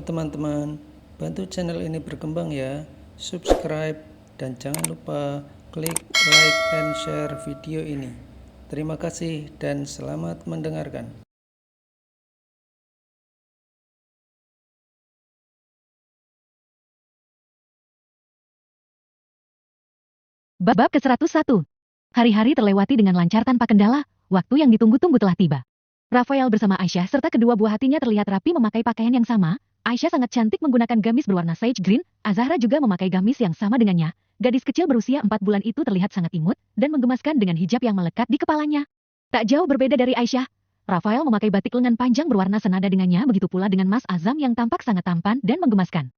teman-teman, bantu channel ini berkembang ya, subscribe, dan jangan lupa klik like and share video ini. Terima kasih dan selamat mendengarkan. Bab ke-101. Hari-hari terlewati dengan lancar tanpa kendala, waktu yang ditunggu-tunggu telah tiba. Rafael bersama Aisyah serta kedua buah hatinya terlihat rapi memakai pakaian yang sama. Aisyah sangat cantik menggunakan gamis berwarna sage green, Azahra juga memakai gamis yang sama dengannya. Gadis kecil berusia 4 bulan itu terlihat sangat imut dan menggemaskan dengan hijab yang melekat di kepalanya. Tak jauh berbeda dari Aisyah, Rafael memakai batik lengan panjang berwarna senada dengannya, begitu pula dengan Mas Azam yang tampak sangat tampan dan menggemaskan.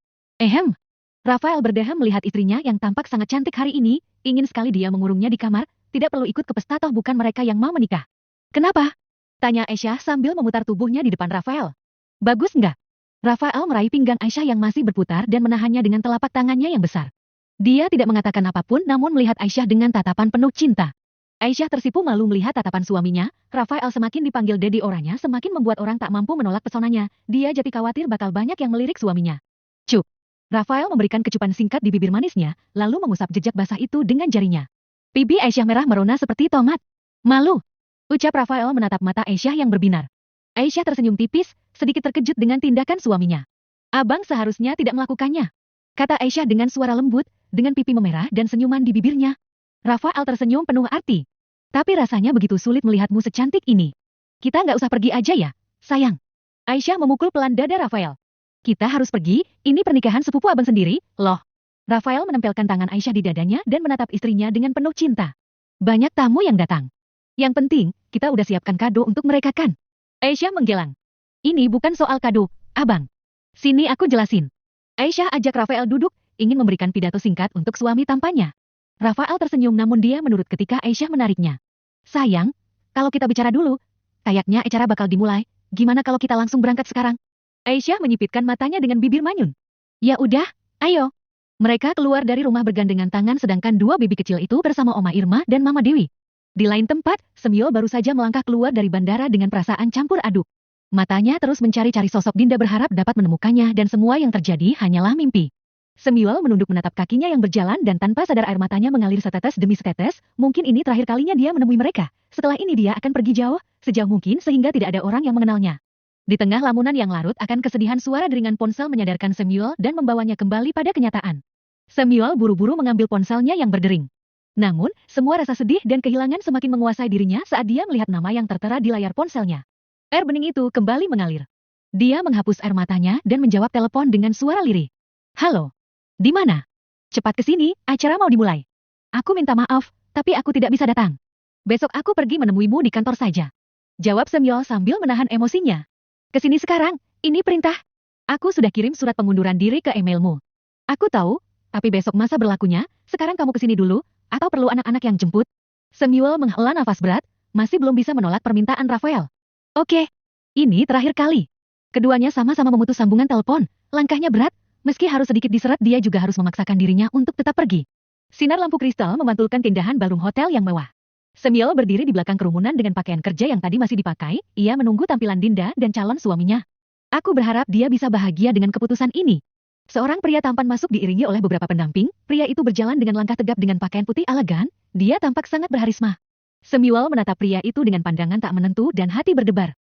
Rafael berdeham melihat istrinya yang tampak sangat cantik hari ini, ingin sekali dia mengurungnya di kamar, tidak perlu ikut ke pesta toh bukan mereka yang mau menikah. Kenapa? Tanya Aisyah sambil memutar tubuhnya di depan Rafael. Bagus nggak? Rafael meraih pinggang Aisyah yang masih berputar dan menahannya dengan telapak tangannya yang besar. Dia tidak mengatakan apapun namun melihat Aisyah dengan tatapan penuh cinta. Aisyah tersipu malu melihat tatapan suaminya, Rafael semakin dipanggil Dedi orangnya semakin membuat orang tak mampu menolak pesonanya, dia jadi khawatir bakal banyak yang melirik suaminya. Cup. Rafael memberikan kecupan singkat di bibir manisnya, lalu mengusap jejak basah itu dengan jarinya. Pipi Aisyah merah merona seperti tomat. Malu, ucap Rafael menatap mata Aisyah yang berbinar. Aisyah tersenyum tipis, sedikit terkejut dengan tindakan suaminya. Abang seharusnya tidak melakukannya, kata Aisyah dengan suara lembut, dengan pipi memerah dan senyuman di bibirnya. Rafael tersenyum penuh arti. Tapi rasanya begitu sulit melihatmu secantik ini. Kita nggak usah pergi aja ya, sayang. Aisyah memukul pelan dada Rafael. Kita harus pergi, ini pernikahan sepupu abang sendiri, loh. Rafael menempelkan tangan Aisyah di dadanya dan menatap istrinya dengan penuh cinta. Banyak tamu yang datang. Yang penting, kita udah siapkan kado untuk mereka kan? Aisyah menggelang. Ini bukan soal kado, abang. Sini aku jelasin. Aisyah ajak Rafael duduk, ingin memberikan pidato singkat untuk suami tampannya. Rafael tersenyum namun dia menurut ketika Aisyah menariknya. Sayang, kalau kita bicara dulu, kayaknya acara bakal dimulai, gimana kalau kita langsung berangkat sekarang? Aisyah menyipitkan matanya dengan bibir manyun. Ya udah, ayo. Mereka keluar dari rumah bergandengan tangan sedangkan dua bibi kecil itu bersama Oma Irma dan Mama Dewi. Di lain tempat, Semyol baru saja melangkah keluar dari bandara dengan perasaan campur aduk. Matanya terus mencari-cari sosok Dinda berharap dapat menemukannya dan semua yang terjadi hanyalah mimpi. Semyol menunduk menatap kakinya yang berjalan dan tanpa sadar air matanya mengalir setetes demi setetes, mungkin ini terakhir kalinya dia menemui mereka. Setelah ini dia akan pergi jauh, sejauh mungkin sehingga tidak ada orang yang mengenalnya. Di tengah lamunan yang larut akan kesedihan suara deringan ponsel menyadarkan Semyol dan membawanya kembali pada kenyataan. Semyol buru-buru mengambil ponselnya yang berdering. Namun, semua rasa sedih dan kehilangan semakin menguasai dirinya saat dia melihat nama yang tertera di layar ponselnya. Air bening itu kembali mengalir. Dia menghapus air matanya dan menjawab telepon dengan suara lirih. Halo, di mana? Cepat ke sini, acara mau dimulai. Aku minta maaf, tapi aku tidak bisa datang. Besok aku pergi menemuimu di kantor saja. Jawab Semyol sambil menahan emosinya. Kesini sekarang, ini perintah. Aku sudah kirim surat pengunduran diri ke emailmu. Aku tahu, tapi besok masa berlakunya, sekarang kamu kesini dulu, atau perlu anak-anak yang jemput? Semyol menghela nafas berat, masih belum bisa menolak permintaan Rafael. Oke, ini terakhir kali. Keduanya sama-sama memutus sambungan telepon, langkahnya berat, meski harus sedikit diseret dia juga harus memaksakan dirinya untuk tetap pergi. Sinar lampu kristal memantulkan keindahan ballroom hotel yang mewah. Semyol berdiri di belakang kerumunan dengan pakaian kerja yang tadi masih dipakai, ia menunggu tampilan Dinda dan calon suaminya. Aku berharap dia bisa bahagia dengan keputusan ini. Seorang pria tampan masuk diiringi oleh beberapa pendamping, pria itu berjalan dengan langkah tegap dengan pakaian putih elegan, dia tampak sangat berharisma. Semyol menatap pria itu dengan pandangan tak menentu dan hati berdebar.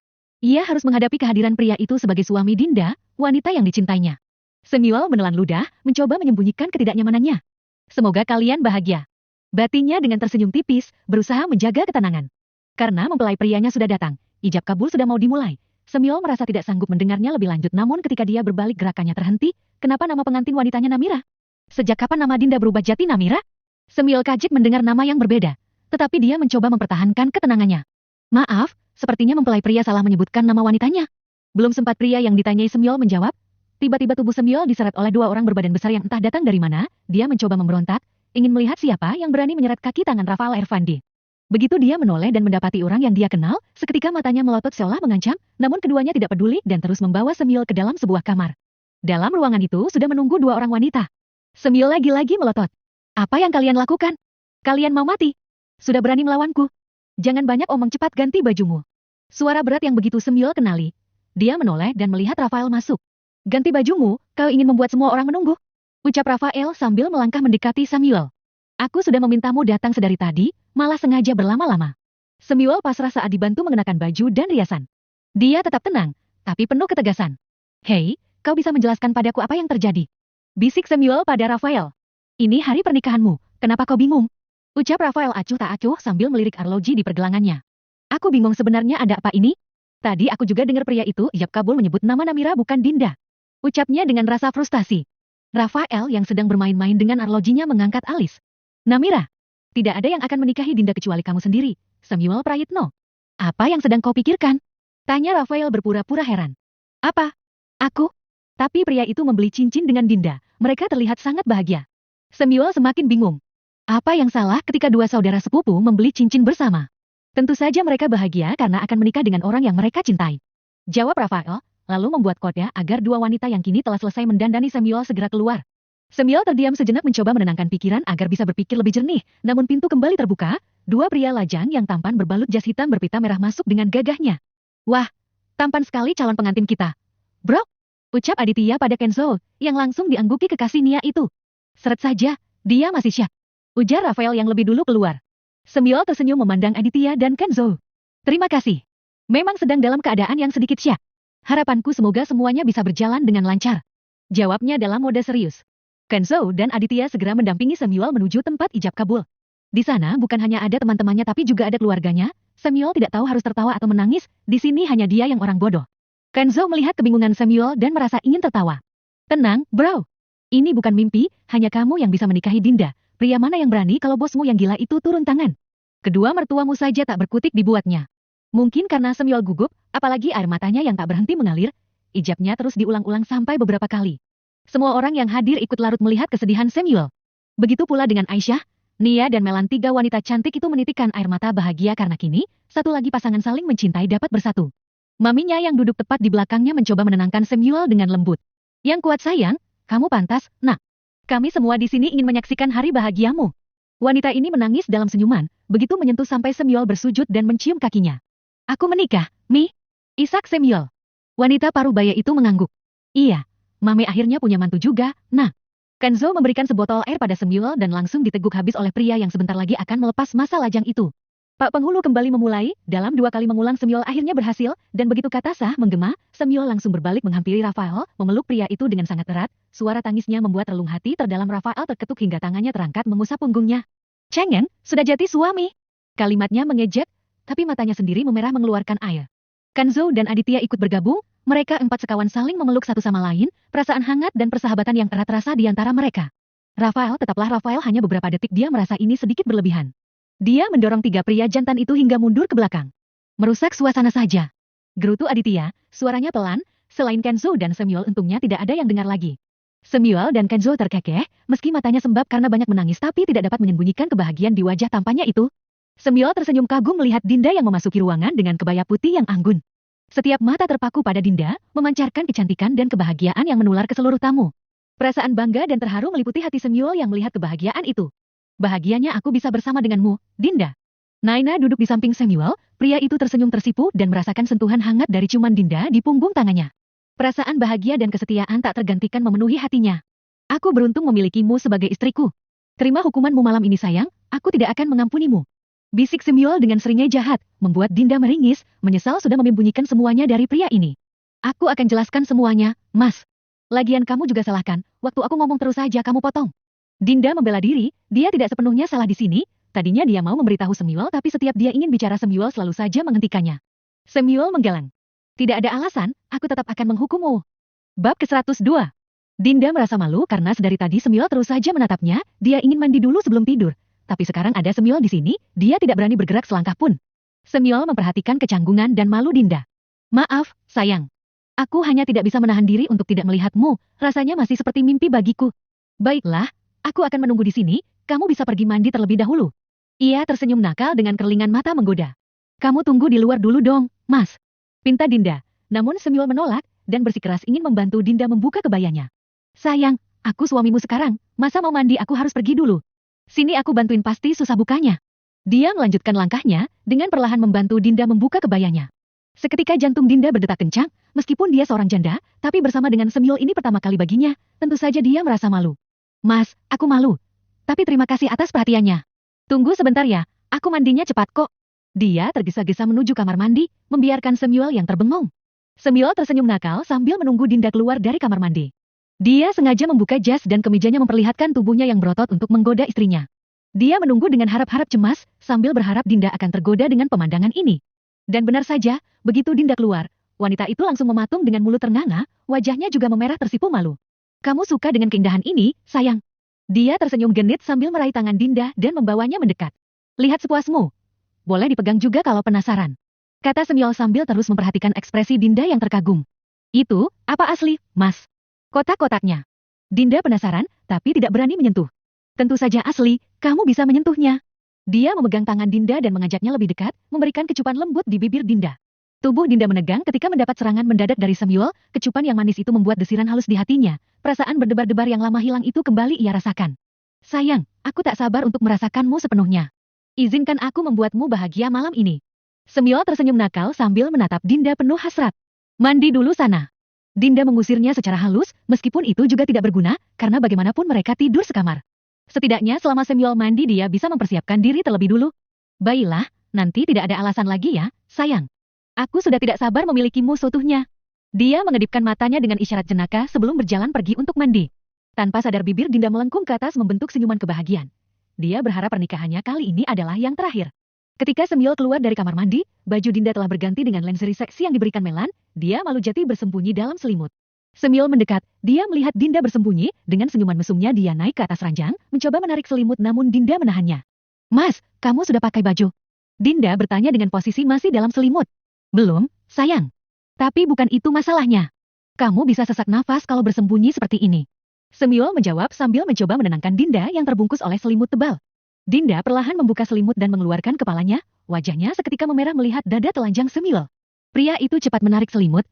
Ia harus menghadapi kehadiran pria itu sebagai suami Dinda, wanita yang dicintainya. Semyol menelan ludah, mencoba menyembunyikan ketidaknyamanannya. Semoga kalian bahagia. Batinnya dengan tersenyum tipis, berusaha menjaga ketenangan. Karena mempelai prianya sudah datang, ijab kabul sudah mau dimulai. Semyol merasa tidak sanggup mendengarnya lebih lanjut namun ketika dia berbalik gerakannya terhenti, kenapa nama pengantin wanitanya Namira? Sejak kapan nama Dinda berubah jadi Namira? Semyol kaget mendengar nama yang berbeda, tetapi dia mencoba mempertahankan ketenangannya. Maaf, sepertinya mempelai pria salah menyebutkan nama wanitanya. Belum sempat pria yang ditanyai Semyol menjawab, tiba-tiba tubuh Semyol diseret oleh dua orang berbadan besar yang entah datang dari mana, dia mencoba memberontak, ingin melihat siapa yang berani menyeret kaki tangan Rafael Ervandi. Begitu dia menoleh dan mendapati orang yang dia kenal, seketika matanya melotot seolah mengancam, namun keduanya tidak peduli dan terus membawa Semyol ke dalam sebuah kamar. Dalam ruangan itu sudah menunggu dua orang wanita. Semyol lagi-lagi melotot. Apa yang kalian lakukan? Kalian mau mati? Sudah berani melawanku? Jangan banyak omong, cepat ganti bajumu. Suara berat yang begitu Semyol kenali. Dia menoleh dan melihat Rafael masuk. Ganti bajumu, kau ingin membuat semua orang menunggu. Ucap Rafael sambil melangkah mendekati Samuel. Aku sudah memintamu datang sedari tadi, malah sengaja berlama-lama. Samuel pasrah saat dibantu mengenakan baju dan riasan. Dia tetap tenang, tapi penuh ketegasan. Hei, kau bisa menjelaskan padaku apa yang terjadi? Bisik Samuel pada Rafael. Ini hari pernikahanmu, kenapa kau bingung? Ucap Rafael acuh tak acuh sambil melirik arloji di pergelangannya. Aku bingung sebenarnya ada apa ini? Tadi aku juga dengar pria itu ijab kabul menyebut nama Namira bukan Dinda. Ucapnya dengan rasa frustasi. Rafael yang sedang bermain-main dengan arlojinya mengangkat alis. Namira, tidak ada yang akan menikahi Dinda kecuali kamu sendiri, Samuel Prayitno. Apa yang sedang kau pikirkan? Tanya Rafael berpura-pura heran. Apa? Aku? Tapi pria itu membeli cincin dengan Dinda, mereka terlihat sangat bahagia. Samuel semakin bingung. Apa yang salah ketika dua saudara sepupu membeli cincin bersama? Tentu saja mereka bahagia karena akan menikah dengan orang yang mereka cintai. Jawab Rafael, lalu membuat kode agar dua wanita yang kini telah selesai mendandani Samuel segera keluar. Samuel terdiam sejenak mencoba menenangkan pikiran agar bisa berpikir lebih jernih, namun pintu kembali terbuka, dua pria lajang yang tampan berbalut jas hitam berpita merah masuk dengan gagahnya. Wah, tampan sekali calon pengantin kita. Bro, ucap Aditya pada Kenzo, yang langsung diangguki kekasih Nia itu. Seret saja, dia masih syak. Ujar Rafael yang lebih dulu keluar. Samuel tersenyum memandang Aditya dan Kenzo. Terima kasih. Memang sedang dalam keadaan yang sedikit syak. Harapanku semoga semuanya bisa berjalan dengan lancar. Jawabnya dalam mode serius. Kenzo dan Aditya segera mendampingi Samuel menuju tempat ijab kabul. Di sana bukan hanya ada teman-temannya tapi juga ada keluarganya. Samuel tidak tahu harus tertawa atau menangis, di sini hanya dia yang orang bodoh. Kenzo melihat kebingungan Samuel dan merasa ingin tertawa. Tenang, bro. Ini bukan mimpi, hanya kamu yang bisa menikahi Dinda. Pria mana yang berani kalau bosmu yang gila itu turun tangan? Kedua mertuamu saja tak berkutik dibuatnya. Mungkin karena Samuel gugup, apalagi air matanya yang tak berhenti mengalir, ijabnya terus diulang-ulang sampai beberapa kali. Semua orang yang hadir ikut larut melihat kesedihan Samuel. Begitu pula dengan Aisyah, Nia dan Melan, tiga wanita cantik itu menitikkan air mata bahagia karena kini, satu lagi pasangan saling mencintai dapat bersatu. Maminya yang duduk tepat di belakangnya mencoba menenangkan Samuel dengan lembut. Yang kuat sayang, kamu pantas, nak. Kami semua di sini ingin menyaksikan hari bahagiamu. Wanita ini menangis dalam senyuman, begitu menyentuh sampai Samuel bersujud dan mencium kakinya. Aku menikah, Mi. Isak Samuel. Wanita parubaya itu mengangguk. Iya, Mame akhirnya punya mantu juga, nah. Kenzo memberikan sebotol air pada Samuel dan langsung diteguk habis oleh pria yang sebentar lagi akan melepas masa lajang itu. Pak penghulu kembali memulai, dalam 2 kali mengulang Samuel akhirnya berhasil, dan begitu kata sah menggema, Samuel langsung berbalik menghampiri Rafael, memeluk pria itu dengan sangat erat, suara tangisnya membuat relung hati terdalam Rafael terketuk hingga tangannya terangkat mengusap punggungnya. Cengen, sudah jadi suami. Kalimatnya mengejek, tapi matanya sendiri memerah mengeluarkan air. Kenzo dan Aditya ikut bergabung, mereka 4 sekawan saling memeluk satu sama lain, perasaan hangat dan persahabatan yang erat terasa di antara mereka. Rafael tetaplah Rafael, hanya beberapa detik dia merasa ini sedikit berlebihan. Dia mendorong 3 pria jantan itu hingga mundur ke belakang. Merusak suasana saja. Gerutu Aditya, suaranya pelan, selain Kenzo dan Samuel untungnya tidak ada yang dengar lagi. Samuel dan Kenzo terkekeh, meski matanya sembab karena banyak menangis tapi tidak dapat menyembunyikan kebahagiaan di wajah tampannya itu. Samuel tersenyum kagum melihat Dinda yang memasuki ruangan dengan kebaya putih yang anggun. Setiap mata terpaku pada Dinda, memancarkan kecantikan dan kebahagiaan yang menular ke seluruh tamu. Perasaan bangga dan terharu meliputi hati Samuel yang melihat kebahagiaan itu. Bahagianya aku bisa bersama denganmu, Dinda. Naina duduk di samping Samuel, pria itu tersenyum tersipu dan merasakan sentuhan hangat dari ciuman Dinda di punggung tangannya. Perasaan bahagia dan kesetiaan tak tergantikan memenuhi hatinya. Aku beruntung memilikimu sebagai istriku. Terima hukumanmu malam ini sayang, aku tidak akan mengampunimu. Bisik Samuel dengan seringnya jahat, membuat Dinda meringis, menyesal sudah menyembunyikan semuanya dari pria ini. Aku akan jelaskan semuanya, Mas. Lagian kamu juga salahkan, waktu aku ngomong terus saja kamu potong. Dinda membela diri, dia tidak sepenuhnya salah di sini, tadinya dia mau memberitahu Samuel tapi setiap dia ingin bicara Samuel selalu saja menghentikannya. Samuel menggeleng. Tidak ada alasan, aku tetap akan menghukummu. Bab ke-102. Dinda merasa malu karena sedari tadi Samuel terus saja menatapnya, dia ingin mandi dulu sebelum tidur. Tapi sekarang ada Samuel di sini, dia tidak berani bergerak selangkah pun. Samuel memperhatikan kecanggungan dan malu Dinda. Maaf, sayang. Aku hanya tidak bisa menahan diri untuk tidak melihatmu, rasanya masih seperti mimpi bagiku. Baiklah, aku akan menunggu di sini, kamu bisa pergi mandi terlebih dahulu. Ia tersenyum nakal dengan kerlingan mata menggoda. Kamu tunggu di luar dulu dong, Mas. Pinta Dinda, namun Samuel menolak, dan bersikeras ingin membantu Dinda membuka kebayanya. Sayang, aku suamimu sekarang, masa mau mandi aku harus pergi dulu. Sini aku bantuin pasti susah bukanya. Dia melanjutkan langkahnya, dengan perlahan membantu Dinda membuka kebayanya. Seketika jantung Dinda berdetak kencang, Meskipun dia seorang janda, tapi bersama dengan Semyul ini pertama kali baginya, tentu saja dia merasa malu. Mas, aku malu. Tapi terima kasih atas perhatiannya. Tunggu sebentar ya, aku mandinya cepat kok. Dia tergesa-gesa menuju kamar mandi, membiarkan Semyul yang terbengong. Semyul tersenyum nakal sambil menunggu Dinda keluar dari kamar mandi. Dia sengaja membuka jas dan kemejanya memperlihatkan tubuhnya yang berotot untuk menggoda istrinya. Dia menunggu dengan harap-harap cemas, sambil berharap Dinda akan tergoda dengan pemandangan ini. Dan benar saja, begitu Dinda keluar, wanita itu langsung mematung dengan mulut ternganga, wajahnya juga memerah tersipu malu. Kamu suka dengan keindahan ini, sayang? Dia tersenyum genit sambil meraih tangan Dinda dan membawanya mendekat. Lihat sepuasmu. Boleh dipegang juga kalau penasaran. Kata Semyol sambil terus memperhatikan ekspresi Dinda yang terkagum. Itu, apa asli, Mas? Kotak-kotaknya. Dinda penasaran, tapi tidak berani menyentuh. Tentu saja asli, kamu bisa menyentuhnya. Dia memegang tangan Dinda dan mengajaknya lebih dekat, memberikan kecupan lembut di bibir Dinda. Tubuh Dinda menegang ketika mendapat serangan mendadak dari Semyol, kecupan yang manis itu membuat desiran halus di hatinya. Perasaan berdebar-debar yang lama hilang itu kembali ia rasakan. Sayang, aku tak sabar untuk merasakanmu sepenuhnya. Izinkan aku membuatmu bahagia malam ini. Semyol tersenyum nakal sambil menatap Dinda penuh hasrat. Mandi dulu sana. Dinda mengusirnya secara halus, meskipun itu juga tidak berguna, karena bagaimanapun mereka tidur sekamar. Setidaknya selama Semyol mandi dia bisa mempersiapkan diri terlebih dulu. Baiklah, nanti tidak ada alasan lagi ya, sayang. Aku sudah tidak sabar memilikimu seutuhnya. Dia mengedipkan matanya dengan isyarat jenaka sebelum berjalan pergi untuk mandi. Tanpa sadar bibir Dinda melengkung ke atas membentuk senyuman kebahagiaan. Dia berharap pernikahannya kali ini adalah yang terakhir. Ketika Semyol keluar dari kamar mandi, baju Dinda telah berganti dengan lingerie seksi yang diberikan Melan, dia malu jati bersembunyi dalam selimut. Semyol mendekat, dia melihat Dinda bersembunyi, dengan senyuman mesumnya dia naik ke atas ranjang, mencoba menarik selimut namun Dinda menahannya. Mas, kamu sudah pakai baju? Dinda bertanya dengan posisi masih dalam selimut. Belum, sayang. Tapi bukan itu masalahnya. Kamu bisa sesak nafas kalau bersembunyi seperti ini. Semyol menjawab sambil mencoba menenangkan Dinda yang terbungkus oleh selimut tebal. Dinda perlahan membuka selimut dan mengeluarkan kepalanya, wajahnya seketika memerah melihat dada telanjang Semyol. Pria itu cepat menarik selimut,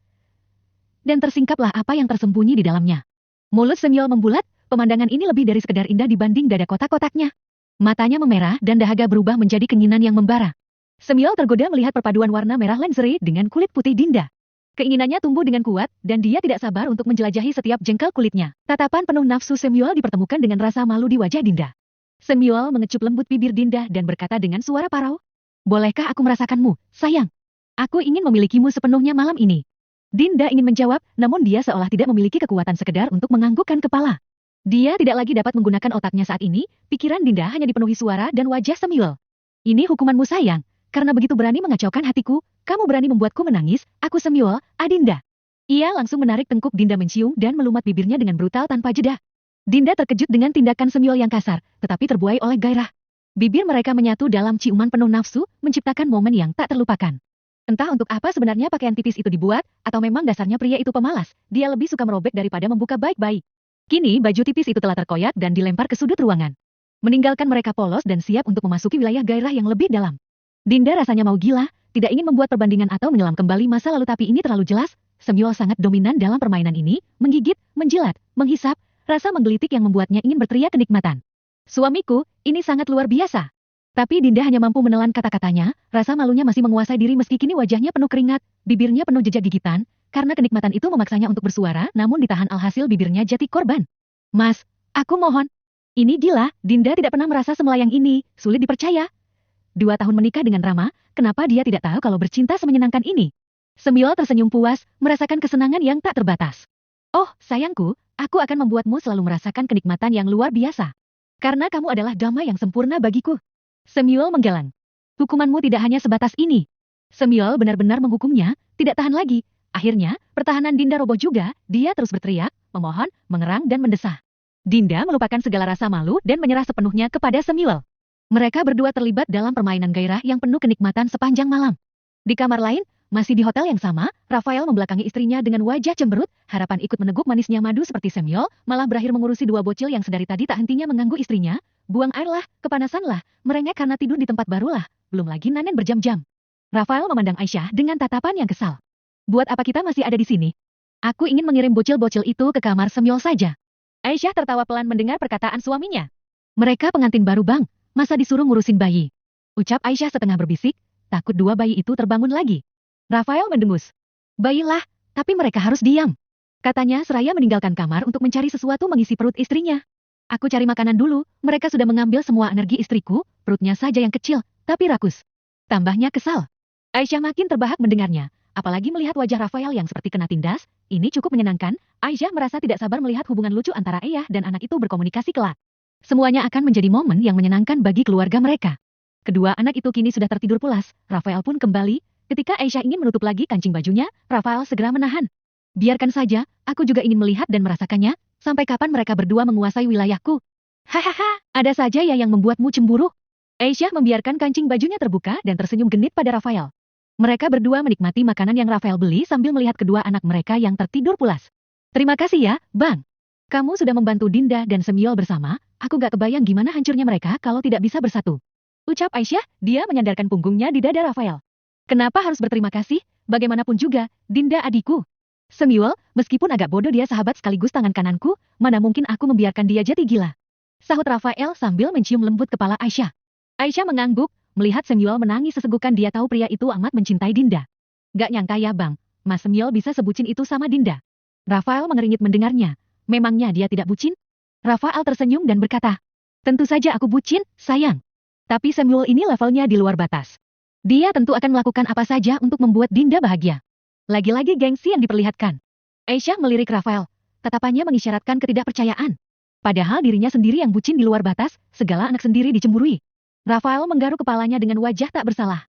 dan tersingkaplah apa yang tersembunyi di dalamnya. Mulut Semyol membulat, pemandangan ini lebih dari sekedar indah dibanding dada kotak-kotaknya. Matanya memerah dan dahaga berubah menjadi kenyinan yang membara. Semyol tergoda melihat perpaduan warna merah lingerie dengan kulit putih Dinda. Keinginannya tumbuh dengan kuat, dan dia tidak sabar untuk menjelajahi setiap jengkal kulitnya. Tatapan penuh nafsu Semyol dipertemukan dengan rasa malu di wajah Dinda. Semyol mengecup lembut bibir Dinda dan berkata dengan suara parau, "Bolehkah aku merasakanmu, sayang? Aku ingin memilikimu sepenuhnya malam ini." Dinda ingin menjawab, namun dia seolah tidak memiliki kekuatan sekedar untuk menganggukkan kepala. Dia tidak lagi dapat menggunakan otaknya saat ini, pikiran Dinda hanya dipenuhi suara dan wajah Semyol. "Ini hukumanmu sayang. Karena begitu berani mengacaukan hatiku, kamu berani membuatku menangis, aku Semyol, Adinda." Ia langsung menarik tengkuk Dinda mencium dan melumat bibirnya dengan brutal tanpa jeda. Dinda terkejut dengan tindakan Semyol yang kasar, tetapi terbuai oleh gairah. Bibir mereka menyatu dalam ciuman penuh nafsu, menciptakan momen yang tak terlupakan. Entah untuk apa sebenarnya pakaian tipis itu dibuat, atau memang dasarnya pria itu pemalas, dia lebih suka merobek daripada membuka baik-baik. Kini baju tipis itu telah terkoyak dan dilempar ke sudut ruangan. Meninggalkan mereka polos dan siap untuk memasuki wilayah gairah yang lebih dalam. Dinda rasanya mau gila, tidak ingin membuat perbandingan atau menyelam kembali masa lalu tapi ini terlalu jelas, Semyol sangat dominan dalam permainan ini, menggigit, menjilat, menghisap, rasa menggelitik yang membuatnya ingin berteriak kenikmatan. "Suamiku, ini sangat luar biasa." Tapi Dinda hanya mampu menelan kata-katanya, rasa malunya masih menguasai diri meski kini wajahnya penuh keringat, bibirnya penuh jejak gigitan, karena kenikmatan itu memaksanya untuk bersuara namun ditahan alhasil bibirnya jatuh korban. "Mas, aku mohon." Ini gila, Dinda tidak pernah merasa semelayang ini, sulit dipercaya. 2 tahun menikah dengan Rama, kenapa dia tidak tahu kalau bercinta semenyenangkan ini? Semyol tersenyum puas, merasakan kesenangan yang tak terbatas. "Oh, sayangku, aku akan membuatmu selalu merasakan kenikmatan yang luar biasa. Karena kamu adalah damai yang sempurna bagiku." Semyol menggeleng. "Hukumanmu tidak hanya sebatas ini." Semyol benar-benar menghukumnya, tidak tahan lagi. Akhirnya, pertahanan Dinda roboh juga, dia terus berteriak, memohon, mengerang dan mendesah. Dinda melupakan segala rasa malu dan menyerah sepenuhnya kepada Semyol. Mereka berdua terlibat dalam permainan gairah yang penuh kenikmatan sepanjang malam. Di kamar lain, masih di hotel yang sama, Rafael membelakangi istrinya dengan wajah cemberut, harapan ikut meneguk manisnya madu seperti Semyol, malah berakhir mengurusi 2 bocil yang sedari tadi tak hentinya mengganggu istrinya. "Buang airlah, kepanasanlah, merengek karena tidur di tempat barulah, belum lagi nanen berjam-jam." Rafael memandang Aisyah dengan tatapan yang kesal. "Buat apa kita masih ada di sini? Aku ingin mengirim bocil-bocil itu ke kamar Semyol saja." Aisyah tertawa pelan mendengar perkataan suaminya. "Mereka pengantin baru bang. Masa disuruh ngurusin bayi?" Ucap Aisyah setengah berbisik, takut 2 bayi itu terbangun lagi. Rafael mendengus. "Bayilah, tapi mereka harus diam. Katanya seraya meninggalkan kamar untuk mencari sesuatu mengisi perut istrinya. Aku cari makanan dulu, mereka sudah mengambil semua energi istriku, perutnya saja yang kecil, tapi rakus. Tambahnya kesal. Aisyah makin terbahak mendengarnya, apalagi melihat wajah Rafael yang seperti kena tindas. Ini cukup menyenangkan. Aisyah merasa tidak sabar melihat hubungan lucu antara ayah dan anak itu berkomunikasi kelak. Semuanya akan menjadi momen yang menyenangkan bagi keluarga mereka. Kedua anak itu kini sudah tertidur pulas, Rafael pun kembali. Ketika Aisyah ingin menutup lagi kancing bajunya, Rafael segera menahan. Biarkan saja, aku juga ingin melihat dan merasakannya, sampai kapan mereka berdua menguasai wilayahku. Hahaha, ada saja ya yang membuatmu cemburu. Aisyah membiarkan kancing bajunya terbuka dan tersenyum genit pada Rafael. Mereka berdua menikmati makanan yang Rafael beli sambil melihat kedua anak mereka yang tertidur pulas. Terima kasih ya, Bang. Kamu sudah membantu Dinda dan Semyol bersama, aku gak kebayang gimana hancurnya mereka kalau tidak bisa bersatu. Ucap Aisyah, dia menyandarkan punggungnya di dada Rafael. Kenapa harus berterima kasih? Bagaimanapun juga, Dinda adikku. Semyol, meskipun agak bodoh dia sahabat sekaligus tangan kananku, mana mungkin aku membiarkan dia jadi gila. Sahut Rafael sambil mencium lembut kepala Aisyah. Aisyah mengangguk, melihat Semyol menangis sesegukan dia tahu pria itu amat mencintai Dinda. Gak nyangka ya bang, Mas Semyol bisa sebucin itu sama Dinda. Rafael mengeringit mendengarnya. Memangnya dia tidak bucin? Rafael tersenyum dan berkata, tentu saja aku bucin, sayang. Tapi Semyol ini levelnya di luar batas. Dia tentu akan melakukan apa saja untuk membuat Dinda bahagia. Lagi-lagi gengsi yang diperlihatkan. Aisyah melirik Rafael. Tatapannya mengisyaratkan ketidakpercayaan. Padahal dirinya sendiri yang bucin di luar batas, segala anak sendiri dicemburui. Rafael menggaruk kepalanya dengan wajah tak bersalah.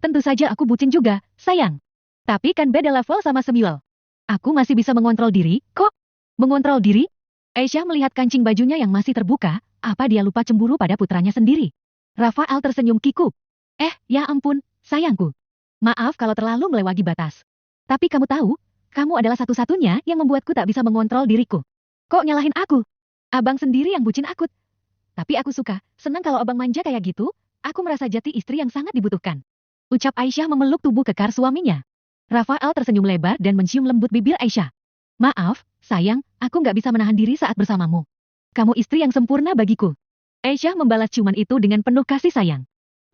Tentu saja aku bucin juga, sayang. Tapi kan beda level sama Semyol. Aku masih bisa mengontrol diri, kok? Mengontrol diri? Aisyah melihat kancing bajunya yang masih terbuka, apa dia lupa cemburu pada putranya sendiri? Rafael tersenyum kikuk. Ya ampun, sayangku. Maaf kalau terlalu melewati batas. Tapi kamu tahu, kamu adalah satu-satunya yang membuatku tak bisa mengontrol diriku. Kok nyalahin aku? Abang sendiri yang bucin akut. Tapi aku suka, senang kalau abang manja kayak gitu, aku merasa jati istri yang sangat dibutuhkan. Ucap Aisyah memeluk tubuh kekar suaminya. Rafael tersenyum lebar dan mencium lembut bibir Aisyah. Maaf, sayang, aku nggak bisa menahan diri saat bersamamu. Kamu istri yang sempurna bagiku. Aisyah membalas ciuman itu dengan penuh kasih sayang.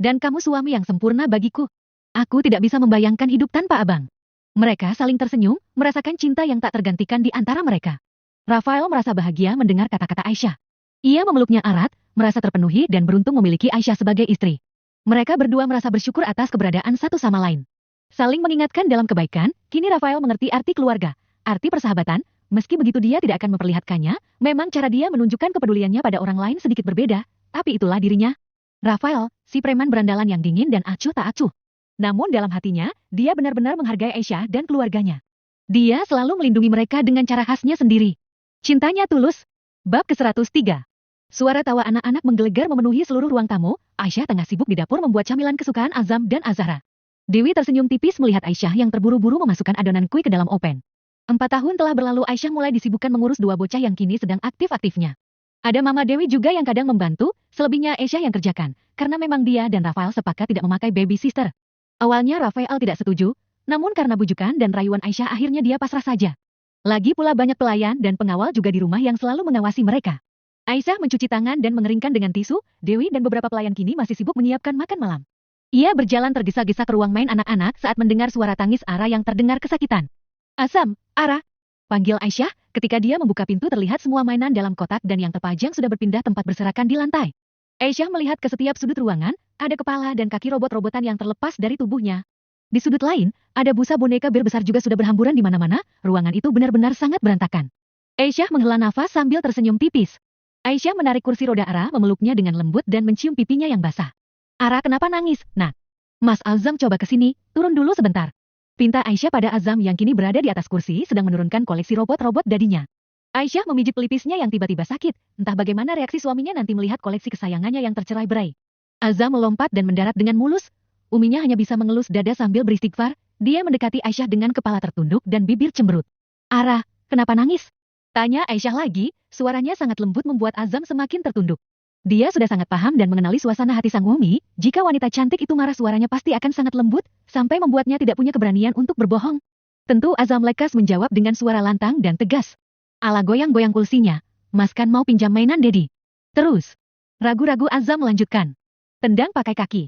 Dan kamu suami yang sempurna bagiku. Aku tidak bisa membayangkan hidup tanpa abang. Mereka saling tersenyum, merasakan cinta yang tak tergantikan di antara mereka. Rafael merasa bahagia mendengar kata-kata Aisyah. Ia memeluknya erat, merasa terpenuhi dan beruntung memiliki Aisyah sebagai istri. Mereka berdua merasa bersyukur atas keberadaan satu sama lain. Saling mengingatkan dalam kebaikan, kini Rafael mengerti arti keluarga, arti persahabatan, meski begitu dia tidak akan memperlihatkannya, memang cara dia menunjukkan kepeduliannya pada orang lain sedikit berbeda, tapi itulah dirinya. Rafael, si preman berandalan yang dingin dan acuh tak acuh. Namun dalam hatinya, dia benar-benar menghargai Aisyah dan keluarganya. Dia selalu melindungi mereka dengan cara khasnya sendiri. Cintanya tulus. Bab ke-103. Suara tawa anak-anak menggelegar memenuhi seluruh ruang tamu. Aisyah tengah sibuk di dapur membuat camilan kesukaan Azam dan Azahra. Dewi tersenyum tipis melihat Aisyah yang terburu-buru memasukkan adonan kue ke dalam oven. 4 tahun telah berlalu Aisyah mulai disibukkan mengurus 2 bocah yang kini sedang aktif-aktifnya. Ada Mama Dewi juga yang kadang membantu, selebihnya Aisyah yang kerjakan, karena memang dia dan Rafael sepakat tidak memakai baby sister. Awalnya Rafael tidak setuju, namun karena bujukan dan rayuan Aisyah akhirnya dia pasrah saja. Lagi pula banyak pelayan dan pengawal juga di rumah yang selalu mengawasi mereka. Aisyah mencuci tangan dan mengeringkan dengan tisu, Dewi dan beberapa pelayan kini masih sibuk menyiapkan makan malam. Ia berjalan tergesa-gesa ke ruang main anak-anak saat mendengar suara tangis Ara yang terdengar kesakitan. Azam, Ara, panggil Aisyah, ketika dia membuka pintu terlihat semua mainan dalam kotak dan yang terpajang sudah berpindah tempat berserakan di lantai. Aisyah melihat ke setiap sudut ruangan, ada kepala dan kaki robot-robotan yang terlepas dari tubuhnya. Di sudut lain, ada busa boneka bir besar juga sudah berhamburan di mana-mana, ruangan itu benar-benar sangat berantakan. Aisyah menghela nafas sambil tersenyum tipis. Aisyah menarik kursi roda Ara memeluknya dengan lembut dan mencium pipinya yang basah. Ara kenapa nangis, nak? Mas Azam coba kesini, turun dulu sebentar. Pinta Aisyah pada Azam yang kini berada di atas kursi sedang menurunkan koleksi robot-robot dadinya. Aisyah memijit pelipisnya yang tiba-tiba sakit, entah bagaimana reaksi suaminya nanti melihat koleksi kesayangannya yang tercerai-berai. Azam melompat dan mendarat dengan mulus, Uminya hanya bisa mengelus dada sambil beristighfar, dia mendekati Aisyah dengan kepala tertunduk dan bibir cemberut. Ara, kenapa nangis? Tanya Aisyah lagi, suaranya sangat lembut membuat Azam semakin tertunduk. Dia sudah sangat paham dan mengenali suasana hati sang Umi, jika wanita cantik itu marah suaranya pasti akan sangat lembut, sampai membuatnya tidak punya keberanian untuk berbohong. Tentu Azam lekas menjawab dengan suara lantang dan tegas. Ala goyang-goyang kursinya, Mas kan mau pinjam mainan Dedi. Terus, ragu-ragu Azam melanjutkan. Tendang pakai kaki.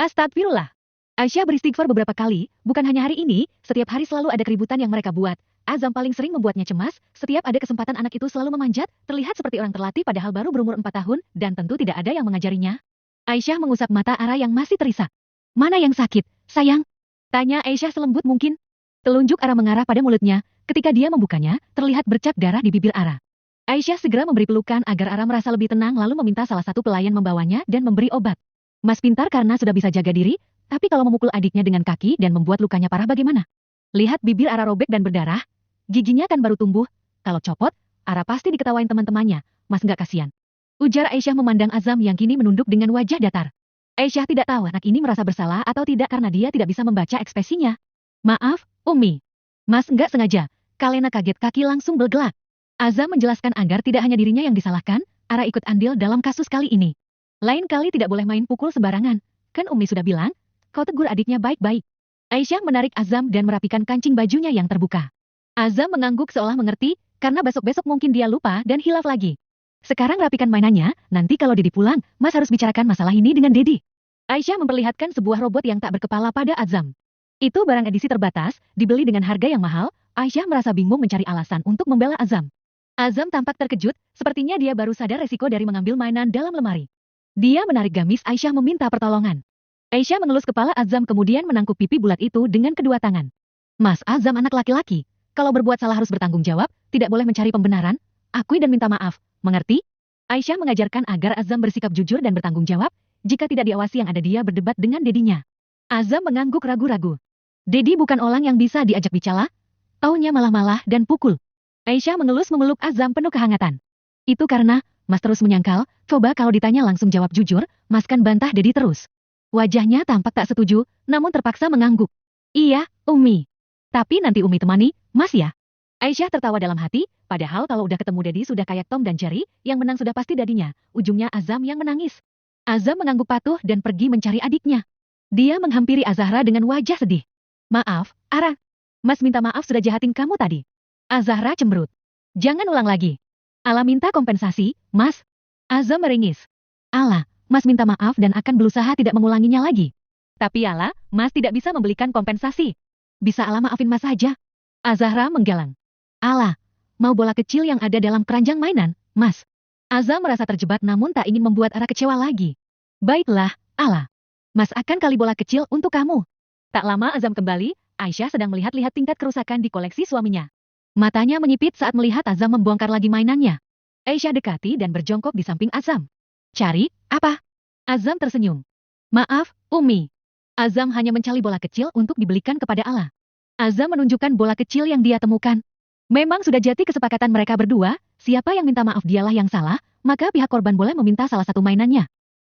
Astagfirullah. Aisyah beristighfar beberapa kali, bukan hanya hari ini, setiap hari selalu ada keributan yang mereka buat. Azam paling sering membuatnya cemas, setiap ada kesempatan anak itu selalu memanjat, terlihat seperti orang terlatih padahal baru berumur 4 tahun, dan tentu tidak ada yang mengajarinya. Aisyah mengusap mata Ara yang masih terisak. Mana yang sakit, sayang? Tanya Aisyah selembut mungkin. Telunjuk Ara mengarah pada mulutnya, ketika dia membukanya, terlihat bercak darah di bibir Ara. Aisyah segera memberi pelukan agar Ara merasa lebih tenang lalu meminta salah satu pelayan membawanya dan memberi obat. Mas pintar karena sudah bisa jaga diri, tapi kalau memukul adiknya dengan kaki dan membuat lukanya parah bagaimana? Lihat bibir Ara robek dan berdarah, giginya kan baru tumbuh. Kalau copot, Ara pasti diketawain teman-temannya. Mas nggak kasihan. Ujar Aisyah memandang Azam yang kini menunduk dengan wajah datar. Aisyah tidak tahu anak ini merasa bersalah atau tidak karena dia tidak bisa membaca ekspresinya. Maaf, Umi. Mas nggak sengaja. Kalena kaget kaki langsung bergelak. Azam menjelaskan agar tidak hanya dirinya yang disalahkan, Ara ikut andil dalam kasus kali ini. Lain kali tidak boleh main pukul sembarangan. Kan Umi sudah bilang, kau tegur adiknya baik-baik. Aisyah menarik Azam dan merapikan kancing bajunya yang terbuka. Azam mengangguk seolah mengerti, karena besok-besok mungkin dia lupa dan hilaf lagi. Sekarang rapikan mainannya, nanti kalau Dedi pulang, Mas harus bicarakan masalah ini dengan Dedi. Aisyah memperlihatkan sebuah robot yang tak berkepala pada Azam. Itu barang edisi terbatas, dibeli dengan harga yang mahal, Aisyah merasa bingung mencari alasan untuk membela Azam. Azam tampak terkejut, sepertinya dia baru sadar resiko dari mengambil mainan dalam lemari. Dia menarik gamis Aisyah meminta pertolongan. Aisyah mengelus kepala Azam kemudian menangkup pipi bulat itu dengan kedua tangan. Mas Azam anak laki-laki, kalau berbuat salah harus bertanggung jawab, tidak boleh mencari pembenaran, akui dan minta maaf, mengerti? Aisyah mengajarkan agar Azam bersikap jujur dan bertanggung jawab, jika tidak diawasi yang ada dia berdebat dengan dedinya. Azam mengangguk ragu-ragu. Dedi bukan orang yang bisa diajak bicara, taunya malah-malah dan pukul. Aisyah mengelus memeluk Azam penuh kehangatan. Itu karena, Mas terus menyangkal, coba kalau ditanya langsung jawab jujur, Mas kan bantah Dedi terus. Wajahnya tampak tak setuju, namun terpaksa mengangguk. Iya, Umi. Tapi nanti Umi temani, Mas ya. Aisyah tertawa dalam hati, padahal kalau udah ketemu Dedi sudah kayak Tom dan Jerry, yang menang sudah pasti dadinya, ujungnya Azam yang menangis. Azam mengangguk patuh dan pergi mencari adiknya. Dia menghampiri Azahra dengan wajah sedih. Maaf, Ara. Mas minta maaf sudah jahatin kamu tadi. Azahra cemberut. Jangan ulang lagi. Ala minta kompensasi, Mas. Azam meringis. Ala, Mas minta maaf dan akan berusaha tidak mengulanginya lagi. Tapi Ala, Mas tidak bisa membelikan kompensasi. Bisa Ala maafin Mas saja. Azahra menggalang. Ala, mau bola kecil yang ada dalam keranjang mainan, Mas. Azam merasa terjebak namun tak ingin membuat Ara kecewa lagi. Baiklah, Ala. Mas akan kali bola kecil untuk kamu. Tak lama Azam kembali, Aisyah sedang melihat-lihat tingkat kerusakan di koleksi suaminya. Matanya menyipit saat melihat Azam membongkar lagi mainannya. Aisyah dekati dan berjongkok di samping Azam. Cari, apa? Azam tersenyum. Maaf, Umi. Azam hanya mencari bola kecil untuk dibelikan kepada Ala. Azam menunjukkan bola kecil yang dia temukan. Memang sudah jadi kesepakatan mereka berdua, siapa yang minta maaf dialah yang salah, maka pihak korban boleh meminta salah satu mainannya.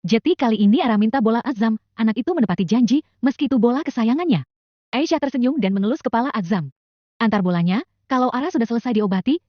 Jadi kali ini Ara minta bola Azam, anak itu menepati janji, meski itu bola kesayangannya. Aisyah tersenyum dan mengelus kepala Azam. Antar bolanya, kalau Ara sudah selesai diobati,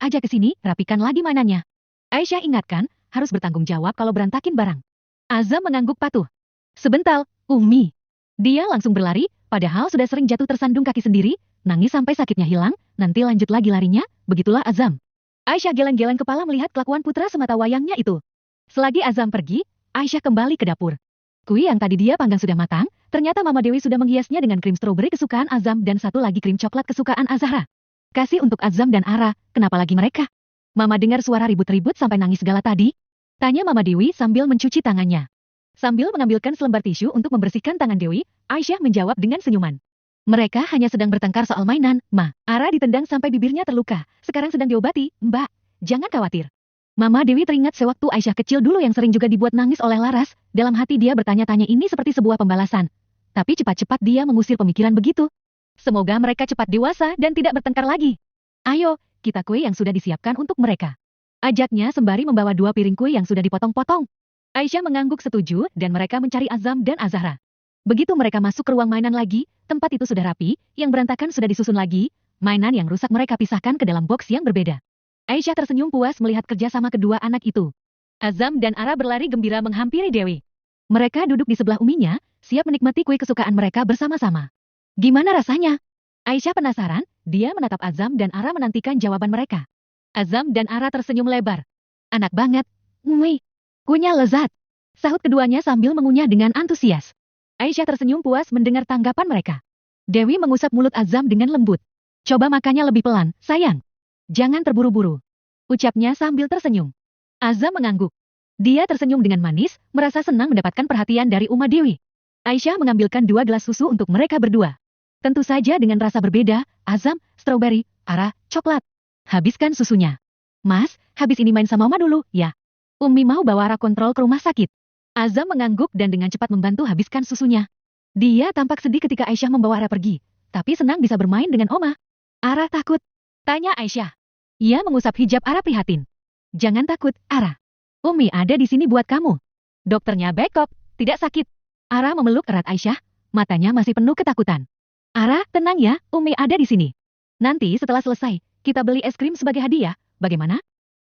ajak ke sini, rapikan lagi mainannya. Aisyah ingatkan, harus bertanggung jawab kalau berantakin barang. Azam mengangguk patuh. Sebentar, Umi. Dia langsung berlari, padahal sudah sering jatuh tersandung kaki sendiri, nangis sampai sakitnya hilang, nanti lanjut lagi larinya, begitulah Azam. Aisyah geleng-geleng kepala melihat kelakuan putra semata wayangnya itu. Selagi Azam pergi, Aisyah kembali ke dapur. Kue yang tadi dia panggang sudah matang, ternyata Mama Dewi sudah menghiasnya dengan krim stroberi kesukaan Azam dan satu lagi krim coklat kesukaan Azahra. Kasih untuk Azam dan Ara, kenapa lagi mereka? Mama dengar suara ribut-ribut sampai nangis segala tadi. Tanya Mama Dewi sambil mencuci tangannya. Sambil mengambilkan selembar tisu untuk membersihkan tangan Dewi, Aisyah menjawab dengan senyuman. Mereka hanya sedang bertengkar soal mainan, Ma. Ara ditendang sampai bibirnya terluka. Sekarang sedang diobati, Mbak. Jangan khawatir. Mama Dewi teringat sewaktu Aisyah kecil dulu yang sering juga dibuat nangis oleh Laras. Dalam hati dia bertanya-tanya ini seperti sebuah pembalasan. Tapi cepat-cepat dia mengusir pemikiran begitu. Semoga mereka cepat dewasa dan tidak bertengkar lagi. Ayo, kita kue yang sudah disiapkan untuk mereka. Ajaknya sembari membawa 2 piring kue yang sudah dipotong-potong. Aisyah mengangguk setuju dan mereka mencari Azam dan Azahra. Begitu mereka masuk ke ruang mainan lagi, tempat itu sudah rapi, yang berantakan sudah disusun lagi, mainan yang rusak mereka pisahkan ke dalam box yang berbeda. Aisyah tersenyum puas melihat kerjasama kedua anak itu. Azam dan Ara berlari gembira menghampiri Dewi. Mereka duduk di sebelah uminya, siap menikmati kue kesukaan mereka bersama-sama. Gimana rasanya? Aisyah penasaran, dia menatap Azam dan Ara menantikan jawaban mereka. Azam dan Ara tersenyum lebar. Anak banget, Umi. Kunyah lezat. Sahut keduanya sambil mengunyah dengan antusias. Aisyah tersenyum puas mendengar tanggapan mereka. Dewi mengusap mulut Azam dengan lembut. Coba makannya lebih pelan, sayang. Jangan terburu-buru. Ucapnya sambil tersenyum. Azam mengangguk. Dia tersenyum dengan manis, merasa senang mendapatkan perhatian dari Uma Dewi. Aisyah mengambilkan 2 gelas susu untuk mereka berdua. Tentu saja dengan rasa berbeda, Azam, strawberry, Ara, coklat. Habiskan susunya. Mas, habis ini main sama Oma dulu, ya. Umi mau bawa Ara kontrol ke rumah sakit. Azam mengangguk dan dengan cepat membantu habiskan susunya. Dia tampak sedih ketika Aisyah membawa Ara pergi, tapi senang bisa bermain dengan Oma. Ara takut? Tanya Aisyah. Ia mengusap hijab Ara prihatin. Jangan takut, Ara. Umi ada di sini buat kamu. Dokternya backup, tidak sakit. Ara memeluk erat Aisyah, matanya masih penuh ketakutan. Ara, tenang ya, Umi ada di sini. Nanti setelah selesai, kita beli es krim sebagai hadiah, bagaimana?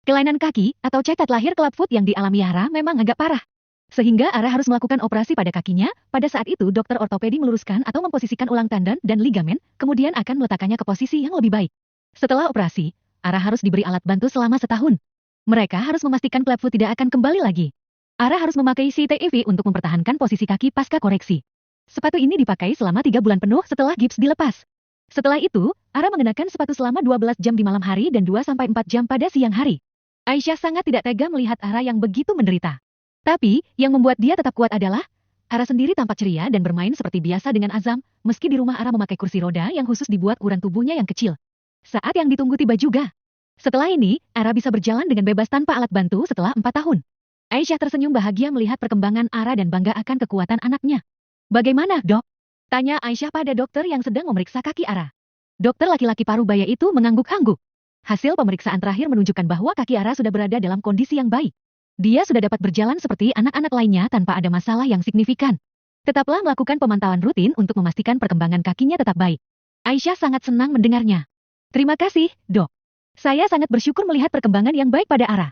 Kelainan kaki atau cacat lahir clubfoot yang dialami Ara memang agak parah. Sehingga Ara harus melakukan operasi pada kakinya, pada saat itu dokter ortopedi meluruskan atau memposisikan ulang tendon dan ligamen, kemudian akan meletakkannya ke posisi yang lebih baik. Setelah operasi, Ara harus diberi alat bantu selama setahun. Mereka harus memastikan clubfoot tidak akan kembali lagi. Ara harus memakai CTEV untuk mempertahankan posisi kaki pasca koreksi. Sepatu ini dipakai selama 3 bulan penuh setelah gips dilepas. Setelah itu, Ara mengenakan sepatu selama 12 jam di malam hari dan 2-4 jam pada siang hari. Aisyah sangat tidak tega melihat Ara yang begitu menderita. Tapi, yang membuat dia tetap kuat adalah, Ara sendiri tampak ceria dan bermain seperti biasa dengan Azam, meski di rumah Ara memakai kursi roda yang khusus dibuat ukuran tubuhnya yang kecil. Saat yang ditunggu tiba juga. Setelah ini, Ara bisa berjalan dengan bebas tanpa alat bantu setelah 4 tahun. Aisyah tersenyum bahagia melihat perkembangan Ara dan bangga akan kekuatan anaknya. Bagaimana, dok? Tanya Aisyah pada dokter yang sedang memeriksa kaki Ara. Dokter laki-laki paruh baya itu mengangguk-angguk. Hasil pemeriksaan terakhir menunjukkan bahwa kaki Ara sudah berada dalam kondisi yang baik. Dia sudah dapat berjalan seperti anak-anak lainnya tanpa ada masalah yang signifikan. Tetaplah melakukan pemantauan rutin untuk memastikan perkembangan kakinya tetap baik. Aisyah sangat senang mendengarnya. Terima kasih, dok. Saya sangat bersyukur melihat perkembangan yang baik pada Ara.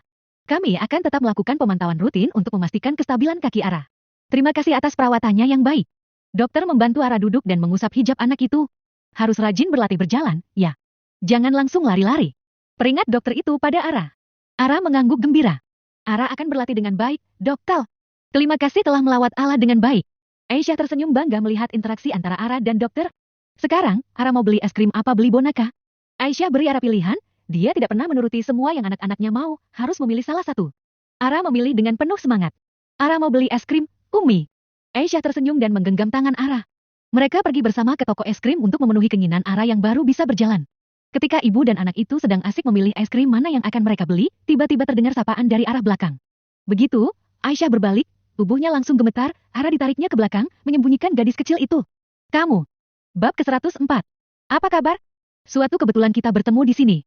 Kami akan tetap melakukan pemantauan rutin untuk memastikan kestabilan kaki Ara. Terima kasih atas perawatannya yang baik. Dokter membantu Ara duduk dan mengusap hijab anak itu. Harus rajin berlatih berjalan, ya. Jangan langsung lari-lari. Peringat dokter itu pada Ara. Ara mengangguk gembira. Ara akan berlatih dengan baik, dokter. Terima kasih telah melawat Ala dengan baik. Aisyah tersenyum bangga melihat interaksi antara Ara dan dokter. Sekarang, Ara mau beli es krim apa beli boneka? Aisyah beri Ara pilihan, dia tidak pernah menuruti semua yang anak-anaknya mau, harus memilih salah satu. Ara memilih dengan penuh semangat. Ara mau beli es krim, Umi. Aisyah tersenyum dan menggenggam tangan Ara. Mereka pergi bersama ke toko es krim untuk memenuhi keinginan Ara yang baru bisa berjalan. Ketika ibu dan anak itu sedang asik memilih es krim mana yang akan mereka beli, tiba-tiba terdengar sapaan dari arah belakang. Begitu, Aisyah berbalik, tubuhnya langsung gemetar, Ara ditariknya ke belakang, menyembunyikan gadis kecil itu. Kamu. Bab ke-104. Apa kabar? Suatu kebetulan kita bertemu di sini.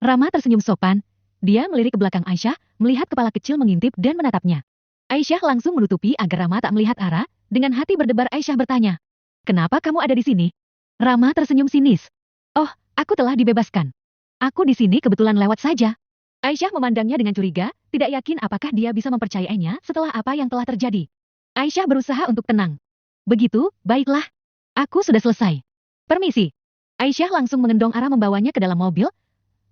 Rama tersenyum sopan. Dia melirik ke belakang Aisyah, melihat kepala kecil mengintip dan menatapnya. Aisyah langsung menutupi agar Rama tak melihat Ara, dengan hati berdebar Aisyah bertanya. Kenapa kamu ada di sini? Rama tersenyum sinis. Oh, aku telah dibebaskan. Aku di sini kebetulan lewat saja. Aisyah memandangnya dengan curiga, tidak yakin apakah dia bisa mempercayainya setelah apa yang telah terjadi. Aisyah berusaha untuk tenang. Begitu, baiklah. Aku sudah selesai. Permisi. Aisyah langsung mengendong Ara membawanya ke dalam mobil.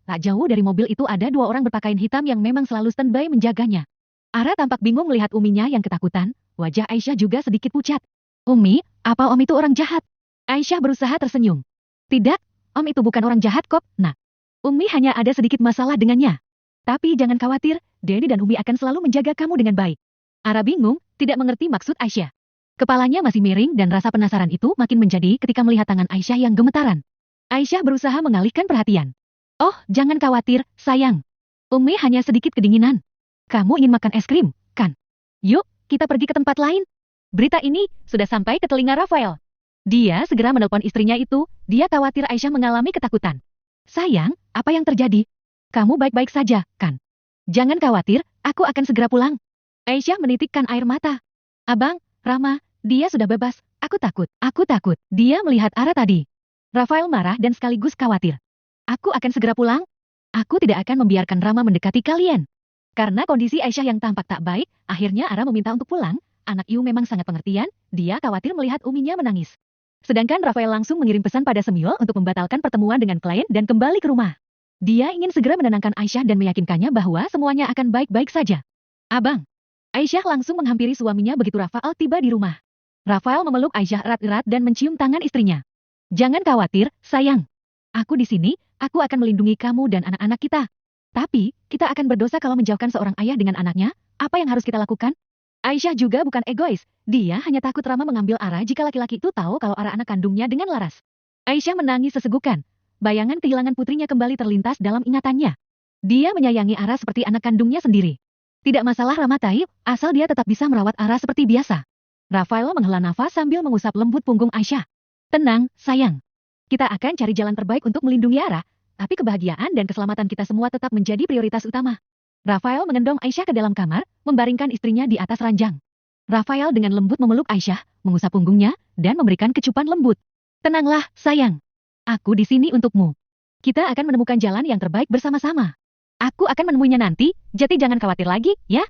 Tak jauh dari mobil itu ada 2 orang berpakaian hitam yang memang selalu standby menjaganya. Ara tampak bingung melihat uminya yang ketakutan, wajah Aisyah juga sedikit pucat. Umi, apa Om itu orang jahat? Aisyah berusaha tersenyum. Tidak, Om itu bukan orang jahat kok, nak. Umi hanya ada sedikit masalah dengannya. Tapi jangan khawatir, Dedi dan Umi akan selalu menjaga kamu dengan baik. Ara bingung, tidak mengerti maksud Aisyah. Kepalanya masih miring dan rasa penasaran itu makin menjadi ketika melihat tangan Aisyah yang gemetaran. Aisyah berusaha mengalihkan perhatian. Oh, jangan khawatir, sayang. Umi hanya sedikit kedinginan. Kamu ingin makan es krim, kan? Yuk, kita pergi ke tempat lain. Berita ini sudah sampai ke telinga Rafael. Dia segera menelpon istrinya itu, dia khawatir Aisyah mengalami ketakutan. Sayang, apa yang terjadi? Kamu baik-baik saja, kan? Jangan khawatir, aku akan segera pulang. Aisyah menitikkan air mata. Abang, Rama, dia sudah bebas, aku takut. Dia melihat Ara tadi. Rafael marah dan sekaligus khawatir. Aku akan segera pulang. Aku tidak akan membiarkan Rama mendekati kalian. Karena kondisi Aisyah yang tampak tak baik, akhirnya Ara meminta untuk pulang. Anak Iu memang sangat pengertian, dia khawatir melihat uminya menangis. Sedangkan Rafael langsung mengirim pesan pada Semyul untuk membatalkan pertemuan dengan klien dan kembali ke rumah. Dia ingin segera menenangkan Aisyah dan meyakinkannya bahwa semuanya akan baik-baik saja. Abang. Aisyah langsung menghampiri suaminya begitu Rafael tiba di rumah. Rafael memeluk Aisyah erat-erat dan mencium tangan istrinya. Jangan khawatir, sayang. Aku di sini, aku akan melindungi kamu dan anak-anak kita. Tapi, kita akan berdosa kalau menjauhkan seorang ayah dengan anaknya. Apa yang harus kita lakukan? Aisyah juga bukan egois. Dia hanya takut Rama mengambil Ara jika laki-laki itu tahu kalau Ara anak kandungnya dengan laras. Aisyah menangis sesegukan. Bayangan kehilangan putrinya kembali terlintas dalam ingatannya. Dia menyayangi Ara seperti anak kandungnya sendiri. Tidak masalah Rama Taib, asal dia tetap bisa merawat Ara seperti biasa. Rafael menghela nafas sambil mengusap lembut punggung Aisyah. Tenang, sayang. Kita akan cari jalan terbaik untuk melindungi Ara, tapi kebahagiaan dan keselamatan kita semua tetap menjadi prioritas utama. Rafael mengendong Aisyah ke dalam kamar, membaringkan istrinya di atas ranjang. Rafael dengan lembut memeluk Aisyah, mengusap punggungnya, dan memberikan kecupan lembut. Tenanglah, sayang. Aku di sini untukmu. Kita akan menemukan jalan yang terbaik bersama-sama. Aku akan menemuinya nanti, jadi jangan khawatir lagi, ya?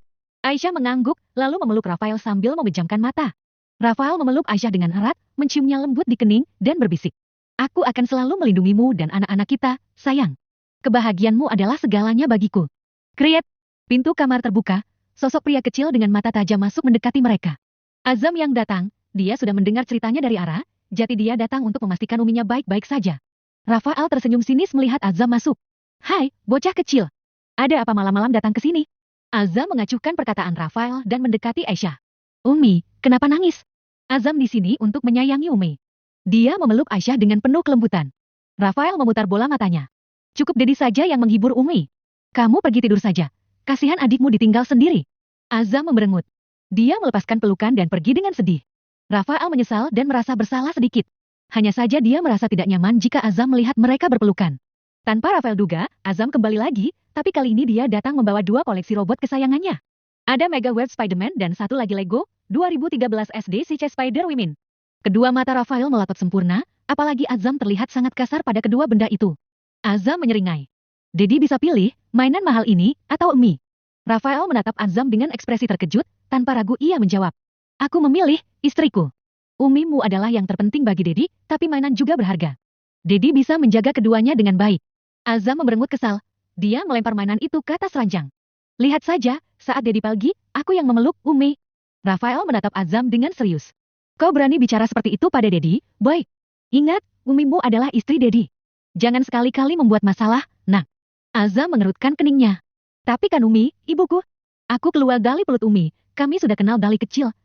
Aisyah mengangguk, lalu memeluk Rafael sambil memejamkan mata. Rafael memeluk Aisyah dengan erat, menciumnya lembut di kening, dan berbisik. Aku akan selalu melindungimu dan anak-anak kita, sayang. Kebahagiaanmu adalah segalanya bagiku. Kriet. Pintu kamar terbuka, sosok pria kecil dengan mata tajam masuk mendekati mereka. Azam yang datang, dia sudah mendengar ceritanya dari Ara, jadi dia datang untuk memastikan uminya baik-baik saja. Rafael tersenyum sinis melihat Azam masuk. Hai, bocah kecil. Ada apa malam-malam datang ke sini? Azam mengacuhkan perkataan Rafael dan mendekati Aisyah. Umi, kenapa nangis? Azam di sini untuk menyayangi Umi. Dia memeluk Aisyah dengan penuh kelembutan. Rafael memutar bola matanya. Cukup Dedi saja yang menghibur Umi. Kamu pergi tidur saja. Kasihan adikmu ditinggal sendiri. Azam memberengut. Dia melepaskan pelukan dan pergi dengan sedih. Rafael menyesal dan merasa bersalah sedikit. Hanya saja dia merasa tidak nyaman jika Azam melihat mereka berpelukan. Tanpa Rafael duga, Azam kembali lagi, tapi kali ini dia datang membawa 2 koleksi robot kesayangannya. Ada Mega Web Spider-Man dan satu lagi Lego, 2013 SD CC Spider-Women. Kedua mata Rafael melotot sempurna, apalagi Azam terlihat sangat kasar pada kedua benda itu. Azam menyeringai. Dedi bisa pilih, mainan mahal ini, atau Emi. Rafael menatap Azam dengan ekspresi terkejut, tanpa ragu ia menjawab. Aku memilih, istriku. Umimu adalah yang terpenting bagi Dedi, tapi mainan juga berharga. Dedi bisa menjaga keduanya dengan baik. Azam memberengut kesal. Dia melempar mainan itu ke atas ranjang. Lihat saja, saat Dedi pergi, aku yang memeluk Umi. Rafael menatap Azam dengan serius. Kau berani bicara seperti itu pada Dedi, boy? Ingat, Umimu adalah istri Dedi. Jangan sekali-kali membuat masalah, nak. Azam mengerutkan keningnya. Tapi kan Umi, ibuku. Aku keluar dari perut Umi, kami sudah kenal dari kecil.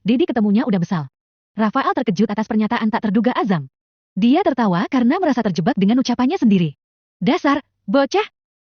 Dedi ketemunya udah besar. Rafael terkejut atas pernyataan tak terduga Azam. Dia tertawa karena merasa terjebak dengan ucapannya sendiri. Dasar, bocah.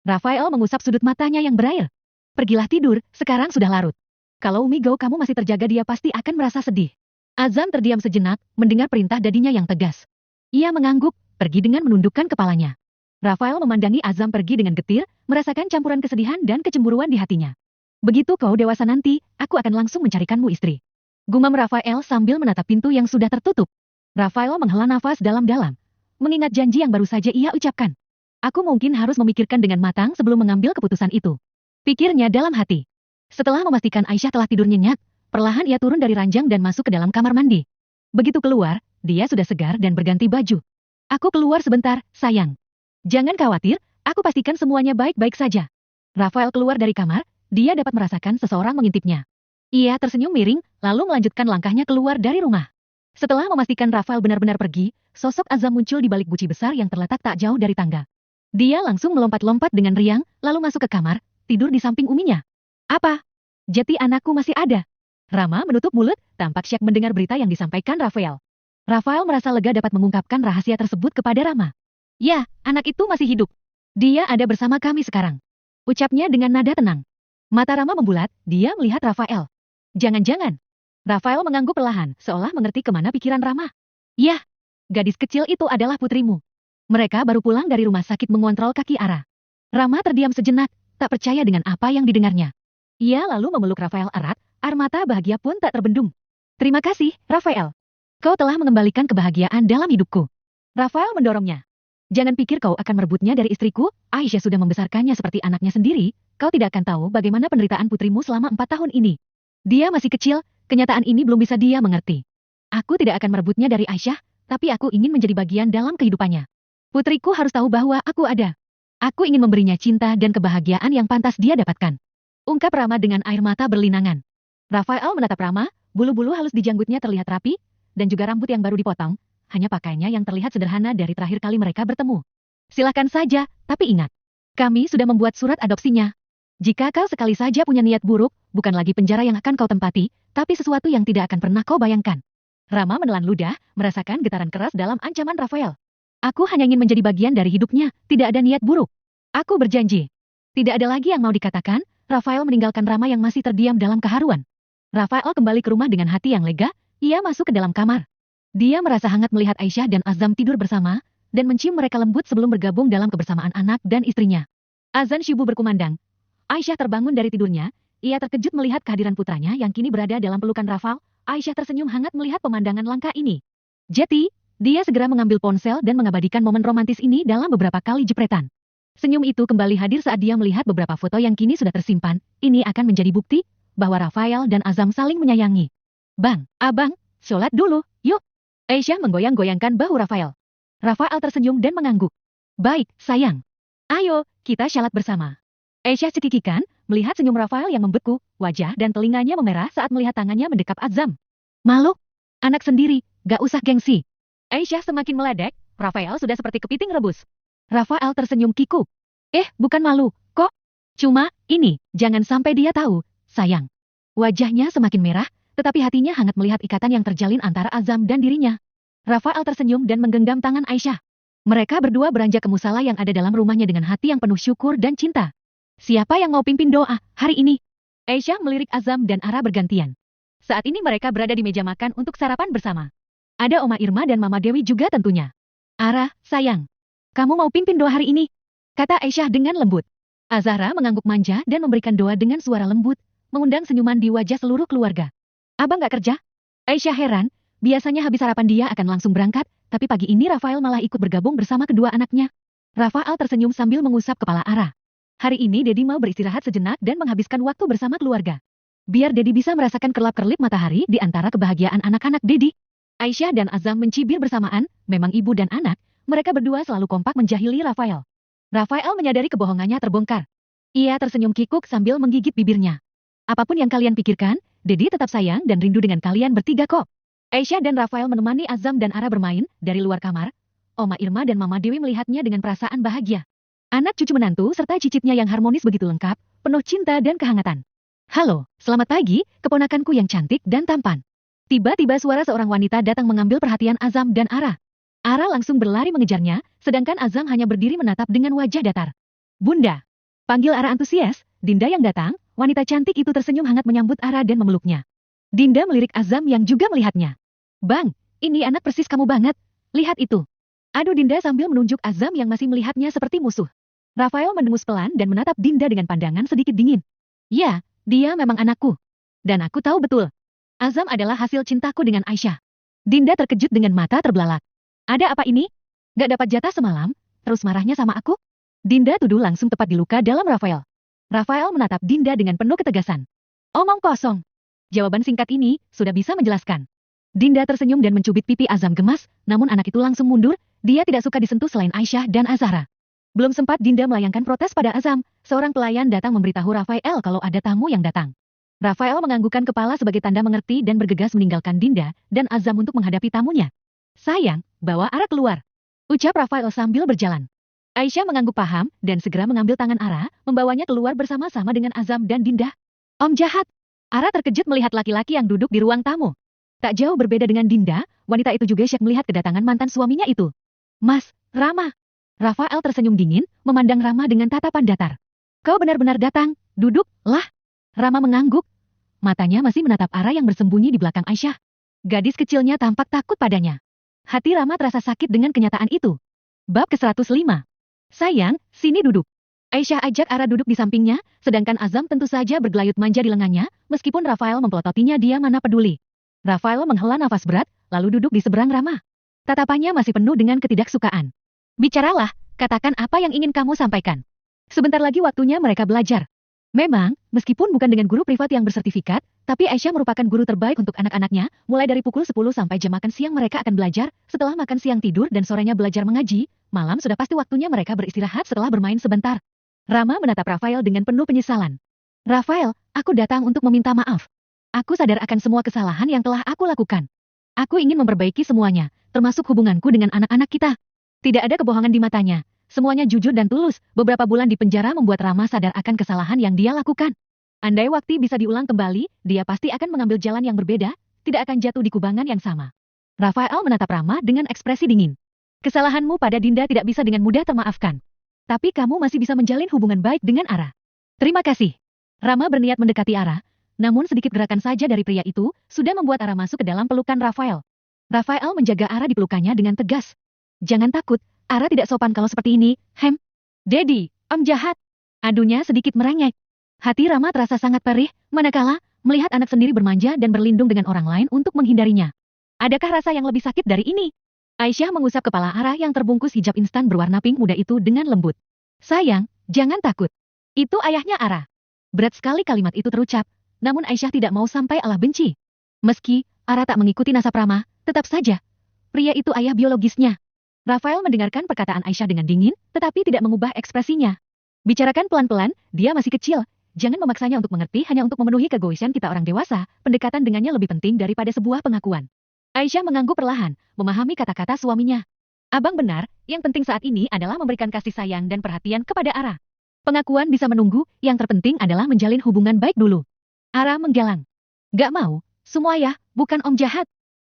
Rafael mengusap sudut matanya yang berair. Pergilah tidur, sekarang sudah larut. Kalau Umi Go kamu masih terjaga dia pasti akan merasa sedih. Azam terdiam sejenak, mendengar perintah dadinya yang tegas. Ia mengangguk, pergi dengan menundukkan kepalanya. Rafael memandangi Azam pergi dengan getir, merasakan campuran kesedihan dan kecemburuan di hatinya. Begitu kau dewasa nanti, aku akan langsung mencarikanmu istri. Gumam Rafael sambil menatap pintu yang sudah tertutup. Rafael menghela nafas dalam-dalam, mengingat janji yang baru saja ia ucapkan. Aku mungkin harus memikirkan dengan matang sebelum mengambil keputusan itu. Pikirnya dalam hati. Setelah memastikan Aisyah telah tidur nyenyak, perlahan ia turun dari ranjang dan masuk ke dalam kamar mandi. Begitu keluar, dia sudah segar dan berganti baju. Aku keluar sebentar, sayang. Jangan khawatir, aku pastikan semuanya baik-baik saja. Rafael keluar dari kamar, dia dapat merasakan seseorang mengintipnya. Ia tersenyum miring, lalu melanjutkan langkahnya keluar dari rumah. Setelah memastikan Rafael benar-benar pergi, sosok Azam muncul di balik guci besar yang terletak tak jauh dari tangga. Dia langsung melompat-lompat dengan riang, lalu masuk ke kamar, tidur di samping uminya. Apa? Jadi anakku masih ada? Rama menutup mulut, tampak syak mendengar berita yang disampaikan Rafael. Rafael merasa lega dapat mengungkapkan rahasia tersebut kepada Rama. Ya, anak itu masih hidup. Dia ada bersama kami sekarang. Ucapnya dengan nada tenang. Mata Rama membulat, dia melihat Rafael. Jangan-jangan. Rafael mengangguk perlahan, seolah mengerti kemana pikiran Rama. Yah, gadis kecil itu adalah putrimu. Mereka baru pulang dari rumah sakit mengontrol kaki Ara. Rama terdiam sejenak, tak percaya dengan apa yang didengarnya. Ia lalu memeluk Rafael erat, air mata bahagia pun tak terbendung. Terima kasih, Rafael. Kau telah mengembalikan kebahagiaan dalam hidupku. Rafael mendorongnya. Jangan pikir kau akan merebutnya dari istriku, Aisyah sudah membesarkannya seperti anaknya sendiri, kau tidak akan tahu bagaimana penderitaan putrimu selama 4 tahun ini. Dia masih kecil, kenyataan ini belum bisa dia mengerti. Aku tidak akan merebutnya dari Aisyah, tapi aku ingin menjadi bagian dalam kehidupannya. Putriku harus tahu bahwa aku ada. Aku ingin memberinya cinta dan kebahagiaan yang pantas dia dapatkan. Ungkap Rama dengan air mata berlinangan. Rafael menatap Rama, Bulu-bulu halus di janggutnya terlihat rapi, dan juga rambut yang baru dipotong, hanya pakaiannya yang terlihat sederhana dari terakhir kali mereka bertemu. Silakan saja, tapi ingat, kami sudah membuat surat adopsinya. Jika kau sekali saja punya niat buruk, bukan lagi penjara yang akan kau tempati, tapi sesuatu yang tidak akan pernah kau bayangkan. Rama menelan ludah, merasakan getaran keras dalam ancaman Rafael. Aku hanya ingin menjadi bagian dari hidupnya, tidak ada niat buruk. Aku berjanji. Tidak ada lagi yang mau dikatakan, Rafael meninggalkan Rama yang masih terdiam dalam keharuan. Rafael kembali ke rumah dengan hati yang lega, ia masuk ke dalam kamar. Dia merasa hangat melihat Aisyah dan Azam tidur bersama, dan mencium mereka lembut sebelum bergabung dalam kebersamaan anak dan istrinya. Azan subuh berkumandang. Aisyah terbangun dari tidurnya, ia terkejut melihat kehadiran putranya yang kini berada dalam pelukan Rafael. Aisyah tersenyum hangat melihat pemandangan langka ini. Jadi, dia segera mengambil ponsel dan mengabadikan momen romantis ini dalam beberapa kali jepretan. Senyum itu kembali hadir saat dia melihat beberapa foto yang kini sudah tersimpan. Ini akan menjadi bukti bahwa Rafael dan Azam saling menyayangi. Bang, abang, sholat dulu, yuk. Aisyah menggoyang-goyangkan bahu Rafael. Rafael tersenyum dan mengangguk. Baik, sayang. Ayo, kita syalat bersama. Aisyah cekikikan, melihat senyum Rafael yang membeku, wajah dan telinganya memerah saat melihat tangannya mendekap Azam. Malu? Anak sendiri, gak usah gengsi. Aisyah semakin meledek, Rafael sudah seperti kepiting rebus. Rafael tersenyum kikuk. Bukan malu, kok. Cuma, ini, jangan sampai dia tahu, sayang. Wajahnya semakin merah, tetapi hatinya hangat melihat ikatan yang terjalin antara Azam dan dirinya. Rafael tersenyum dan menggenggam tangan Aisyah. Mereka berdua beranjak ke musala yang ada dalam rumahnya dengan hati yang penuh syukur dan cinta. Siapa yang mau pimpin doa hari ini? Aisyah melirik Azam dan Ara bergantian. Saat ini mereka berada di meja makan untuk sarapan bersama. Ada Oma Irma dan Mama Dewi juga tentunya. Ara, sayang. Kamu mau pimpin doa hari ini? Kata Aisyah dengan lembut. Azahra mengangguk manja dan memberikan doa dengan suara lembut, mengundang senyuman di wajah seluruh keluarga. Abang gak kerja? Aisyah heran, biasanya habis sarapan dia akan langsung berangkat, tapi pagi ini Rafael malah ikut bergabung bersama kedua anaknya. Rafael tersenyum sambil mengusap kepala Ara. Hari ini Dedi mau beristirahat sejenak dan menghabiskan waktu bersama keluarga. Biar Dedi bisa merasakan kerlap-kerlip matahari di antara kebahagiaan anak-anak Dedi. Aisyah dan Azam mencibir bersamaan, memang ibu dan anak, mereka berdua selalu kompak menjahili Rafael. Rafael menyadari kebohongannya terbongkar. Ia tersenyum kikuk sambil menggigit bibirnya. Apapun yang kalian pikirkan, Dedi tetap sayang dan rindu dengan kalian bertiga kok. Aisyah dan Rafael menemani Azam dan Ara bermain dari luar kamar. Oma Irma dan Mama Dewi melihatnya dengan perasaan bahagia. Anak cucu menantu serta cicitnya yang harmonis begitu lengkap, penuh cinta dan kehangatan. Halo, selamat pagi, keponakanku yang cantik dan tampan. Tiba-tiba suara seorang wanita datang mengambil perhatian Azam dan Ara. Ara langsung berlari mengejarnya, sedangkan Azam hanya berdiri menatap dengan wajah datar. Bunda. Panggil Ara antusias, Dinda yang datang, wanita cantik itu tersenyum hangat menyambut Ara dan memeluknya. Dinda melirik Azam yang juga melihatnya. Bang, ini anak persis kamu banget, lihat itu. Aduh Dinda sambil menunjuk Azam yang masih melihatnya seperti musuh. Rafael mendengus pelan dan menatap Dinda dengan pandangan sedikit dingin. Ya, dia memang anakku. Dan aku tahu betul. Azam adalah hasil cintaku dengan Aisyah. Dinda terkejut dengan mata terbelalak. Ada apa ini? Gak dapat jatah semalam, terus marahnya sama aku? Dinda tuduh langsung tepat di luka dalam Rafael. Rafael menatap Dinda dengan penuh ketegasan. Omong kosong. Jawaban singkat ini sudah bisa menjelaskan. Dinda tersenyum dan mencubit pipi Azam gemas, namun anak itu langsung mundur, dia tidak suka disentuh selain Aisyah dan Azahra. Belum sempat Dinda melayangkan protes pada Azam, seorang pelayan datang memberitahu Rafael kalau ada tamu yang datang. Rafael menganggukkan kepala sebagai tanda mengerti dan bergegas meninggalkan Dinda dan Azam untuk menghadapi tamunya. Sayang, bawa Ara keluar. Ucap Rafael sambil berjalan. Aisyah mengangguk paham dan segera mengambil tangan Ara, membawanya keluar bersama-sama dengan Azam dan Dinda. Om jahat. Ara terkejut melihat laki-laki yang duduk di ruang tamu. Tak jauh berbeda dengan Dinda, wanita itu juga syok melihat kedatangan mantan suaminya itu. Mas, Rama. Rafael tersenyum dingin, memandang Rama dengan tatapan datar. Kau benar-benar datang, duduk, lah. Rama mengangguk. Matanya masih menatap Ara yang bersembunyi di belakang Aisyah. Gadis kecilnya tampak takut padanya. Hati Rama terasa sakit dengan kenyataan itu. Bab ke-105. Sayang, sini duduk. Aisyah ajak Ara duduk di sampingnya, sedangkan Azam tentu saja bergelayut manja di lengannya, meskipun Rafael mempelototinya dia mana peduli. Rafael menghela nafas berat, lalu duduk di seberang Rama. Tatapannya masih penuh dengan ketidaksukaan. Bicaralah, katakan apa yang ingin kamu sampaikan. Sebentar lagi waktunya mereka belajar. Memang, meskipun bukan dengan guru privat yang bersertifikat, tapi Aisyah merupakan guru terbaik untuk anak-anaknya, mulai dari pukul 10 sampai jam makan siang mereka akan belajar, setelah makan siang tidur dan sorenya belajar mengaji, malam sudah pasti waktunya mereka beristirahat setelah bermain sebentar. Rama menatap Rafael dengan penuh penyesalan. Rafael, aku datang untuk meminta maaf. Aku sadar akan semua kesalahan yang telah aku lakukan. Aku ingin memperbaiki semuanya, termasuk hubunganku dengan anak-anak kita. Tidak ada kebohongan di matanya. Semuanya jujur dan tulus. Beberapa bulan di penjara membuat Rama sadar akan kesalahan yang dia lakukan. Andai waktu bisa diulang kembali, dia pasti akan mengambil jalan yang berbeda, tidak akan jatuh di kubangan yang sama. Rafael menatap Rama dengan ekspresi dingin. Kesalahanmu pada Dinda tidak bisa dengan mudah termaafkan. Tapi kamu masih bisa menjalin hubungan baik dengan Ara. Terima kasih. Rama berniat mendekati Ara, namun sedikit gerakan saja dari pria itu sudah membuat Ara masuk ke dalam pelukan Rafael. Rafael menjaga Ara di pelukannya dengan tegas. Jangan takut, Ara tidak sopan kalau seperti ini, Daddy, Om jahat. Adunya sedikit merengek. Hati Rama terasa sangat perih, manakala melihat anak sendiri bermanja dan berlindung dengan orang lain untuk menghindarinya. Adakah rasa yang lebih sakit dari ini? Aisyah mengusap kepala Ara yang terbungkus hijab instan berwarna pink muda itu dengan lembut. Sayang, jangan takut. Itu ayahnya Ara. Berat sekali kalimat itu terucap, namun Aisyah tidak mau sampai Allah benci. Meski Ara tak mengikuti nasab Rama, tetap saja pria itu ayah biologisnya. Rafael mendengarkan perkataan Aisyah dengan dingin, tetapi tidak mengubah ekspresinya. Bicarakan pelan-pelan, dia masih kecil. Jangan memaksanya untuk mengerti hanya untuk memenuhi keegoisan kita orang dewasa, pendekatan dengannya lebih penting daripada sebuah pengakuan. Aisyah mengangguk perlahan, memahami kata-kata suaminya. Abang benar, yang penting saat ini adalah memberikan kasih sayang dan perhatian kepada Ara. Pengakuan bisa menunggu, yang terpenting adalah menjalin hubungan baik dulu. Ara menggelang. Gak mau, semua ya, bukan Om jahat.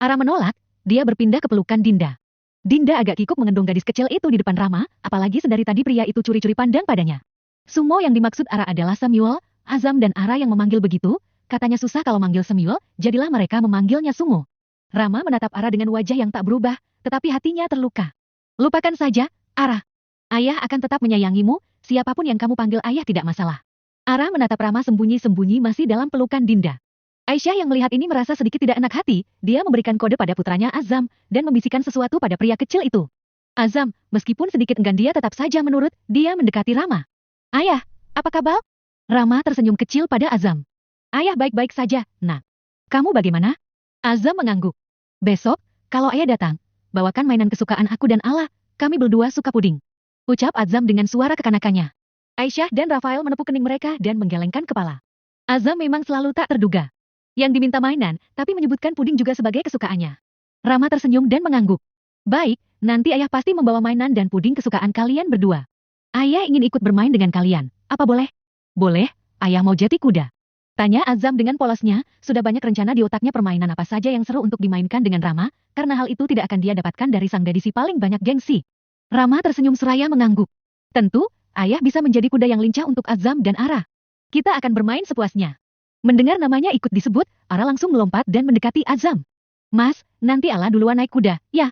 Ara menolak, dia berpindah ke pelukan Dinda. Dinda agak kikuk mengendong gadis kecil itu di depan Rama, apalagi sedari tadi pria itu curi-curi pandang padanya. Sumo yang dimaksud Ara adalah Samuel, Azam dan Ara yang memanggil begitu, katanya susah kalau manggil Samuel, jadilah mereka memanggilnya Sumo. Rama menatap Ara dengan wajah yang tak berubah, tetapi hatinya terluka. Lupakan saja, Ara. Ayah akan tetap menyayangimu, siapapun yang kamu panggil ayah tidak masalah. Ara menatap Rama sembunyi-sembunyi masih dalam pelukan Dinda. Aisyah yang melihat ini merasa sedikit tidak enak hati, dia memberikan kode pada putranya Azam, dan membisikkan sesuatu pada pria kecil itu. Azam, meskipun sedikit enggan dia tetap saja menurut, dia mendekati Rama. Ayah, apa kabar? Rama tersenyum kecil pada Azam. Ayah baik-baik saja, nak. Kamu bagaimana? Azam mengangguk. Besok, kalau ayah datang, bawakan mainan kesukaan aku dan Allah, kami berdua suka puding. Ucap Azam dengan suara kekanakannya. Aisyah dan Rafael menepuk kening mereka dan menggelengkan kepala. Azam memang selalu tak terduga. Yang diminta mainan, tapi menyebutkan puding juga sebagai kesukaannya. Rama tersenyum dan mengangguk. Baik, nanti ayah pasti membawa mainan dan puding kesukaan kalian berdua. Ayah ingin ikut bermain dengan kalian, apa boleh? Boleh, ayah mau jadi kuda. Tanya Azam dengan polosnya, sudah banyak rencana di otaknya permainan apa saja yang seru untuk dimainkan dengan Rama, karena hal itu tidak akan dia dapatkan dari sang gadis si paling banyak gengsi. Rama tersenyum seraya mengangguk. Tentu, ayah bisa menjadi kuda yang lincah untuk Azam dan Ara. Kita akan bermain sepuasnya. Mendengar namanya ikut disebut, Ara langsung melompat dan mendekati Azam. Mas, nanti Ala duluan naik kuda, ya?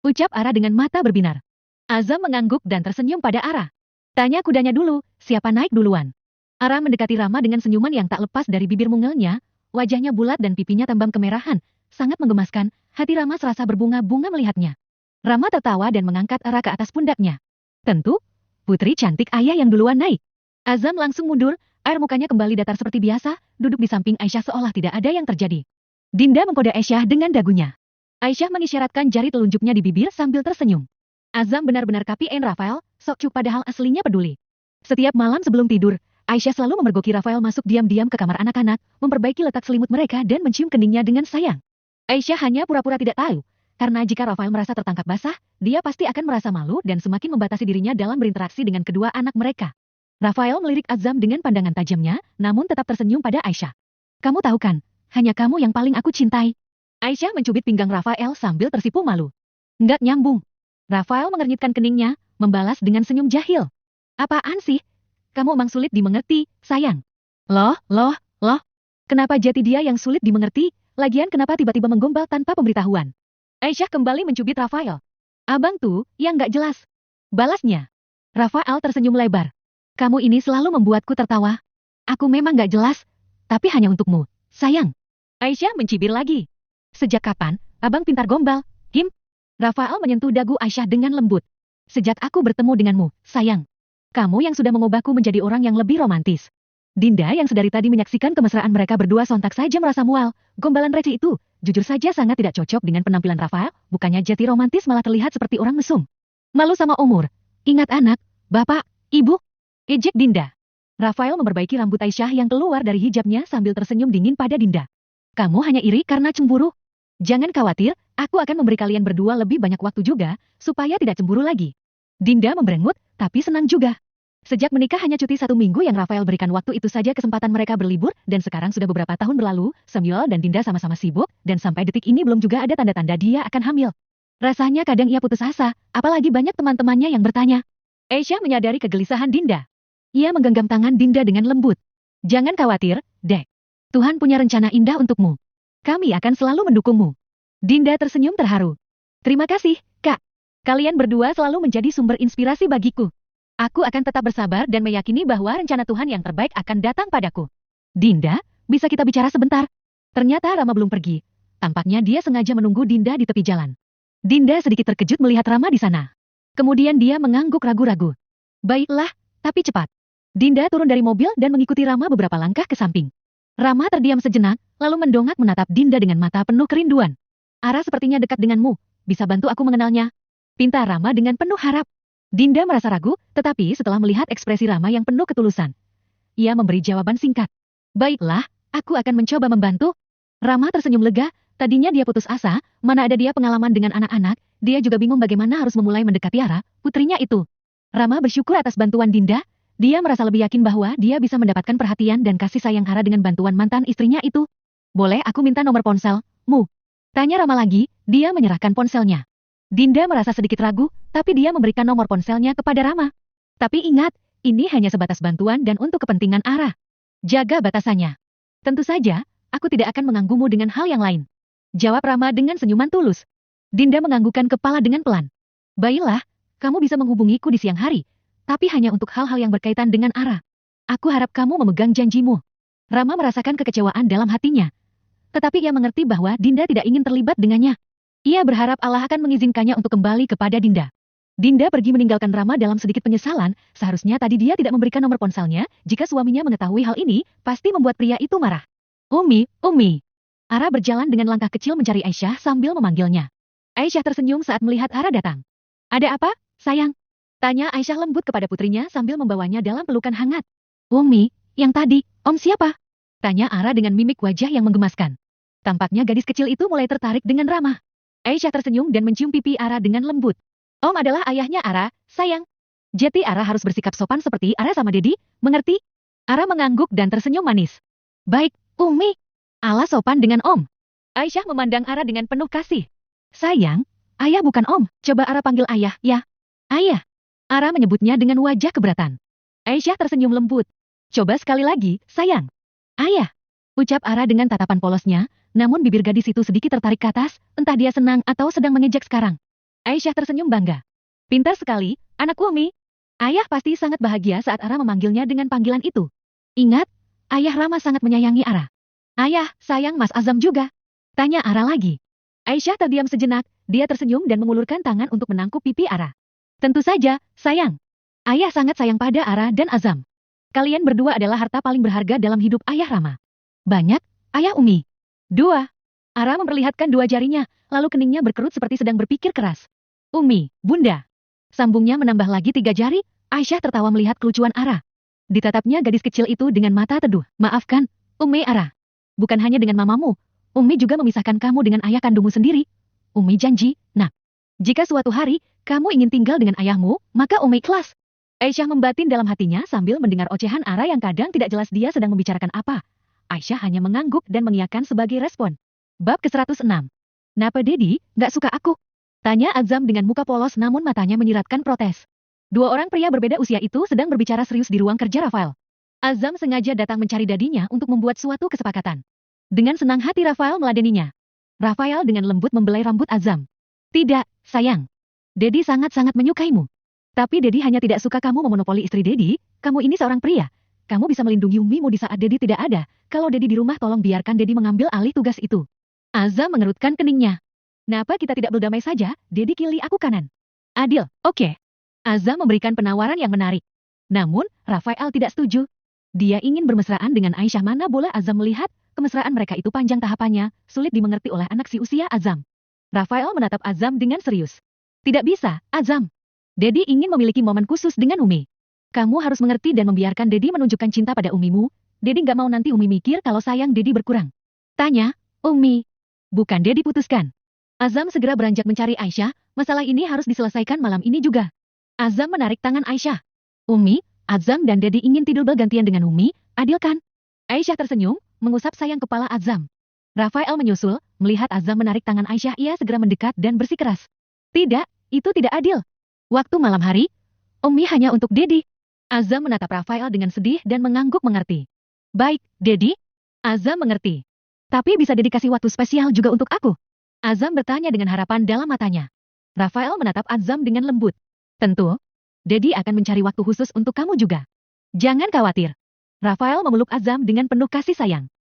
Ucap Ara dengan mata berbinar. Azam mengangguk dan tersenyum pada Ara. Tanya kudanya dulu, siapa naik duluan? Ara mendekati Rama dengan senyuman yang tak lepas dari bibir mungelnya, wajahnya bulat dan pipinya tambam kemerahan, sangat menggemaskan, hati Rama serasa berbunga-bunga melihatnya. Rama tertawa dan mengangkat Ara ke atas pundaknya. Tentu, putri cantik ayah yang duluan naik. Azam langsung mundur, air mukanya kembali datar seperti biasa, duduk di samping Aisyah seolah tidak ada yang terjadi. Dinda menggoda Aisyah dengan dagunya. Aisyah mengisyaratkan jari telunjuknya di bibir sambil tersenyum. Azam benar-benar kapiin Rafael, sok cu padahal aslinya peduli. Setiap malam sebelum tidur, Aisyah selalu memergoki Rafael masuk diam-diam ke kamar anak-anak, memperbaiki letak selimut mereka dan mencium keningnya dengan sayang. Aisyah hanya pura-pura tidak tahu, karena jika Rafael merasa tertangkap basah, dia pasti akan merasa malu dan semakin membatasi dirinya dalam berinteraksi dengan kedua anak mereka. Rafael melirik Azam dengan pandangan tajamnya, namun tetap tersenyum pada Aisyah. Kamu tahu kan, hanya kamu yang paling aku cintai. Aisyah mencubit pinggang Rafael sambil tersipu malu. Nggak nyambung. Rafael mengernyitkan keningnya, membalas dengan senyum jahil. Apaan sih? Kamu emang sulit dimengerti, sayang. Loh. Kenapa jati dia yang sulit dimengerti? Lagian kenapa tiba-tiba menggombal tanpa pemberitahuan? Aisyah kembali mencubit Rafael. Abang tuh, yang nggak jelas. Balasnya. Rafael tersenyum lebar. Kamu ini selalu membuatku tertawa. Aku memang nggak jelas, tapi hanya untukmu, sayang. Aisyah mencibir lagi. Sejak kapan, abang pintar gombal, Kim? Rafael menyentuh dagu Aisyah dengan lembut. Sejak aku bertemu denganmu, sayang. Kamu yang sudah mengubahku menjadi orang yang lebih romantis. Dinda yang sedari tadi menyaksikan kemesraan mereka berdua sontak saja merasa mual. Gombalan receh itu, jujur saja sangat tidak cocok dengan penampilan Rafael, bukannya jati romantis malah terlihat seperti orang mesum. Malu sama umur. Ingat anak, bapak, ibu. Ejek Dinda. Rafael memperbaiki rambut Aisyah yang keluar dari hijabnya sambil tersenyum dingin pada Dinda. Kamu hanya iri karena cemburu. Jangan khawatir, aku akan memberi kalian berdua lebih banyak waktu juga, supaya tidak cemburu lagi. Dinda memberengut, tapi senang juga. Sejak menikah hanya cuti 1 minggu yang Rafael berikan waktu itu saja kesempatan mereka berlibur, dan sekarang sudah beberapa tahun berlalu, Samuel dan Dinda sama-sama sibuk, dan sampai detik ini belum juga ada tanda-tanda dia akan hamil. Rasanya kadang ia putus asa, apalagi banyak teman-temannya yang bertanya. Aisyah menyadari kegelisahan Dinda. Ia menggenggam tangan Dinda dengan lembut. Jangan khawatir, Dek. Tuhan punya rencana indah untukmu. Kami akan selalu mendukungmu. Dinda tersenyum terharu. Terima kasih, Kak. Kalian berdua selalu menjadi sumber inspirasi bagiku. Aku akan tetap bersabar dan meyakini bahwa rencana Tuhan yang terbaik akan datang padaku. Dinda, bisa kita bicara sebentar? Ternyata Rama belum pergi. Tampaknya dia sengaja menunggu Dinda di tepi jalan. Dinda sedikit terkejut melihat Rama di sana. Kemudian dia mengangguk ragu-ragu. Baiklah, tapi cepat. Dinda turun dari mobil dan mengikuti Rama beberapa langkah ke samping. Rama terdiam sejenak, lalu mendongak menatap Dinda dengan mata penuh kerinduan. Ara sepertinya dekat denganmu. Bisa bantu aku mengenalnya? Pinta Rama dengan penuh harap. Dinda merasa ragu, tetapi setelah melihat ekspresi Rama yang penuh ketulusan, ia memberi jawaban singkat. Baiklah, aku akan mencoba membantu. Rama tersenyum lega, tadinya dia putus asa, mana ada dia pengalaman dengan anak-anak, dia juga bingung bagaimana harus memulai mendekati Ara, putrinya itu. Rama bersyukur atas bantuan Dinda, dia merasa lebih yakin bahwa dia bisa mendapatkan perhatian dan kasih sayang Ara dengan bantuan mantan istrinya itu. Boleh aku minta nomor ponselmu? Tanya Rama lagi, dia menyerahkan ponselnya. Dinda merasa sedikit ragu, tapi dia memberikan nomor ponselnya kepada Rama. Tapi ingat, ini hanya sebatas bantuan dan untuk kepentingan Ara. Jaga batasannya. Tentu saja, aku tidak akan mengganggumu dengan hal yang lain. Jawab Rama dengan senyuman tulus. Dinda menganggukkan kepala dengan pelan. Baiklah, kamu bisa menghubungiku di siang hari, tapi hanya untuk hal-hal yang berkaitan dengan Ara. Aku harap kamu memegang janjimu. Rama merasakan kekecewaan dalam hatinya. Tetapi ia mengerti bahwa Dinda tidak ingin terlibat dengannya. Ia berharap Allah akan mengizinkannya untuk kembali kepada Dinda. Dinda pergi meninggalkan Rama dalam sedikit penyesalan, seharusnya tadi dia tidak memberikan nomor ponselnya, jika suaminya mengetahui hal ini, pasti membuat pria itu marah. Umi, Umi. Ara berjalan dengan langkah kecil mencari Aisyah sambil memanggilnya. Aisyah tersenyum saat melihat Ara datang. Ada apa, sayang? Tanya Aisyah lembut kepada putrinya sambil membawanya dalam pelukan hangat. Umi, yang tadi, Om siapa? Tanya Ara dengan mimik wajah yang menggemaskan. Tampaknya gadis kecil itu mulai tertarik dengan Rama. Aisyah tersenyum dan mencium pipi Ara dengan lembut. Om adalah ayahnya Ara, sayang. Jadi Ara harus bersikap sopan seperti Ara sama Dedi, mengerti? Ara mengangguk dan tersenyum manis. Baik, Umi. Ala sopan dengan Om. Aisyah memandang Ara dengan penuh kasih. Sayang, ayah bukan Om, coba Ara panggil ayah, ya. Ayah. Ara menyebutnya dengan wajah keberatan. Aisyah tersenyum lembut. Coba sekali lagi, sayang. Ayah. Ucap Ara dengan tatapan polosnya, namun bibir gadis itu sedikit tertarik ke atas, entah dia senang atau sedang mengejek sekarang. Aisyah tersenyum bangga. Pintar sekali, anak Umi. Ayah pasti sangat bahagia saat Ara memanggilnya dengan panggilan itu. Ingat, ayah Rama sangat menyayangi Ara. Ayah, sayang Mas Azam juga. Tanya Ara lagi. Aisyah terdiam sejenak, dia tersenyum dan mengulurkan tangan untuk menangkup pipi Ara. Tentu saja, sayang. Ayah sangat sayang pada Ara dan Azam. Kalian berdua adalah harta paling berharga dalam hidup ayah Rama. Banyak, ayah Umi. 2. Ara memperlihatkan 2 jarinya, lalu keningnya berkerut seperti sedang berpikir keras. Umi, Bunda. Sambungnya menambah lagi 3 jari, Aisyah tertawa melihat kelucuan Ara. Ditatapnya gadis kecil itu dengan mata teduh. Maafkan, Umi Ara. Bukan hanya dengan mamamu, Umi juga memisahkan kamu dengan ayah kandungmu sendiri. Umi janji, nak. Jika suatu hari, kamu ingin tinggal dengan ayahmu, maka Umi ikhlas. Aisyah membatin dalam hatinya sambil mendengar ocehan Ara yang kadang tidak jelas dia sedang membicarakan apa. Aisyah hanya mengangguk dan mengiyakan sebagai respon. Bab ke-106. Napa Dedi, gak suka aku? Tanya Azam dengan muka polos namun matanya menyiratkan protes. 2 orang pria berbeda usia itu sedang berbicara serius di ruang kerja Rafael. Azam sengaja datang mencari dadinya untuk membuat suatu kesepakatan. Dengan senang hati Rafael meladeninya. Rafael dengan lembut membelai rambut Azam. Tidak, sayang. Dedi sangat-sangat menyukaimu. Tapi Dedi hanya tidak suka kamu memonopoli istri Dedi, kamu ini seorang pria. Kamu bisa melindungi Umimu di saat Dedi tidak ada. Kalau Dedi di rumah tolong biarkan Dedi mengambil alih tugas itu. Azam mengerutkan keningnya. Napa kita tidak berdamai saja, Dedi kili aku kanan. Adil, oke. Azam memberikan penawaran yang menarik. Namun, Rafael tidak setuju. Dia ingin bermesraan dengan Aisyah mana boleh Azam melihat, kemesraan mereka itu panjang tahapannya, sulit dimengerti oleh anak si usia Azam. Rafael menatap Azam dengan serius. Tidak bisa, Azam. Dedi ingin memiliki momen khusus dengan Umi. Kamu harus mengerti dan membiarkan Dedi menunjukkan cinta pada Umimu. Dedi gak mau nanti Umi mikir kalau sayang Dedi berkurang. Tanya, Umi. Bukan Dedi putuskan. Azam segera beranjak mencari Aisyah, masalah ini harus diselesaikan malam ini juga. Azam menarik tangan Aisyah. Umi, Azam dan Dedi ingin tidur bergantian dengan Umi, adil kan? Aisyah tersenyum, mengusap sayang kepala Azam. Rafael menyusul, melihat Azam menarik tangan Aisyah, ia segera mendekat dan bersikeras. Tidak, itu tidak adil. Waktu malam hari, Umi hanya untuk Dedi. Azam menatap Rafael dengan sedih dan mengangguk mengerti. Baik, Dedi. Azam mengerti. Tapi bisa Dedi kasih waktu spesial juga untuk aku? Azam bertanya dengan harapan dalam matanya. Rafael menatap Azam dengan lembut. Tentu. Dedi akan mencari waktu khusus untuk kamu juga. Jangan khawatir. Rafael memeluk Azam dengan penuh kasih sayang.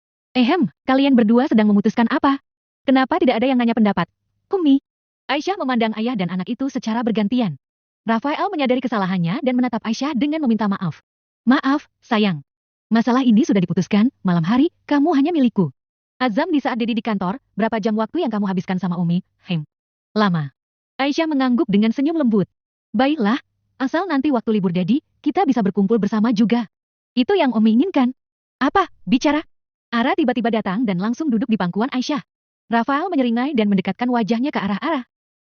Kalian berdua sedang memutuskan apa? Kenapa tidak ada yang nanya pendapat? Umi. Aisyah memandang ayah dan anak itu secara bergantian. Rafael menyadari kesalahannya dan menatap Aisyah dengan meminta maaf. Maaf, sayang. Masalah ini sudah diputuskan, malam hari, kamu hanya milikku. Azam, di saat Dedi di kantor, berapa jam waktu yang kamu habiskan sama Umi? Lama. Aisyah mengangguk dengan senyum lembut. Baiklah, asal nanti waktu libur Dedi, kita bisa berkumpul bersama juga. Itu yang Umi inginkan. Apa? Bicara. Ara tiba-tiba datang dan langsung duduk di pangkuan Aisyah. Rafael menyeringai dan mendekatkan wajahnya ke arah Ara.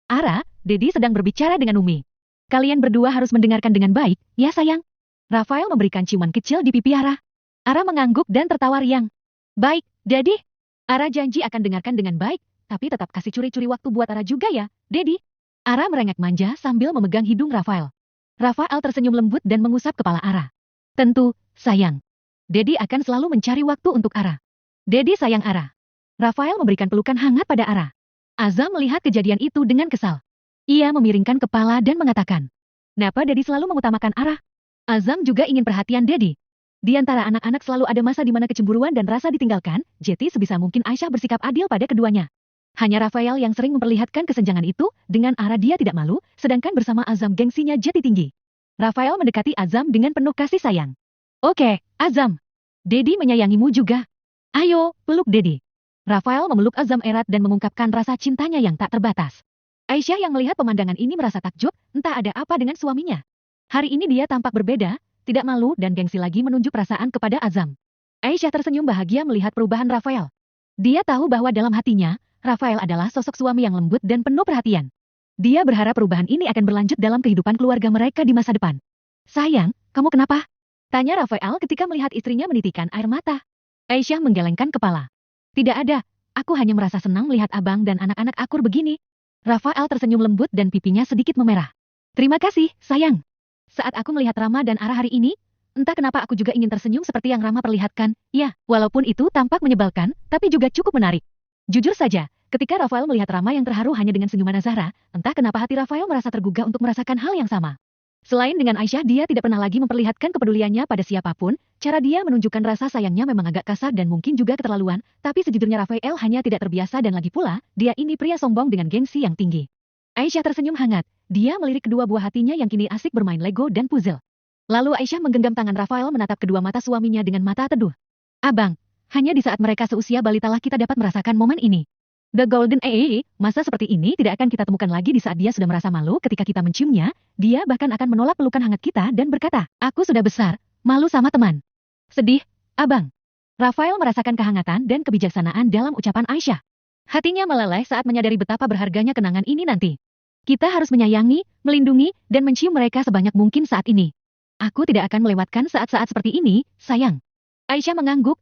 Ara, Dedi sedang berbicara dengan Umi. Kalian berdua harus mendengarkan dengan baik, ya sayang. Rafael memberikan ciuman kecil di pipi Ara. Ara mengangguk dan tertawa riang. Baik, Dedi. Ara janji akan dengarkan dengan baik, tapi tetap kasih curi-curi waktu buat Ara juga ya, Dedi. Ara merengek manja sambil memegang hidung Rafael. Rafael tersenyum lembut dan mengusap kepala Ara. Tentu, sayang. Dedi akan selalu mencari waktu untuk Ara. Dedi sayang Ara. Rafael memberikan pelukan hangat pada Ara. Azam melihat kejadian itu dengan kesal. Ia memiringkan kepala dan mengatakan, kenapa Dedi selalu mengutamakan Ara? Azam juga ingin perhatian Dedi. Di antara anak-anak selalu ada masa di mana kecemburuan dan rasa ditinggalkan, jadi sebisa mungkin Aisyah bersikap adil pada keduanya. Hanya Rafael yang sering memperlihatkan kesenjangan itu, dengan Ara dia tidak malu, sedangkan bersama Azam gengsinya jati tinggi. Rafael mendekati Azam dengan penuh kasih sayang. Oke, Azam. Dedi menyayangimu juga. Ayo, peluk Dedi. Rafael memeluk Azam erat dan mengungkapkan rasa cintanya yang tak terbatas. Aisyah yang melihat pemandangan ini merasa takjub, entah ada apa dengan suaminya. Hari ini dia tampak berbeda, tidak malu dan gengsi lagi menunjuk perasaan kepada Azam. Aisyah tersenyum bahagia melihat perubahan Rafael. Dia tahu bahwa dalam hatinya, Rafael adalah sosok suami yang lembut dan penuh perhatian. Dia berharap perubahan ini akan berlanjut dalam kehidupan keluarga mereka di masa depan. Sayang, kamu kenapa? Tanya Rafael ketika melihat istrinya menitikkan air mata. Aisyah menggelengkan kepala. Tidak ada, aku hanya merasa senang melihat abang dan anak-anak akur begini. Rafael tersenyum lembut dan pipinya sedikit memerah. Terima kasih, sayang. Saat aku melihat Rama dan Ara hari ini, entah kenapa aku juga ingin tersenyum seperti yang Rama perlihatkan. Ya, walaupun itu tampak menyebalkan, tapi juga cukup menarik. Jujur saja, ketika Rafael melihat Rama yang terharu hanya dengan senyuman Zahra, entah kenapa hati Rafael merasa tergugah untuk merasakan hal yang sama. Selain dengan Aisyah, dia tidak pernah lagi memperlihatkan kepeduliannya pada siapapun. Cara dia menunjukkan rasa sayangnya memang agak kasar dan mungkin juga keterlaluan, tapi sejujurnya Rafael hanya tidak terbiasa dan lagi pula, dia ini pria sombong dengan gengsi yang tinggi. Aisyah tersenyum hangat. Dia melirik kedua buah hatinya yang kini asik bermain Lego dan puzzle. Lalu Aisyah menggenggam tangan Rafael menatap kedua mata suaminya dengan mata teduh. Abang, hanya di saat mereka seusia balitalah kita dapat merasakan momen ini. The Golden Age, masa seperti ini tidak akan kita temukan lagi di saat dia sudah merasa malu ketika kita menciumnya, dia bahkan akan menolak pelukan hangat kita dan berkata, aku sudah besar, malu sama teman. Sedih, abang. Rafael merasakan kehangatan dan kebijaksanaan dalam ucapan Aisyah. Hatinya meleleh saat menyadari betapa berharganya kenangan ini nanti. Kita harus menyayangi, melindungi, dan mencium mereka sebanyak mungkin saat ini. Aku tidak akan melewatkan saat-saat seperti ini, sayang. Aisyah mengangguk.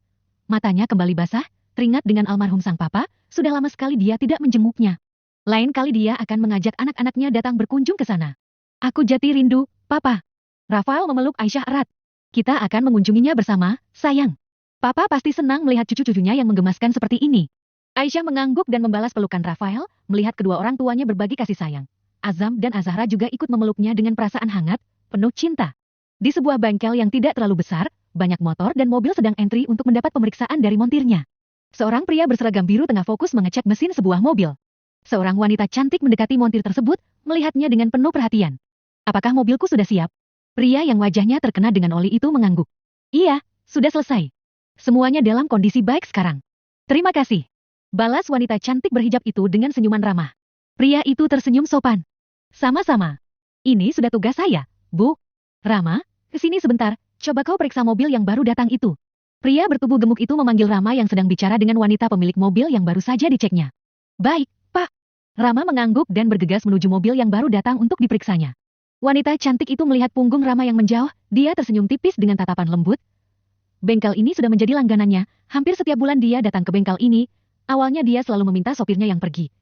Matanya kembali basah, teringat dengan almarhum sang papa, sudah lama sekali dia tidak menjenguknya. Lain kali dia akan mengajak anak-anaknya datang berkunjung ke sana. Aku jati rindu, papa. Rafael memeluk Aisyah erat. Kita akan mengunjunginya bersama, sayang. Papa pasti senang melihat cucu-cucunya yang menggemaskan seperti ini. Aisyah mengangguk dan membalas pelukan Rafael, melihat kedua orang tuanya berbagi kasih sayang. Azam dan Azahra juga ikut memeluknya dengan perasaan hangat, penuh cinta. Di sebuah bengkel yang tidak terlalu besar, banyak motor dan mobil sedang entry untuk mendapat pemeriksaan dari montirnya. Seorang pria berseragam biru tengah fokus mengecek mesin sebuah mobil. Seorang wanita cantik mendekati montir tersebut, melihatnya dengan penuh perhatian. Apakah mobilku sudah siap? Pria yang wajahnya terkena dengan oli itu mengangguk. Iya, sudah selesai. Semuanya dalam kondisi baik sekarang. Terima kasih. Balas wanita cantik berhijab itu dengan senyuman ramah. Pria itu tersenyum sopan. Sama-sama. Ini sudah tugas saya, Bu. Rama, kesini sebentar, coba kau periksa mobil yang baru datang itu. Pria bertubuh gemuk itu memanggil Rama yang sedang bicara dengan wanita pemilik mobil yang baru saja diceknya. Baik, Pak. Rama mengangguk dan bergegas menuju mobil yang baru datang untuk diperiksanya. Wanita cantik itu melihat punggung Rama yang menjauh, dia tersenyum tipis dengan tatapan lembut. Bengkel ini sudah menjadi langganannya, hampir setiap bulan dia datang ke bengkel ini. Awalnya dia selalu meminta sopirnya yang pergi.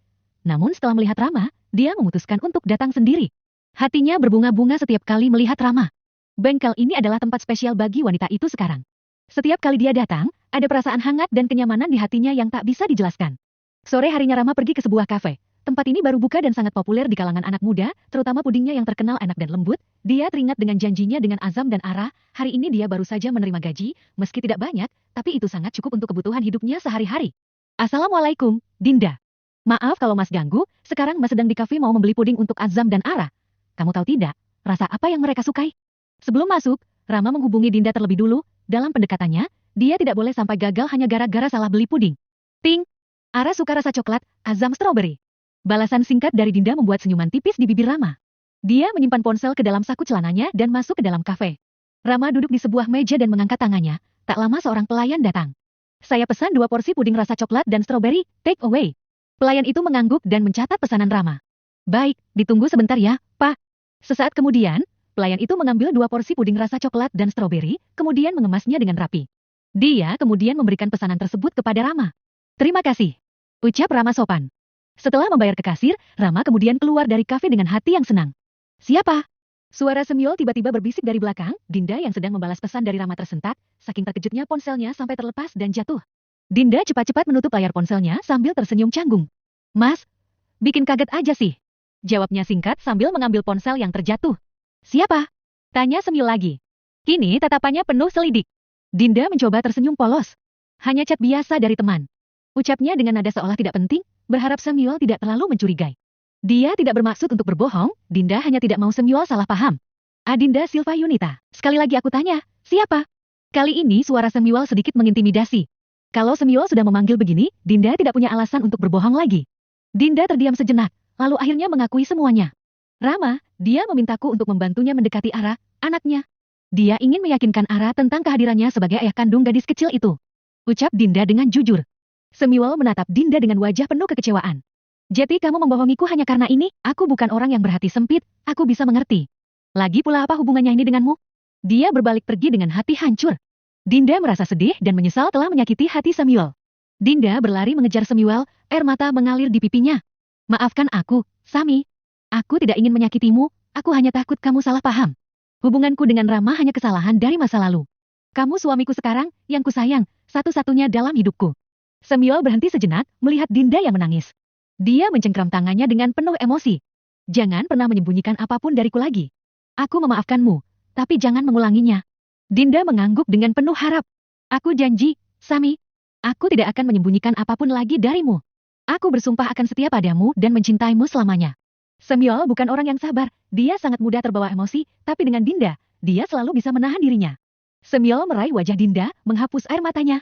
Namun setelah melihat Rama, dia memutuskan untuk datang sendiri. Hatinya berbunga-bunga setiap kali melihat Rama. Bengkel ini adalah tempat spesial bagi wanita itu sekarang. Setiap kali dia datang, ada perasaan hangat dan kenyamanan di hatinya yang tak bisa dijelaskan. Sore harinya Rama pergi ke sebuah kafe. Tempat ini baru buka dan sangat populer di kalangan anak muda, terutama pudingnya yang terkenal enak dan lembut. Dia teringat dengan janjinya dengan Azam dan Ara. Hari ini dia baru saja menerima gaji, meski tidak banyak, tapi itu sangat cukup untuk kebutuhan hidupnya sehari-hari. Assalamualaikum, Dinda. Maaf kalau Mas ganggu, sekarang Mas sedang di kafe mau membeli puding untuk Azam dan Ara. Kamu tahu tidak, rasa apa yang mereka sukai? Sebelum masuk, Rama menghubungi Dinda terlebih dulu. Dalam pendekatannya, dia tidak boleh sampai gagal hanya gara-gara salah beli puding. Ting! Ara suka rasa coklat, Azam strawberry. Balasan singkat dari Dinda membuat senyuman tipis di bibir Rama. Dia menyimpan ponsel ke dalam saku celananya dan masuk ke dalam kafe. Rama duduk di sebuah meja dan mengangkat tangannya. Tak lama seorang pelayan datang. Saya pesan 2 porsi puding rasa coklat dan strawberry, take away. Pelayan itu mengangguk dan mencatat pesanan Rama. Baik, ditunggu sebentar ya, Pak. Sesaat kemudian, pelayan itu mengambil 2 porsi puding rasa coklat dan stroberi, kemudian mengemasnya dengan rapi. Dia kemudian memberikan pesanan tersebut kepada Rama. Terima kasih, ucap Rama sopan. Setelah membayar ke kasir, Rama kemudian keluar dari kafe dengan hati yang senang. Siapa? Suara Semyol tiba-tiba berbisik dari belakang. Dinda yang sedang membalas pesan dari Rama tersentak, saking terkejutnya ponselnya sampai terlepas dan jatuh. Dinda cepat-cepat menutup layar ponselnya sambil tersenyum canggung. Mas, bikin kaget aja sih. Jawabnya singkat sambil mengambil ponsel yang terjatuh. Siapa? Tanya Semyol lagi. Kini tatapannya penuh selidik. Dinda mencoba tersenyum polos. Hanya chat biasa dari teman. Ucapnya dengan nada seolah tidak penting, berharap Semyol tidak terlalu mencurigai. Dia tidak bermaksud untuk berbohong, Dinda hanya tidak mau Semyol salah paham. Adinda Silva Yunita, sekali lagi aku tanya, siapa? Kali ini suara Semyol sedikit mengintimidasi. Kalau Semyol sudah memanggil begini, Dinda tidak punya alasan untuk berbohong lagi. Dinda terdiam sejenak, lalu akhirnya mengakui semuanya. Rama, dia memintaku untuk membantunya mendekati Ara, anaknya. Dia ingin meyakinkan Ara tentang kehadirannya sebagai ayah kandung gadis kecil itu. Ucap Dinda dengan jujur. Semyol menatap Dinda dengan wajah penuh kekecewaan. Jadi kamu membohongiku hanya karena ini? Aku bukan orang yang berhati sempit, aku bisa mengerti. Lagi pula apa hubungannya ini denganmu? Dia berbalik pergi dengan hati hancur. Dinda merasa sedih dan menyesal telah menyakiti hati Semyol. Dinda berlari mengejar Semyol, air mata mengalir di pipinya. Maafkan aku, Sami. Aku tidak ingin menyakitimu, aku hanya takut kamu salah paham. Hubunganku dengan Rama hanya kesalahan dari masa lalu. Kamu suamiku sekarang, yang kusayang, satu-satunya dalam hidupku. Semyol berhenti sejenak, melihat Dinda yang menangis. Dia mencengkram tangannya dengan penuh emosi. Jangan pernah menyembunyikan apapun dariku lagi. Aku memaafkanmu, tapi jangan mengulanginya. Dinda mengangguk dengan penuh harap. Aku janji, Sami. Aku tidak akan menyembunyikan apapun lagi darimu. Aku bersumpah akan setia padamu dan mencintaimu selamanya. Semyol bukan orang yang sabar, dia sangat mudah terbawa emosi, tapi dengan Dinda, dia selalu bisa menahan dirinya. Semyol meraih wajah Dinda, menghapus air matanya.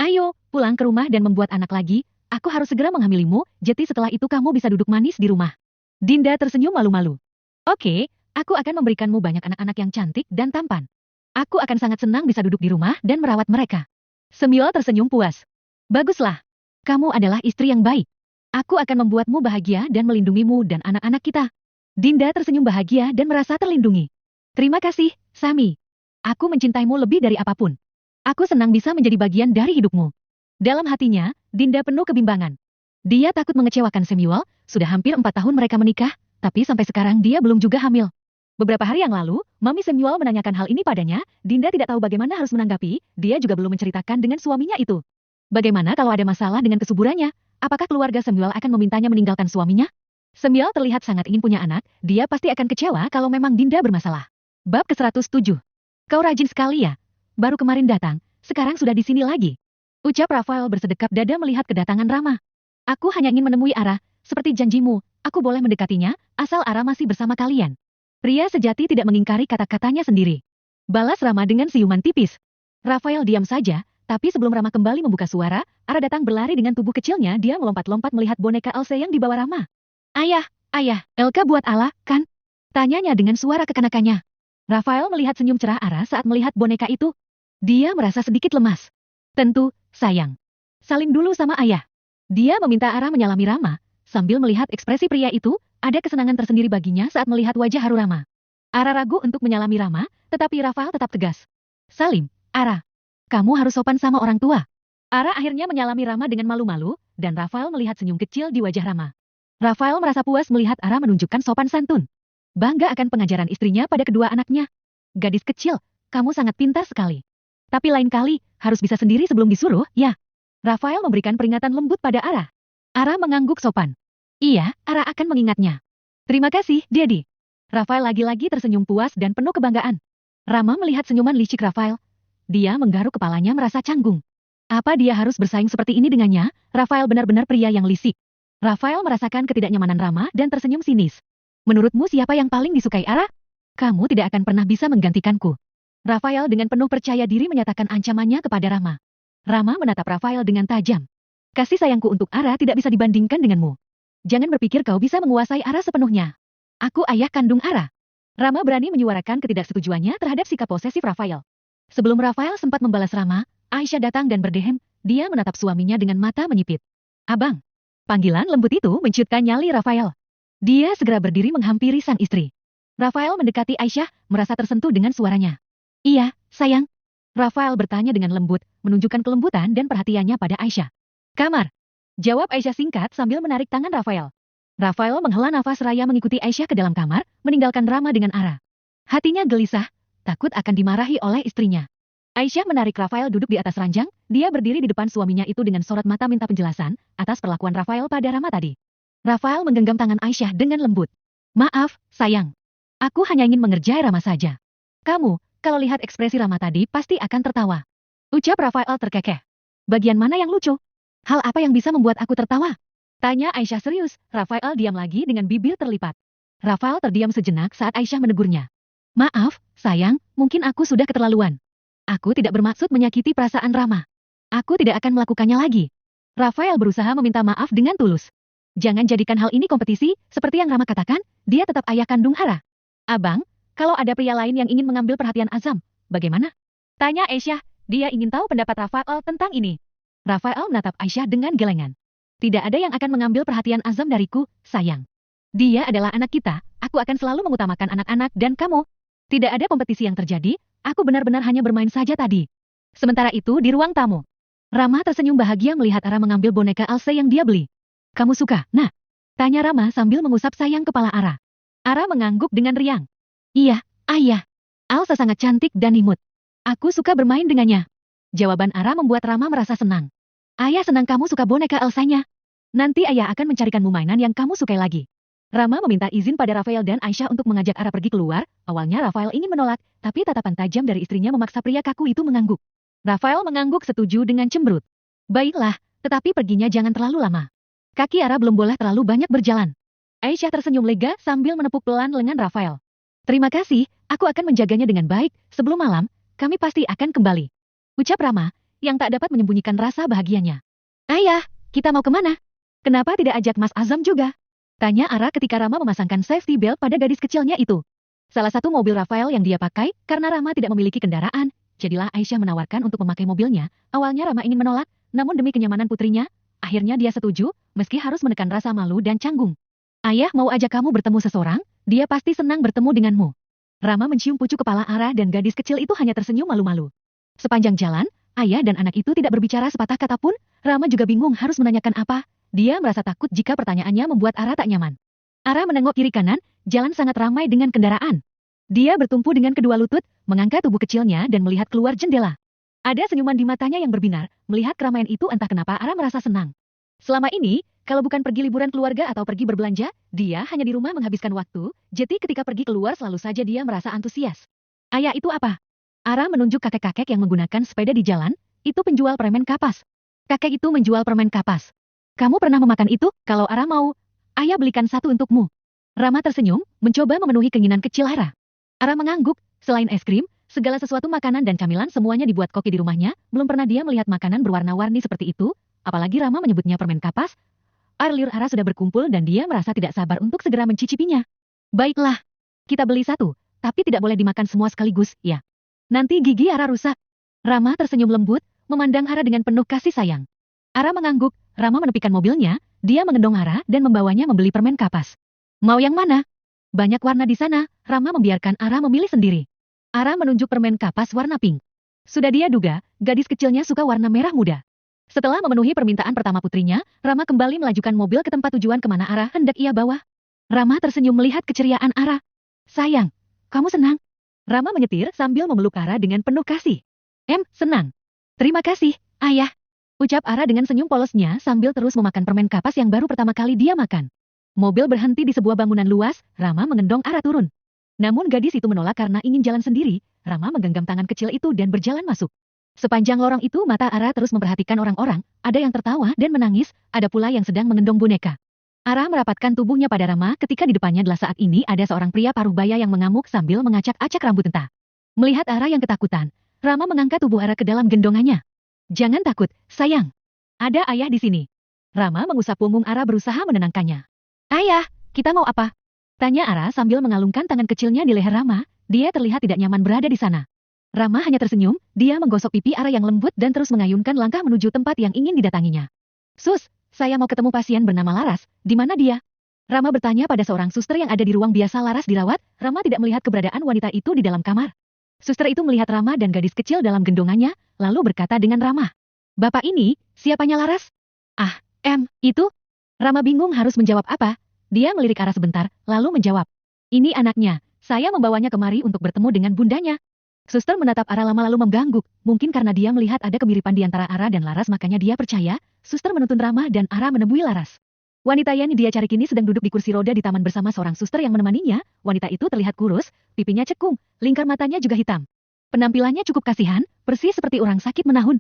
Ayo, pulang ke rumah dan membuat anak lagi, aku harus segera menghamilimu, jadi setelah itu kamu bisa duduk manis di rumah. Dinda tersenyum malu-malu. Oke, aku akan memberikanmu banyak anak-anak yang cantik dan tampan. Aku akan sangat senang bisa duduk di rumah dan merawat mereka. Semyol tersenyum puas. Baguslah. Kamu adalah istri yang baik. Aku akan membuatmu bahagia dan melindungimu dan anak-anak kita. Dinda tersenyum bahagia dan merasa terlindungi. Terima kasih, Sami. Aku mencintaimu lebih dari apapun. Aku senang bisa menjadi bagian dari hidupmu. Dalam hatinya, Dinda penuh kebimbangan. Dia takut mengecewakan Semyol, sudah hampir 4 tahun mereka menikah, tapi sampai sekarang dia belum juga hamil. Beberapa hari yang lalu, Mami Semyol menanyakan hal ini padanya, Dinda tidak tahu bagaimana harus menanggapi, dia juga belum menceritakan dengan suaminya itu. Bagaimana kalau ada masalah dengan kesuburannya? Apakah keluarga Semyol akan memintanya meninggalkan suaminya? Semyol terlihat sangat ingin punya anak, dia pasti akan kecewa kalau memang Dinda bermasalah. Bab ke-107. Kau rajin sekali ya. Baru kemarin datang, sekarang sudah di sini lagi. Ucap Rafael bersedekap dada melihat kedatangan Rama. Aku hanya ingin menemui Ara, seperti janjimu, aku boleh mendekatinya, asal Ara masih bersama kalian. Pria sejati tidak mengingkari kata-katanya sendiri. Balas Rama dengan siuman tipis. Rafael diam saja, tapi sebelum Rama kembali membuka suara, Ara datang berlari dengan tubuh kecilnya, dia melompat-lompat melihat boneka Elsa yang dibawa Rama. Ayah, Elka buat Ala, kan? Tanyanya dengan suara kekanakannya. Rafael melihat senyum cerah Ara saat melihat boneka itu. Dia merasa sedikit lemas. Tentu, sayang. Salim dulu sama ayah. Dia meminta Ara menyalami Rama, sambil melihat ekspresi pria itu, ada kesenangan tersendiri baginya saat melihat wajah haru Rama. Ara ragu untuk menyalami Rama, tetapi Rafael tetap tegas. Salim, Ara. Kamu harus sopan sama orang tua. Ara akhirnya menyalami Rama dengan malu-malu, dan Rafael melihat senyum kecil di wajah Rama. Rafael merasa puas melihat Ara menunjukkan sopan santun. Bangga akan pengajaran istrinya pada kedua anaknya. Gadis kecil, kamu sangat pintar sekali. Tapi lain kali, harus bisa sendiri sebelum disuruh, ya. Rafael memberikan peringatan lembut pada Ara. Ara mengangguk sopan. Iya, Ara akan mengingatnya. Terima kasih, Daddy. Rafael lagi-lagi tersenyum puas dan penuh kebanggaan. Rama melihat senyuman licik Rafael. Dia menggaruk kepalanya merasa canggung. Apa dia harus bersaing seperti ini dengannya? Rafael benar-benar pria yang licik. Rafael merasakan ketidaknyamanan Rama dan tersenyum sinis. Menurutmu siapa yang paling disukai Ara? Kamu tidak akan pernah bisa menggantikanku. Rafael dengan penuh percaya diri menyatakan ancamannya kepada Rama. Rama menatap Rafael dengan tajam. Kasih sayangku untuk Ara tidak bisa dibandingkan denganmu. Jangan berpikir kau bisa menguasai Ara sepenuhnya. Aku ayah kandung Ara. Rama berani menyuarakan ketidaksetujuannya terhadap sikap posesif Rafael. Sebelum Rafael sempat membalas Rama, Aisyah datang dan berdehem, dia menatap suaminya dengan mata menyipit. Abang. Panggilan lembut itu menciutkan nyali Rafael. Dia segera berdiri menghampiri sang istri. Rafael mendekati Aisyah, merasa tersentuh dengan suaranya. Iya, sayang. Rafael bertanya dengan lembut, menunjukkan kelembutan dan perhatiannya pada Aisyah. Kamar. Jawab Aisyah singkat sambil menarik tangan Rafael. Rafael menghela nafas raya mengikuti Aisyah ke dalam kamar, meninggalkan Rama dengan Ara. Hatinya gelisah, takut akan dimarahi oleh istrinya. Aisyah menarik Rafael duduk di atas ranjang, dia berdiri di depan suaminya itu dengan sorot mata minta penjelasan atas perlakuan Rafael pada Rama tadi. Rafael menggenggam tangan Aisyah dengan lembut. Maaf, sayang. Aku hanya ingin mengerjai Rama saja. Kamu, kalau lihat ekspresi Rama tadi pasti akan tertawa. Ucap Rafael terkekeh. Bagian mana yang lucu? Hal apa yang bisa membuat aku tertawa? Tanya Aisyah serius. Rafael diam lagi dengan bibir terlipat. Rafael terdiam sejenak saat Aisyah menegurnya. Maaf, sayang, mungkin aku sudah keterlaluan. Aku tidak bermaksud menyakiti perasaan Rama. Aku tidak akan melakukannya lagi. Rafael berusaha meminta maaf dengan tulus. Jangan jadikan hal ini kompetisi, seperti yang Rama katakan, dia tetap ayah kandung Ara. Abang, kalau ada pria lain yang ingin mengambil perhatian Azam, bagaimana? Tanya Aisyah, dia ingin tahu pendapat Rafael tentang ini. Rafael menatap Aisyah dengan gelengan. Tidak ada yang akan mengambil perhatian Azam dariku, sayang. Dia adalah anak kita, aku akan selalu mengutamakan anak-anak dan kamu. Tidak ada kompetisi yang terjadi, aku benar-benar hanya bermain saja tadi. Sementara itu di ruang tamu. Rama tersenyum bahagia melihat Ara mengambil boneka Alse yang dia beli. Kamu suka, nah? Tanya Rama sambil mengusap sayang kepala Ara. Ara mengangguk dengan riang. Iya, ayah. Elsa sangat cantik dan imut. Aku suka bermain dengannya. Jawaban Ara membuat Rama merasa senang. Ayah senang kamu suka boneka Elsanya. Nanti ayah akan mencarikanmu mainan yang kamu sukai lagi. Rama meminta izin pada Rafael dan Aisyah untuk mengajak Ara pergi keluar. Awalnya Rafael ingin menolak, tapi tatapan tajam dari istrinya memaksa pria kaku itu mengangguk. Rafael mengangguk setuju dengan cemberut. Baiklah, tetapi perginya jangan terlalu lama. Kaki Ara belum boleh terlalu banyak berjalan. Aisyah tersenyum lega sambil menepuk pelan lengan Rafael. Terima kasih, aku akan menjaganya dengan baik, sebelum malam, kami pasti akan kembali. Ucap Rama, yang tak dapat menyembunyikan rasa bahagianya. Ayah, kita mau kemana? Kenapa tidak ajak Mas Azam juga? Tanya Ara ketika Rama memasangkan safety belt pada gadis kecilnya itu. Salah satu mobil Rafael yang dia pakai, karena Rama tidak memiliki kendaraan, jadilah Aisyah menawarkan untuk memakai mobilnya. Awalnya Rama ingin menolak, namun demi kenyamanan putrinya, akhirnya dia setuju, meski harus menekan rasa malu dan canggung. Ayah mau ajak kamu bertemu seseorang, dia pasti senang bertemu denganmu. Rama mencium pucuk kepala Ara dan gadis kecil itu hanya tersenyum malu-malu. Sepanjang jalan, ayah dan anak itu tidak berbicara sepatah kata pun, Rama juga bingung harus menanyakan apa. Dia merasa takut jika pertanyaannya membuat Ara tak nyaman. Ara menengok kiri kanan, jalan sangat ramai dengan kendaraan. Dia bertumpu dengan kedua lutut, mengangkat tubuh kecilnya dan melihat keluar jendela. Ada senyuman di matanya yang berbinar, melihat keramaian itu entah kenapa Ara merasa senang. Selama ini, kalau bukan pergi liburan keluarga atau pergi berbelanja, dia hanya di rumah menghabiskan waktu, jadi ketika pergi keluar selalu saja dia merasa antusias. Ayah itu apa? Ara menunjuk kakek-kakek yang menggunakan sepeda di jalan, itu penjual permen kapas. Kakek itu menjual permen kapas. Kamu pernah memakan itu? Kalau Ara mau, ayah belikan satu untukmu. Rama tersenyum, mencoba memenuhi keinginan kecil Ara. Ara mengangguk, selain es krim, segala sesuatu makanan dan camilan semuanya dibuat koki di rumahnya, belum pernah dia melihat makanan berwarna-warni seperti itu, apalagi Rama menyebutnya permen kapas. Air liur Ara sudah berkumpul dan dia merasa tidak sabar untuk segera mencicipinya. Baiklah, kita beli satu, tapi tidak boleh dimakan semua sekaligus, ya. Nanti gigi Ara rusak. Rama tersenyum lembut, memandang Ara dengan penuh kasih sayang. Ara mengangguk, Rama menepikan mobilnya, dia mengendong Ara dan membawanya membeli permen kapas. Mau yang mana? Banyak warna di sana, Rama membiarkan Ara memilih sendiri. Ara menunjuk permen kapas warna pink. Sudah dia duga, gadis kecilnya suka warna merah muda. Setelah memenuhi permintaan pertama putrinya, Rama kembali melajukan mobil ke tempat tujuan kemana Ara hendak ia bawa. Rama tersenyum melihat keceriaan Ara. Sayang, kamu senang? Rama menyetir sambil memeluk Ara dengan penuh kasih. Senang. Terima kasih, ayah. Ucap Ara dengan senyum polosnya sambil terus memakan permen kapas yang baru pertama kali dia makan. Mobil berhenti di sebuah bangunan luas, Rama mengendong Ara turun. Namun gadis itu menolak karena ingin jalan sendiri, Rama menggenggam tangan kecil itu dan berjalan masuk. Sepanjang lorong itu mata Ara terus memperhatikan orang-orang, ada yang tertawa dan menangis, ada pula yang sedang mengendong boneka. Ara merapatkan tubuhnya pada Rama ketika di depannya adalah saat ini ada seorang pria paruh baya yang mengamuk sambil mengacak-acak rambut entah. Melihat Ara yang ketakutan, Rama mengangkat tubuh Ara ke dalam gendongannya. Jangan takut, sayang. Ada ayah di sini. Rama mengusap punggung Ara berusaha menenangkannya. Ayah, kita mau apa? Tanya Ara sambil mengalungkan tangan kecilnya di leher Rama, dia terlihat tidak nyaman berada di sana. Rama hanya tersenyum, dia menggosok pipi Ara yang lembut dan terus mengayunkan langkah menuju tempat yang ingin didatanginya. Sus, saya mau ketemu pasien bernama Laras, di mana dia? Rama bertanya pada seorang suster yang ada di ruang biasa Laras dirawat, Rama tidak melihat keberadaan wanita itu di dalam kamar. Suster itu melihat Rama dan gadis kecil dalam gendongannya, lalu berkata dengan ramah. Bapak ini, siapanya Laras? Itu? Rama bingung harus menjawab apa. Dia melirik Ara sebentar, lalu menjawab. Ini anaknya, saya membawanya kemari untuk bertemu dengan bundanya. Suster menatap Ara lama lalu mengangguk, mungkin karena dia melihat ada kemiripan di antara Ara dan Laras makanya dia percaya, suster menuntun Rama dan Ara menemui Laras. Wanita yang dia cari kini sedang duduk di kursi roda di taman bersama seorang suster yang menemaninya, wanita itu terlihat kurus, pipinya cekung, lingkar matanya juga hitam. Penampilannya cukup kasihan, persis seperti orang sakit menahun.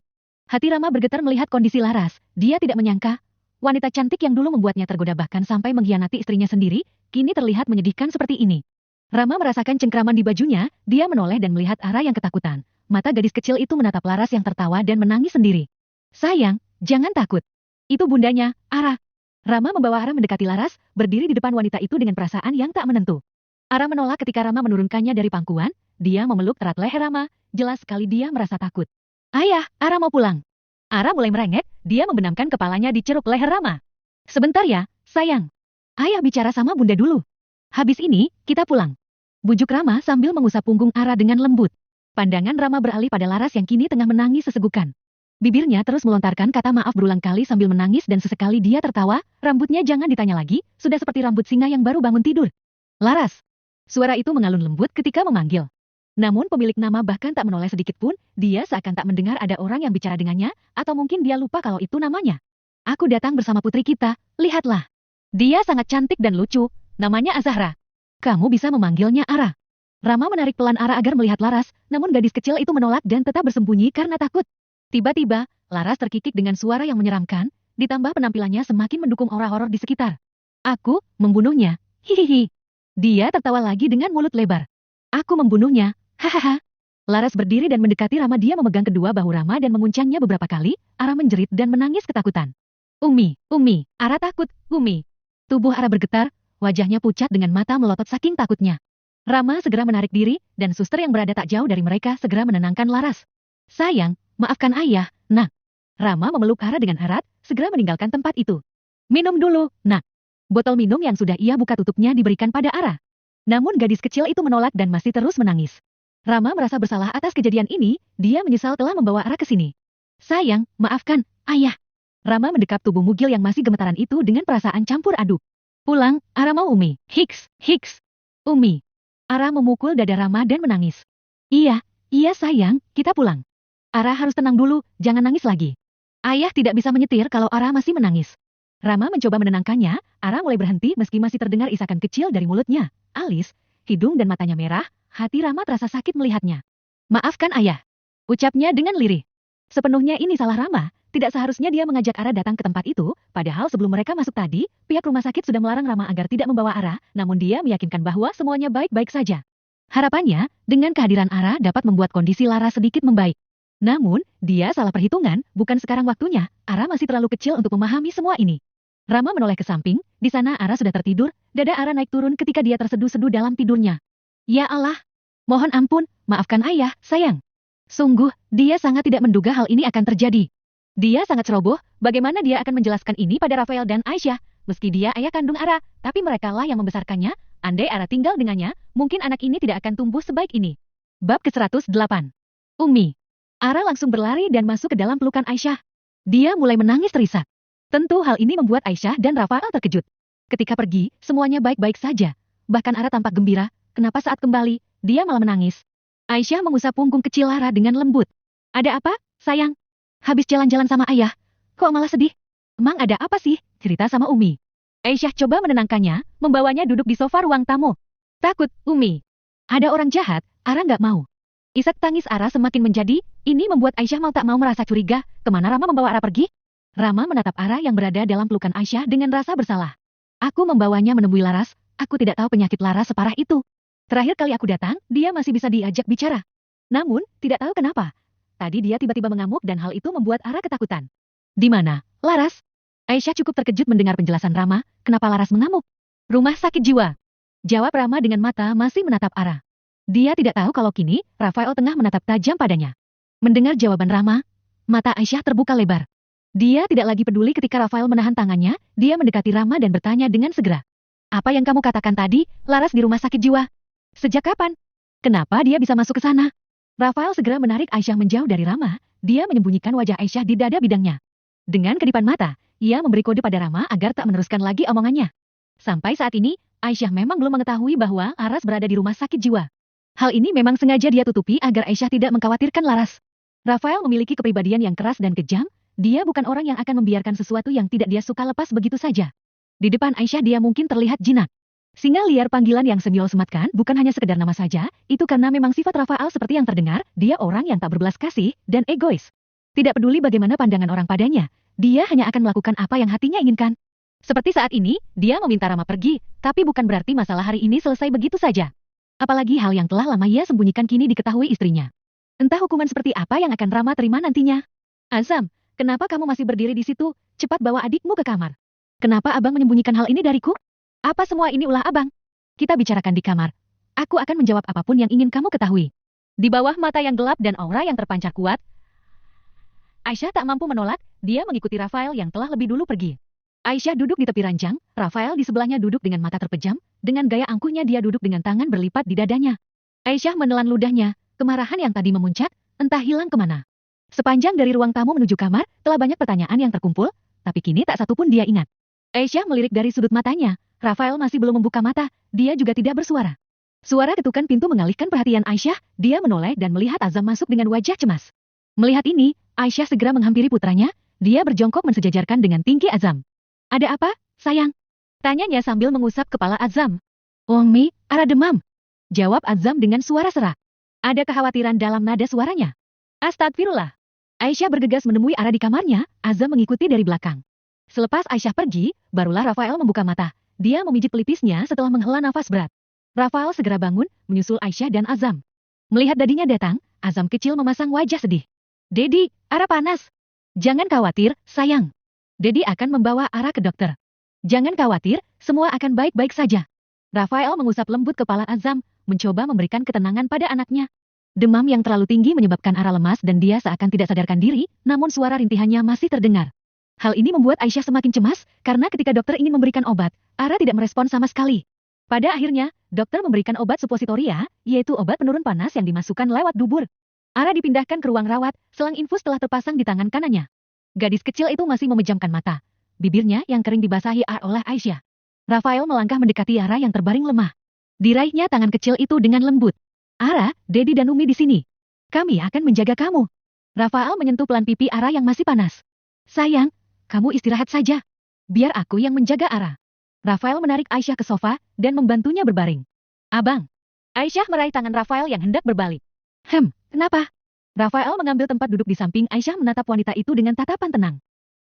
Hati Rama bergetar melihat kondisi Laras, dia tidak menyangka. Wanita cantik yang dulu membuatnya tergoda bahkan sampai mengkhianati istrinya sendiri, kini terlihat menyedihkan seperti ini. Rama merasakan cengkraman di bajunya, dia menoleh dan melihat Ara yang ketakutan. Mata gadis kecil itu menatap Laras yang tertawa dan menangis sendiri. Sayang, jangan takut. Itu bundanya, Ara. Rama membawa Ara mendekati Laras, berdiri di depan wanita itu dengan perasaan yang tak menentu. Ara menolak ketika Rama menurunkannya dari pangkuan, dia memeluk erat leher Rama, jelas sekali dia merasa takut. Ayah, Ara mau pulang. Ara mulai merengek, dia membenamkan kepalanya di ceruk leher Rama. Sebentar ya, sayang. Ayah bicara sama bunda dulu. Habis ini, kita pulang. Bujuk Rama sambil mengusap punggung Ara dengan lembut. Pandangan Rama beralih pada Laras yang kini tengah menangis sesegukan. Bibirnya terus melontarkan kata maaf berulang kali sambil menangis dan sesekali dia tertawa, rambutnya jangan ditanya lagi, sudah seperti rambut singa yang baru bangun tidur. Laras. Suara itu mengalun lembut ketika memanggil. Namun pemilik nama bahkan tak menoleh sedikit pun, dia seakan tak mendengar ada orang yang bicara dengannya, atau mungkin dia lupa kalau itu namanya. Aku datang bersama putri kita, lihatlah. Dia sangat cantik dan lucu, namanya Azahra. Kamu bisa memanggilnya Ara. Rama menarik pelan Ara agar melihat Laras, namun gadis kecil itu menolak dan tetap bersembunyi karena takut. Tiba-tiba, Laras terkikik dengan suara yang menyeramkan, ditambah penampilannya semakin mendukung aura horor di sekitar. Aku membunuhnya, hihihi. Dia tertawa lagi dengan mulut lebar. Aku membunuhnya, hahaha. Laras berdiri dan mendekati Rama, dia memegang kedua bahu Rama dan menguncangnya beberapa kali, Ara menjerit dan menangis ketakutan. Umi, Ara takut, Umi. Tubuh Ara bergetar, wajahnya pucat dengan mata melotot saking takutnya. Rama segera menarik diri, dan suster yang berada tak jauh dari mereka segera menenangkan Laras. Sayang, maafkan ayah, nak. Rama memeluk Ara dengan erat, segera meninggalkan tempat itu. Minum dulu, nak. Botol minum yang sudah ia buka tutupnya diberikan pada Ara. Namun gadis kecil itu menolak dan masih terus menangis. Rama merasa bersalah atas kejadian ini, dia menyesal telah membawa Ara ke sini. Sayang, maafkan, ayah. Rama mendekap tubuh mugil yang masih gemetaran itu dengan perasaan campur aduk. Pulang, Ara mau Umi. Hiks. Umi. Ara memukul dada Rama dan menangis. Iya sayang, kita pulang. Ara harus tenang dulu, jangan nangis lagi. Ayah tidak bisa menyetir kalau Ara masih menangis. Rama mencoba menenangkannya, Ara mulai berhenti meski masih terdengar isakan kecil dari mulutnya. Alis, hidung dan matanya merah, hati Rama terasa sakit melihatnya. Maafkan ayah. Ucapnya dengan lirih. Sepenuhnya ini salah Rama, tidak seharusnya dia mengajak Ara datang ke tempat itu, padahal sebelum mereka masuk tadi, pihak rumah sakit sudah melarang Rama agar tidak membawa Ara, namun dia meyakinkan bahwa semuanya baik-baik saja. Harapannya, dengan kehadiran Ara dapat membuat kondisi Lara sedikit membaik. Namun, dia salah perhitungan, bukan sekarang waktunya, Ara masih terlalu kecil untuk memahami semua ini. Rama menoleh ke samping, di sana Ara sudah tertidur, dada Ara naik turun ketika dia terseduh-seduh dalam tidurnya. Ya Allah! Mohon ampun, maafkan ayah, sayang. Sungguh, dia sangat tidak menduga hal ini akan terjadi. Dia sangat ceroboh, bagaimana dia akan menjelaskan ini pada Rafael dan Aisyah? Meski dia ayah kandung Ara, tapi merekalah yang membesarkannya. Andai Ara tinggal dengannya, mungkin anak ini tidak akan tumbuh sebaik ini. Bab ke-108. Ummi. Ara langsung berlari dan masuk ke dalam pelukan Aisyah. Dia mulai menangis terisak. Tentu hal ini membuat Aisyah dan Rafael terkejut. Ketika pergi, semuanya baik-baik saja. Bahkan Ara tampak gembira, kenapa saat kembali, dia malah menangis. Aisyah mengusap punggung kecil Ara dengan lembut. Ada apa, sayang? Habis jalan-jalan sama ayah, kok malah sedih? Emang ada apa sih? Cerita sama Umi. Aisyah coba menenangkannya, membawanya duduk di sofa ruang tamu. Takut, Umi. Ada orang jahat, Ara nggak mau. Isak tangis Ara semakin menjadi, ini membuat Aisyah mau tak mau merasa curiga, kemana Rama membawa Ara pergi? Rama menatap Ara yang berada dalam pelukan Aisyah dengan rasa bersalah. Aku membawanya menemui Laras, aku tidak tahu penyakit Laras separah itu. Terakhir kali aku datang, dia masih bisa diajak bicara. Namun, tidak tahu kenapa. Tadi dia tiba-tiba mengamuk dan hal itu membuat Ara ketakutan. Di mana, Laras? Aisyah cukup terkejut mendengar penjelasan Rama, kenapa Laras mengamuk? Rumah sakit jiwa. Jawab Rama dengan mata masih menatap Ara. Dia tidak tahu kalau kini, Rafael tengah menatap tajam padanya. Mendengar jawaban Rama, mata Aisyah terbuka lebar. Dia tidak lagi peduli ketika Rafael menahan tangannya, dia mendekati Rama dan bertanya dengan segera. Apa yang kamu katakan tadi, Laras di rumah sakit jiwa? Sejak kapan? Kenapa dia bisa masuk ke sana? Rafael segera menarik Aisyah menjauh dari Rama, dia menyembunyikan wajah Aisyah di dada bidangnya. Dengan kedipan mata, ia memberi kode pada Rama agar tak meneruskan lagi omongannya. Sampai saat ini, Aisyah memang belum mengetahui bahwa Laras berada di rumah sakit jiwa. Hal ini memang sengaja dia tutupi agar Aisyah tidak mengkhawatirkan Laras. Rafael memiliki kepribadian yang keras dan kejam, dia bukan orang yang akan membiarkan sesuatu yang tidak dia suka lepas begitu saja. Di depan Aisyah dia mungkin terlihat jinak. Singa liar panggilan yang Semiol sematkan bukan hanya sekedar nama saja, itu karena memang sifat Rafael seperti yang terdengar, dia orang yang tak berbelas kasih dan egois. Tidak peduli bagaimana pandangan orang padanya, dia hanya akan melakukan apa yang hatinya inginkan. Seperti saat ini, dia meminta Rama pergi, tapi bukan berarti masalah hari ini selesai begitu saja. Apalagi hal yang telah lama ia sembunyikan kini diketahui istrinya. Entah hukuman seperti apa yang akan Rama terima nantinya. Azam, kenapa kamu masih berdiri di situ? Cepat bawa adikmu ke kamar. Kenapa abang menyembunyikan hal ini dariku? Apa semua ini ulah abang? Kita bicarakan di kamar. Aku akan menjawab apapun yang ingin kamu ketahui. Di bawah mata yang gelap dan aura yang terpancar kuat, Aisyah tak mampu menolak, dia mengikuti Rafael yang telah lebih dulu pergi. Aisyah duduk di tepi ranjang, Rafael di sebelahnya duduk dengan mata terpejam, dengan gaya angkuhnya dia duduk dengan tangan berlipat di dadanya. Aisyah menelan ludahnya, kemarahan yang tadi memuncak, entah hilang kemana. Sepanjang dari ruang tamu menuju kamar, telah banyak pertanyaan yang terkumpul, tapi kini tak satu pun dia ingat. Aisyah melirik dari sudut matanya, Rafael masih belum membuka mata, dia juga tidak bersuara. Suara ketukan pintu mengalihkan perhatian Aisyah, dia menoleh dan melihat Azam masuk dengan wajah cemas. Melihat ini, Aisyah segera menghampiri putranya, dia berjongkok mensejajarkan dengan tinggi Azam. Ada apa, sayang? Tanyanya sambil mengusap kepala Azam. Ummi, Ara demam. Jawab Azam dengan suara serak. Ada kekhawatiran dalam nada suaranya. Astagfirullah. Aisyah bergegas menemui Ara di kamarnya, Azam mengikuti dari belakang. Selepas Aisyah pergi, barulah Rafael membuka mata. Dia memijit pelipisnya setelah menghela nafas berat. Rafael segera bangun, menyusul Aisyah dan Azam. Melihat dadinya datang, Azam kecil memasang wajah sedih. Dedi, Ara panas. Jangan khawatir, sayang. Dedi akan membawa Ara ke dokter. Jangan khawatir, semua akan baik-baik saja. Rafael mengusap lembut kepala Azam, mencoba memberikan ketenangan pada anaknya. Demam yang terlalu tinggi menyebabkan Ara lemas dan dia seakan tidak sadarkan diri, namun suara rintihannya masih terdengar. Hal ini membuat Aisyah semakin cemas, karena ketika dokter ingin memberikan obat, Ara tidak merespon sama sekali. Pada akhirnya, dokter memberikan obat supositoria, yaitu obat penurun panas yang dimasukkan lewat dubur. Ara dipindahkan ke ruang rawat, selang infus telah terpasang di tangan kanannya. Gadis kecil itu masih memejamkan mata. Bibirnya yang kering dibasahi air oleh Aisyah. Rafael melangkah mendekati Ara yang terbaring lemah. Diraihnya tangan kecil itu dengan lembut. Ara, Dedi dan Umi di sini. Kami akan menjaga kamu. Rafael menyentuh pelan pipi Ara yang masih panas. Sayang, kamu istirahat saja. Biar aku yang menjaga Ara. Rafael menarik Aisyah ke sofa dan membantunya berbaring. Abang. Aisyah meraih tangan Rafael yang hendak berbalik. Kenapa? Rafael mengambil tempat duduk di samping Aisyah menatap wanita itu dengan tatapan tenang.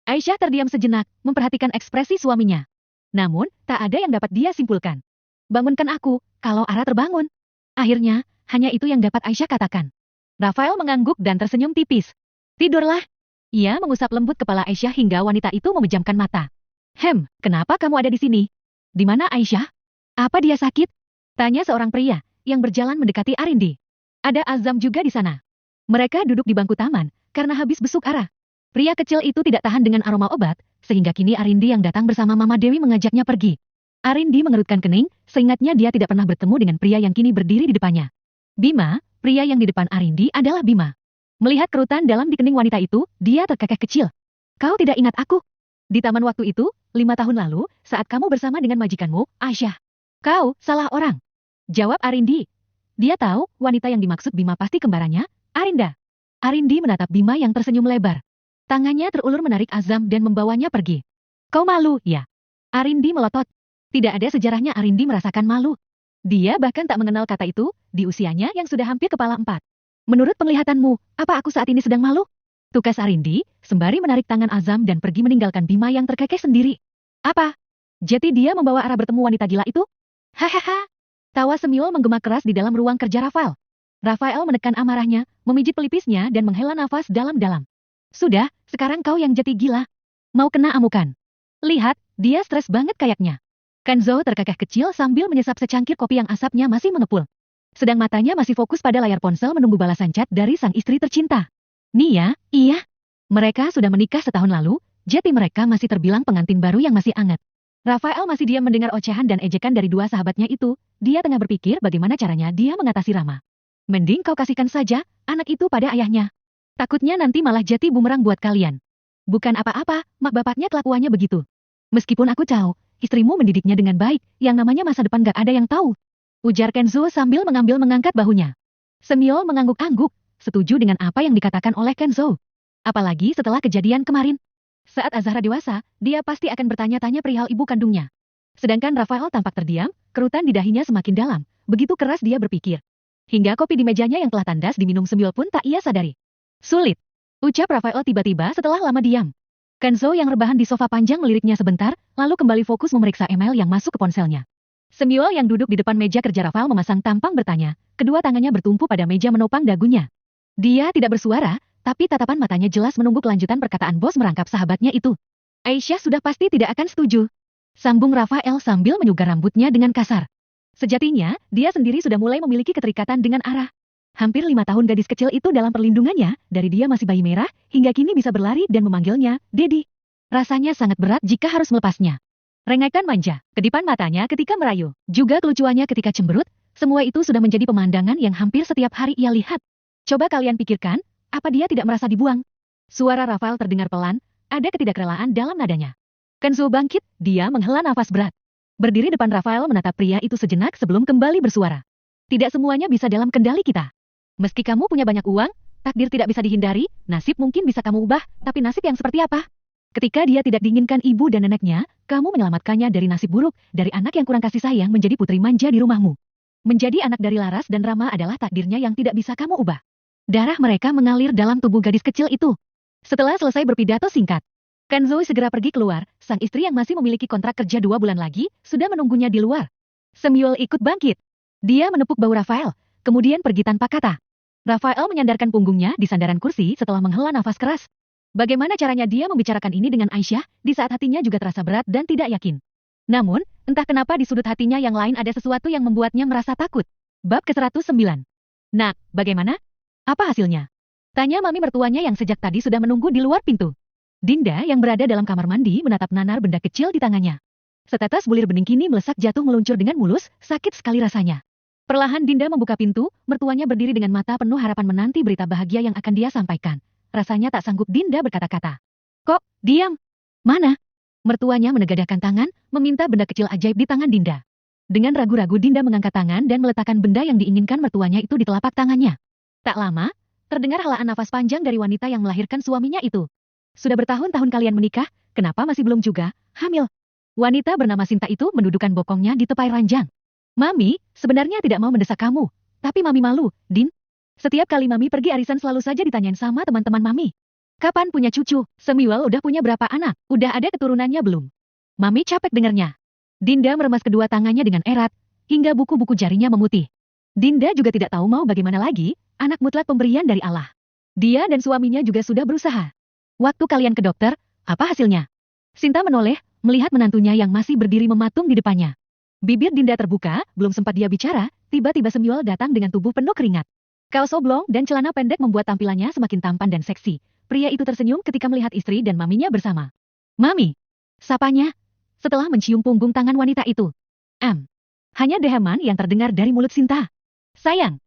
Aisyah terdiam sejenak, memperhatikan ekspresi suaminya. Namun, tak ada yang dapat dia simpulkan. Bangunkan aku, kalau Ara terbangun. Akhirnya, hanya itu yang dapat Aisyah katakan. Rafael mengangguk dan tersenyum tipis. Tidurlah. Ia mengusap lembut kepala Aisyah hingga wanita itu memejamkan mata. Kenapa kamu ada di sini? Di mana Aisyah? Apa dia sakit? Tanya seorang pria, yang berjalan mendekati Arindi. Ada Azam juga di sana. Mereka duduk di bangku taman, karena habis besuk arah. Pria kecil itu tidak tahan dengan aroma obat, sehingga kini Arindi yang datang bersama Mama Dewi mengajaknya pergi. Arindi mengerutkan kening, seingatnya dia tidak pernah bertemu dengan pria yang kini berdiri di depannya. Bima, pria yang di depan Arindi adalah Bima. Melihat kerutan dalam di kening wanita itu, dia terkekeh kecil. Kau tidak ingat aku? Di taman waktu itu, 5 tahun lalu, saat kamu bersama dengan majikanmu, Aisyah. Kau salah orang. Jawab Arindi. Dia tahu, wanita yang dimaksud Bima pasti kembarannya, Arinda. Arindi menatap Bima yang tersenyum lebar. Tangannya terulur menarik Azam dan membawanya pergi. Kau malu, ya? Arindi melotot. Tidak ada sejarahnya Arindi merasakan malu. Dia bahkan tak mengenal kata itu, di usianya yang sudah hampir kepala 4. Menurut penglihatanmu, apa aku saat ini sedang malu? Tukas Arindi, sembari menarik tangan Azam dan pergi meninggalkan Bima yang terkekeh sendiri. Apa? Jadi dia membawa arah bertemu wanita gila itu? Hahaha. Tawa Semyul menggema keras di dalam ruang kerja Rafael. Rafael menekan amarahnya, memijit pelipisnya dan menghela nafas dalam-dalam. Sudah, sekarang kau yang jadi gila. Mau kena amukan. Lihat, dia stres banget kayaknya. Kenzo terkekeh kecil sambil menyesap secangkir kopi yang asapnya masih mengepul. Sedang matanya masih fokus pada layar ponsel menunggu balasan chat dari sang istri tercinta. Nia, iya. Mereka sudah menikah setahun lalu, jadi mereka masih terbilang pengantin baru yang masih anget. Rafael masih diam mendengar ocehan dan ejekan dari dua sahabatnya itu, dia tengah berpikir bagaimana caranya dia mengatasi Rama. Mending kau kasihkan saja anak itu pada ayahnya. Takutnya nanti malah jadi bumerang buat kalian. Bukan apa-apa, mak bapaknya kelakuannya begitu. Meskipun aku tahu, istrimu mendidiknya dengan baik, yang namanya masa depan gak ada yang tahu. Ujar Kenzo sambil mengangkat bahunya. Semyul mengangguk-angguk, setuju dengan apa yang dikatakan oleh Kenzo. Apalagi setelah kejadian kemarin. Saat Azahra dewasa, dia pasti akan bertanya-tanya perihal ibu kandungnya. Sedangkan Rafael tampak terdiam, kerutan di dahinya semakin dalam, begitu keras dia berpikir. Hingga kopi di mejanya yang telah tandas diminum Semyul pun tak ia sadari. Sulit, ucap Rafael tiba-tiba setelah lama diam. Kenzo yang rebahan di sofa panjang meliriknya sebentar, lalu kembali fokus memeriksa email yang masuk ke ponselnya. Semyul yang duduk di depan meja kerja Rafael memasang tampang bertanya, kedua tangannya bertumpu pada meja menopang dagunya. Dia tidak bersuara, tapi tatapan matanya jelas menunggu kelanjutan perkataan bos merangkap sahabatnya itu. Aisyah sudah pasti tidak akan setuju. Sambung Rafael sambil menyugar rambutnya dengan kasar. Sejatinya, dia sendiri sudah mulai memiliki keterikatan dengan Ara. Hampir 5 tahun gadis kecil itu dalam perlindungannya, dari dia masih bayi merah, hingga kini bisa berlari dan memanggilnya, Dedi. Rasanya sangat berat jika harus melepasnya. Rengekan manja, kedipan matanya ketika merayu, juga kelucuannya ketika cemberut, semua itu sudah menjadi pemandangan yang hampir setiap hari ia lihat. Coba kalian pikirkan, apa dia tidak merasa dibuang? Suara Rafael terdengar pelan, ada ketidakrelaan dalam nadanya. Kenzo bangkit, dia menghela nafas berat. Berdiri depan Rafael menatap pria itu sejenak sebelum kembali bersuara. Tidak semuanya bisa dalam kendali kita. Meski kamu punya banyak uang, takdir tidak bisa dihindari, nasib mungkin bisa kamu ubah, tapi nasib yang seperti apa? Ketika dia tidak diinginkan ibu dan neneknya, kamu menyelamatkannya dari nasib buruk, dari anak yang kurang kasih sayang menjadi putri manja di rumahmu. Menjadi anak dari Laras dan Rama adalah takdirnya yang tidak bisa kamu ubah. Darah mereka mengalir dalam tubuh gadis kecil itu. Setelah selesai berpidato singkat, Kenzo segera pergi keluar, sang istri yang masih memiliki kontrak kerja 2 bulan lagi, sudah menunggunya di luar. Semyul ikut bangkit. Dia menepuk bahu Rafael, kemudian pergi tanpa kata. Rafael menyandarkan punggungnya di sandaran kursi setelah menghela nafas keras. Bagaimana caranya dia membicarakan ini dengan Aisyah, di saat hatinya juga terasa berat dan tidak yakin. Namun, entah kenapa di sudut hatinya yang lain ada sesuatu yang membuatnya merasa takut. Bab ke-109. Nak, bagaimana? Apa hasilnya? Tanya mami mertuanya yang sejak tadi sudah menunggu di luar pintu. Dinda yang berada dalam kamar mandi menatap nanar benda kecil di tangannya. Setetes bulir bening kini melesak jatuh meluncur dengan mulus, sakit sekali rasanya. Perlahan Dinda membuka pintu, mertuanya berdiri dengan mata penuh harapan menanti berita bahagia yang akan dia sampaikan. Rasanya tak sanggup Dinda berkata-kata. Kok, diam? Mana? Mertuanya menegadahkan tangan, meminta benda kecil ajaib di tangan Dinda. Dengan ragu-ragu Dinda mengangkat tangan dan meletakkan benda yang diinginkan mertuanya itu di telapak tangannya. Tak lama, terdengar helaan nafas panjang dari wanita yang melahirkan suaminya itu. Sudah bertahun-tahun kalian menikah, kenapa masih belum juga hamil? Wanita bernama Sinta itu mendudukan bokongnya di tepai ranjang. Mami, sebenarnya tidak mau mendesak kamu, tapi Mami malu, Din. Setiap kali Mami pergi arisan selalu saja ditanyain sama teman-teman Mami. Kapan punya cucu? Semyul udah punya berapa anak? Udah ada keturunannya belum? Mami capek dengernya. Dinda meremas kedua tangannya dengan erat, hingga buku-buku jarinya memutih. Dinda juga tidak tahu mau bagaimana lagi, anak mutlak pemberian dari Allah. Dia dan suaminya juga sudah berusaha. Waktu kalian ke dokter, apa hasilnya? Sinta menoleh, melihat menantunya yang masih berdiri mematung di depannya. Bibir Dinda terbuka, belum sempat dia bicara, tiba-tiba Semyul datang dengan tubuh penuh keringat. Kaos oblong dan celana pendek membuat tampilannya semakin tampan dan seksi. Pria itu tersenyum ketika melihat istri dan maminya bersama. Mami, sapanya, setelah mencium punggung tangan wanita itu. Hanya deheman yang terdengar dari mulut Sinta. Sayang.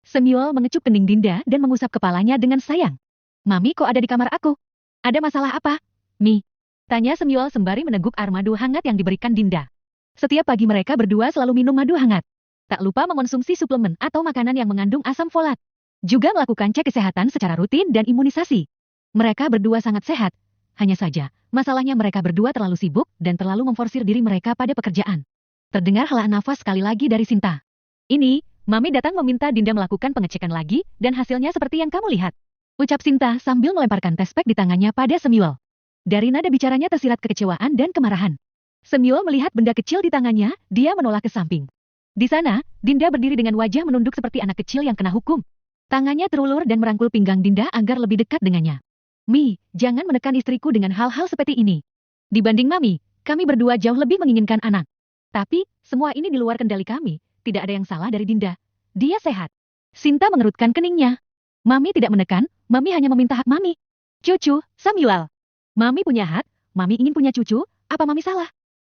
Samuel mengecup kening Dinda dan mengusap kepalanya dengan sayang. Mami kok ada di kamar aku? Ada masalah apa? Mi. Tanya Samuel sembari meneguk air madu hangat yang diberikan Dinda. Setiap pagi mereka berdua selalu minum madu hangat. Tak lupa mengonsumsi suplemen atau makanan yang mengandung asam folat. Juga melakukan cek kesehatan secara rutin dan imunisasi. Mereka berdua sangat sehat. Hanya saja, masalahnya mereka berdua terlalu sibuk dan terlalu memforsir diri mereka pada pekerjaan. Terdengar helaan nafas sekali lagi dari Sinta. Ini, Mami datang meminta Dinda melakukan pengecekan lagi dan hasilnya seperti yang kamu lihat. Ucap Sinta sambil melemparkan tespek di tangannya pada Samuel. Dari nada bicaranya tersirat kekecewaan dan kemarahan. Samuel melihat benda kecil di tangannya, dia menoleh ke samping. Di sana, Dinda berdiri dengan wajah menunduk seperti anak kecil yang kena hukum. Tangannya terulur dan merangkul pinggang Dinda agar lebih dekat dengannya. Mi, jangan menekan istriku dengan hal-hal seperti ini. Dibanding Mami, kami berdua jauh lebih menginginkan anak. Tapi, semua ini di luar kendali kami. Tidak ada yang salah dari Dinda. Dia sehat. Sinta mengerutkan keningnya. Mami tidak menekan, Mami hanya meminta hak Mami. Cucu, Samuel. Mami punya hak, Mami ingin punya cucu, apa Mami salah?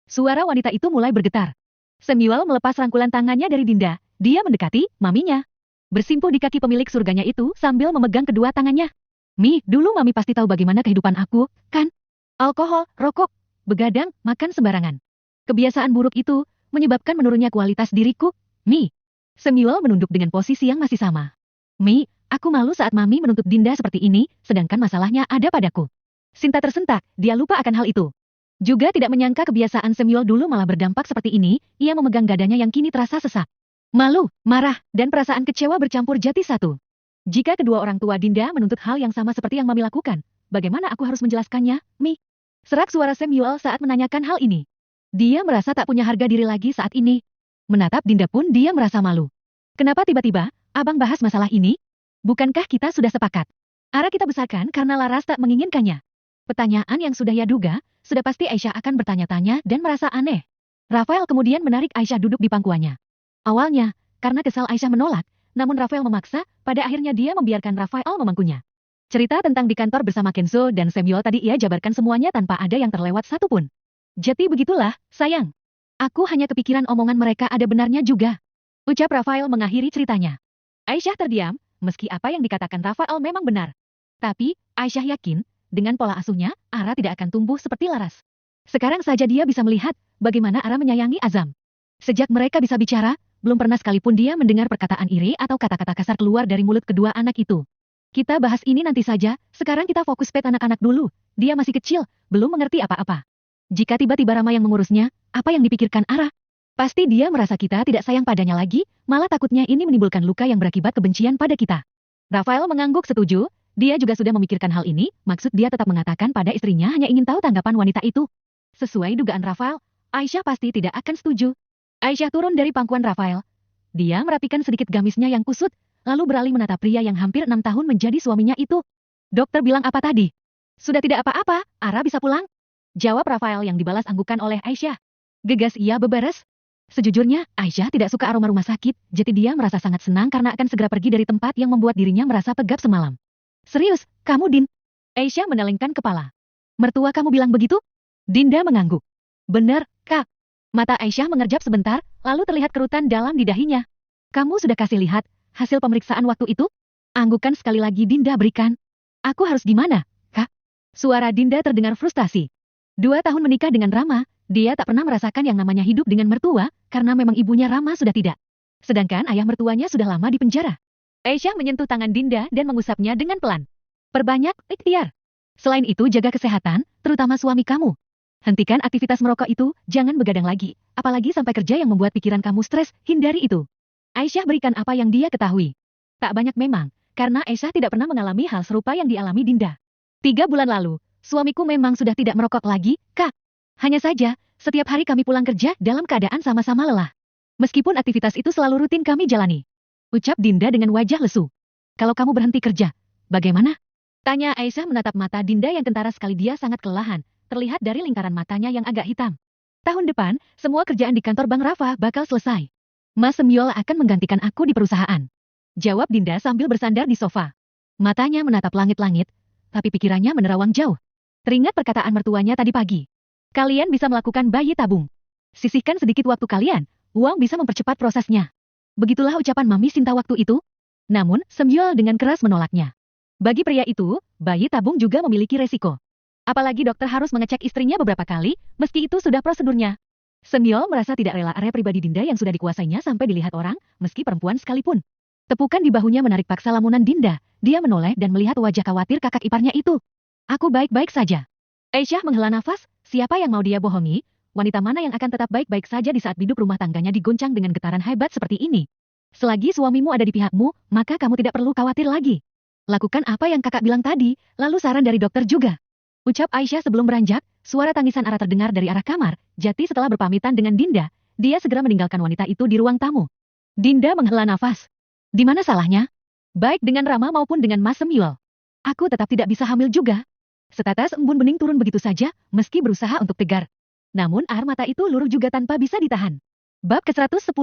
Suara wanita itu mulai bergetar. Samuel melepas rangkulan tangannya dari Dinda. Dia mendekati maminya. Bersimpuh di kaki pemilik surganya itu sambil memegang kedua tangannya. Mi, dulu Mami pasti tahu bagaimana kehidupan aku, kan? Alkohol, rokok, begadang, makan sembarangan. Kebiasaan buruk itu menyebabkan menurunnya kualitas diriku. Mi. Samuel menunduk dengan posisi yang masih sama. Mi, aku malu saat Mami menuntut Dinda seperti ini, sedangkan masalahnya ada padaku. Sinta tersentak, dia lupa akan hal itu. Juga tidak menyangka kebiasaan Samuel dulu malah berdampak seperti ini, ia memegang dadanya yang kini terasa sesak. Malu, marah, dan perasaan kecewa bercampur jadi satu. Jika kedua orang tua Dinda menuntut hal yang sama seperti yang Mami lakukan, bagaimana aku harus menjelaskannya, Mi? Serak suara Samuel saat menanyakan hal ini. Dia merasa tak punya harga diri lagi saat ini. Menatap Dinda pun dia merasa malu. Kenapa tiba-tiba, abang bahas masalah ini? Bukankah kita sudah sepakat? Ara kita besarkan karena Laras tak menginginkannya. Pertanyaan yang sudah ia duga, sudah pasti Aisyah akan bertanya-tanya dan merasa aneh. Rafael kemudian menarik Aisyah duduk di pangkuannya. Awalnya, karena kesal Aisyah menolak, namun Rafael memaksa, pada akhirnya dia membiarkan Rafael memangkunya. Cerita tentang di kantor bersama Kenzo dan Samuel tadi ia jabarkan semuanya tanpa ada yang terlewat satupun. Jadi begitulah, sayang. Aku hanya kepikiran omongan mereka ada benarnya juga. Ucap Rafael mengakhiri ceritanya. Aisyah terdiam, meski apa yang dikatakan Rafael memang benar. Tapi, Aisyah yakin, dengan pola asuhnya, Ara tidak akan tumbuh seperti Laras. Sekarang saja dia bisa melihat bagaimana Ara menyayangi Azam. Sejak mereka bisa bicara, belum pernah sekalipun dia mendengar perkataan iri atau kata-kata kasar keluar dari mulut kedua anak itu. Kita bahas ini nanti saja, sekarang kita fokus pet anak-anak dulu. Dia masih kecil, belum mengerti apa-apa. Jika tiba-tiba Rama yang mengurusnya, apa yang dipikirkan Ara? Pasti dia merasa kita tidak sayang padanya lagi, malah takutnya ini menimbulkan luka yang berakibat kebencian pada kita. Rafael mengangguk setuju. Dia juga sudah memikirkan hal ini, maksud dia tetap mengatakan pada istrinya hanya ingin tahu tanggapan wanita itu. Sesuai dugaan Rafael, Aisyah pasti tidak akan setuju. Aisyah turun dari pangkuan Rafael. Dia merapikan sedikit gamisnya yang kusut, lalu beralih menatap pria yang hampir 6 tahun menjadi suaminya itu. Dokter bilang apa tadi? Sudah tidak apa-apa, Ara bisa pulang? Jawab Rafael yang dibalas anggukan oleh Aisyah. Gegas ia beberes. Sejujurnya, Aisyah tidak suka aroma rumah sakit, jadi dia merasa sangat senang karena akan segera pergi dari tempat yang membuat dirinya merasa pegap semalam. Serius, kamu Din? Aisyah menelengkan kepala. Mertua kamu bilang begitu? Dinda mengangguk. Benar, Kak. Mata Aisyah mengerjap sebentar, lalu terlihat kerutan dalam di dahinya. Kamu sudah kasih lihat hasil pemeriksaan waktu itu? Anggukan sekali lagi Dinda berikan. Aku harus gimana, Kak? Suara Dinda terdengar frustasi. 2 tahun menikah dengan Rama, dia tak pernah merasakan yang namanya hidup dengan mertua, karena memang ibunya Rama sudah tidak. Sedangkan ayah mertuanya sudah lama di penjara. Aisyah menyentuh tangan Dinda dan mengusapnya dengan pelan. Perbanyak ikhtiar. Selain itu jaga kesehatan, terutama suami kamu. Hentikan aktivitas merokok itu, jangan begadang lagi, apalagi sampai kerja yang membuat pikiran kamu stres, hindari itu. Aisyah berikan apa yang dia ketahui. Tak banyak memang, karena Aisyah tidak pernah mengalami hal serupa yang dialami Dinda. 3 bulan lalu, suamiku memang sudah tidak merokok lagi, Kak. Hanya saja, setiap hari kami pulang kerja dalam keadaan sama-sama lelah. Meskipun aktivitas itu selalu rutin kami jalani. Ucap Dinda dengan wajah lesu. Kalau kamu berhenti kerja, bagaimana? Tanya Aisyah menatap mata Dinda yang kentara sekali dia sangat kelelahan, terlihat dari lingkaran matanya yang agak hitam. Tahun depan, semua kerjaan di kantor Bang Rafa bakal selesai. Mas Semyola akan menggantikan aku di perusahaan. Jawab Dinda sambil bersandar di sofa. Matanya menatap langit-langit, tapi pikirannya menerawang jauh. Teringat perkataan mertuanya tadi pagi. Kalian bisa melakukan bayi tabung. Sisihkan sedikit waktu kalian, uang bisa mempercepat prosesnya. Begitulah ucapan Mami Sinta waktu itu. Namun, Semyul dengan keras menolaknya. Bagi pria itu, bayi tabung juga memiliki resiko. Apalagi dokter harus mengecek istrinya beberapa kali, meski itu sudah prosedurnya. Semyul merasa tidak rela area pribadi Dinda yang sudah dikuasainya sampai dilihat orang, meski perempuan sekalipun. Tepukan di bahunya menarik paksa lamunan Dinda. Dia menoleh dan melihat wajah khawatir kakak iparnya itu. Aku baik-baik saja. Aisyah menghela nafas, siapa yang mau dia bohongi? Wanita mana yang akan tetap baik-baik saja di saat hidup rumah tangganya diguncang dengan getaran hebat seperti ini? Selagi suamimu ada di pihakmu, maka kamu tidak perlu khawatir lagi. Lakukan apa yang kakak bilang tadi, lalu saran dari dokter juga. Ucap Aisyah sebelum beranjak, suara tangisan Ara terdengar dari arah kamar. Jati setelah berpamitan dengan Dinda, dia segera meninggalkan wanita itu di ruang tamu. Dinda menghela nafas. Di mana salahnya? Baik dengan Rama maupun dengan Mas Semyul. Aku tetap tidak bisa hamil juga. Setetes embun bening turun begitu saja, meski berusaha untuk tegar. Namun air mata itu luruh juga tanpa bisa ditahan. Bab ke-110.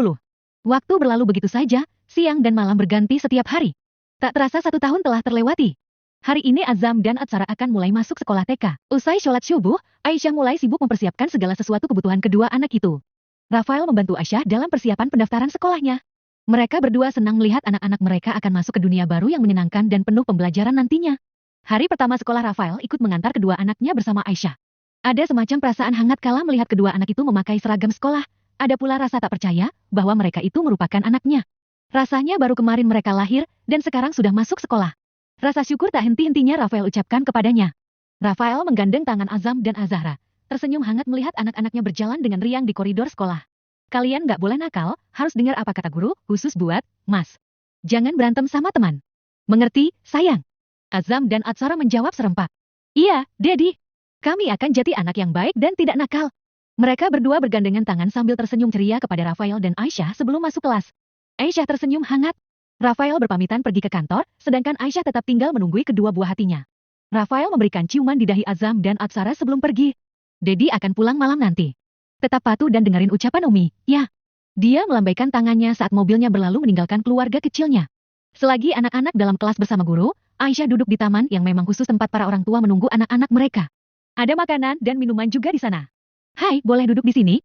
Waktu berlalu begitu saja, siang dan malam berganti setiap hari. Tak terasa 1 tahun telah terlewati. Hari ini Azam dan Atsara akan mulai masuk sekolah TK. Usai sholat subuh, Aisyah mulai sibuk mempersiapkan segala sesuatu kebutuhan kedua anak itu. Rafael membantu Aisyah dalam persiapan pendaftaran sekolahnya. Mereka berdua senang melihat anak-anak mereka akan masuk ke dunia baru yang menyenangkan dan penuh pembelajaran nantinya. Hari pertama sekolah Rafael ikut mengantar kedua anaknya bersama Aisyah. Ada semacam perasaan hangat kala melihat kedua anak itu memakai seragam sekolah. Ada pula rasa tak percaya bahwa mereka itu merupakan anaknya. Rasanya baru kemarin mereka lahir dan sekarang sudah masuk sekolah. Rasa syukur tak henti-hentinya Rafael ucapkan kepadanya. Rafael menggandeng tangan Azam dan Azahra. Tersenyum hangat melihat anak-anaknya berjalan dengan riang di koridor sekolah. Kalian gak boleh nakal, harus dengar apa kata guru, khusus buat Mas. Jangan berantem sama teman. Mengerti, sayang? Azam dan Atsara menjawab serempak. Iya, Dedi. Kami akan jadi anak yang baik dan tidak nakal. Mereka berdua bergandengan tangan sambil tersenyum ceria kepada Rafael dan Aisyah sebelum masuk kelas. Aisyah tersenyum hangat. Rafael berpamitan pergi ke kantor, sedangkan Aisyah tetap tinggal menunggui kedua buah hatinya. Rafael memberikan ciuman di dahi Azam dan Atsara sebelum pergi. Dedi akan pulang malam nanti. Tetap patuh dan dengerin ucapan Umi, ya. Dia melambaikan tangannya saat mobilnya berlalu meninggalkan keluarga kecilnya. Selagi anak-anak dalam kelas bersama guru, Aisyah duduk di taman yang memang khusus tempat para orang tua menunggu anak-anak mereka. Ada makanan dan minuman juga di sana. Hai, boleh duduk di sini?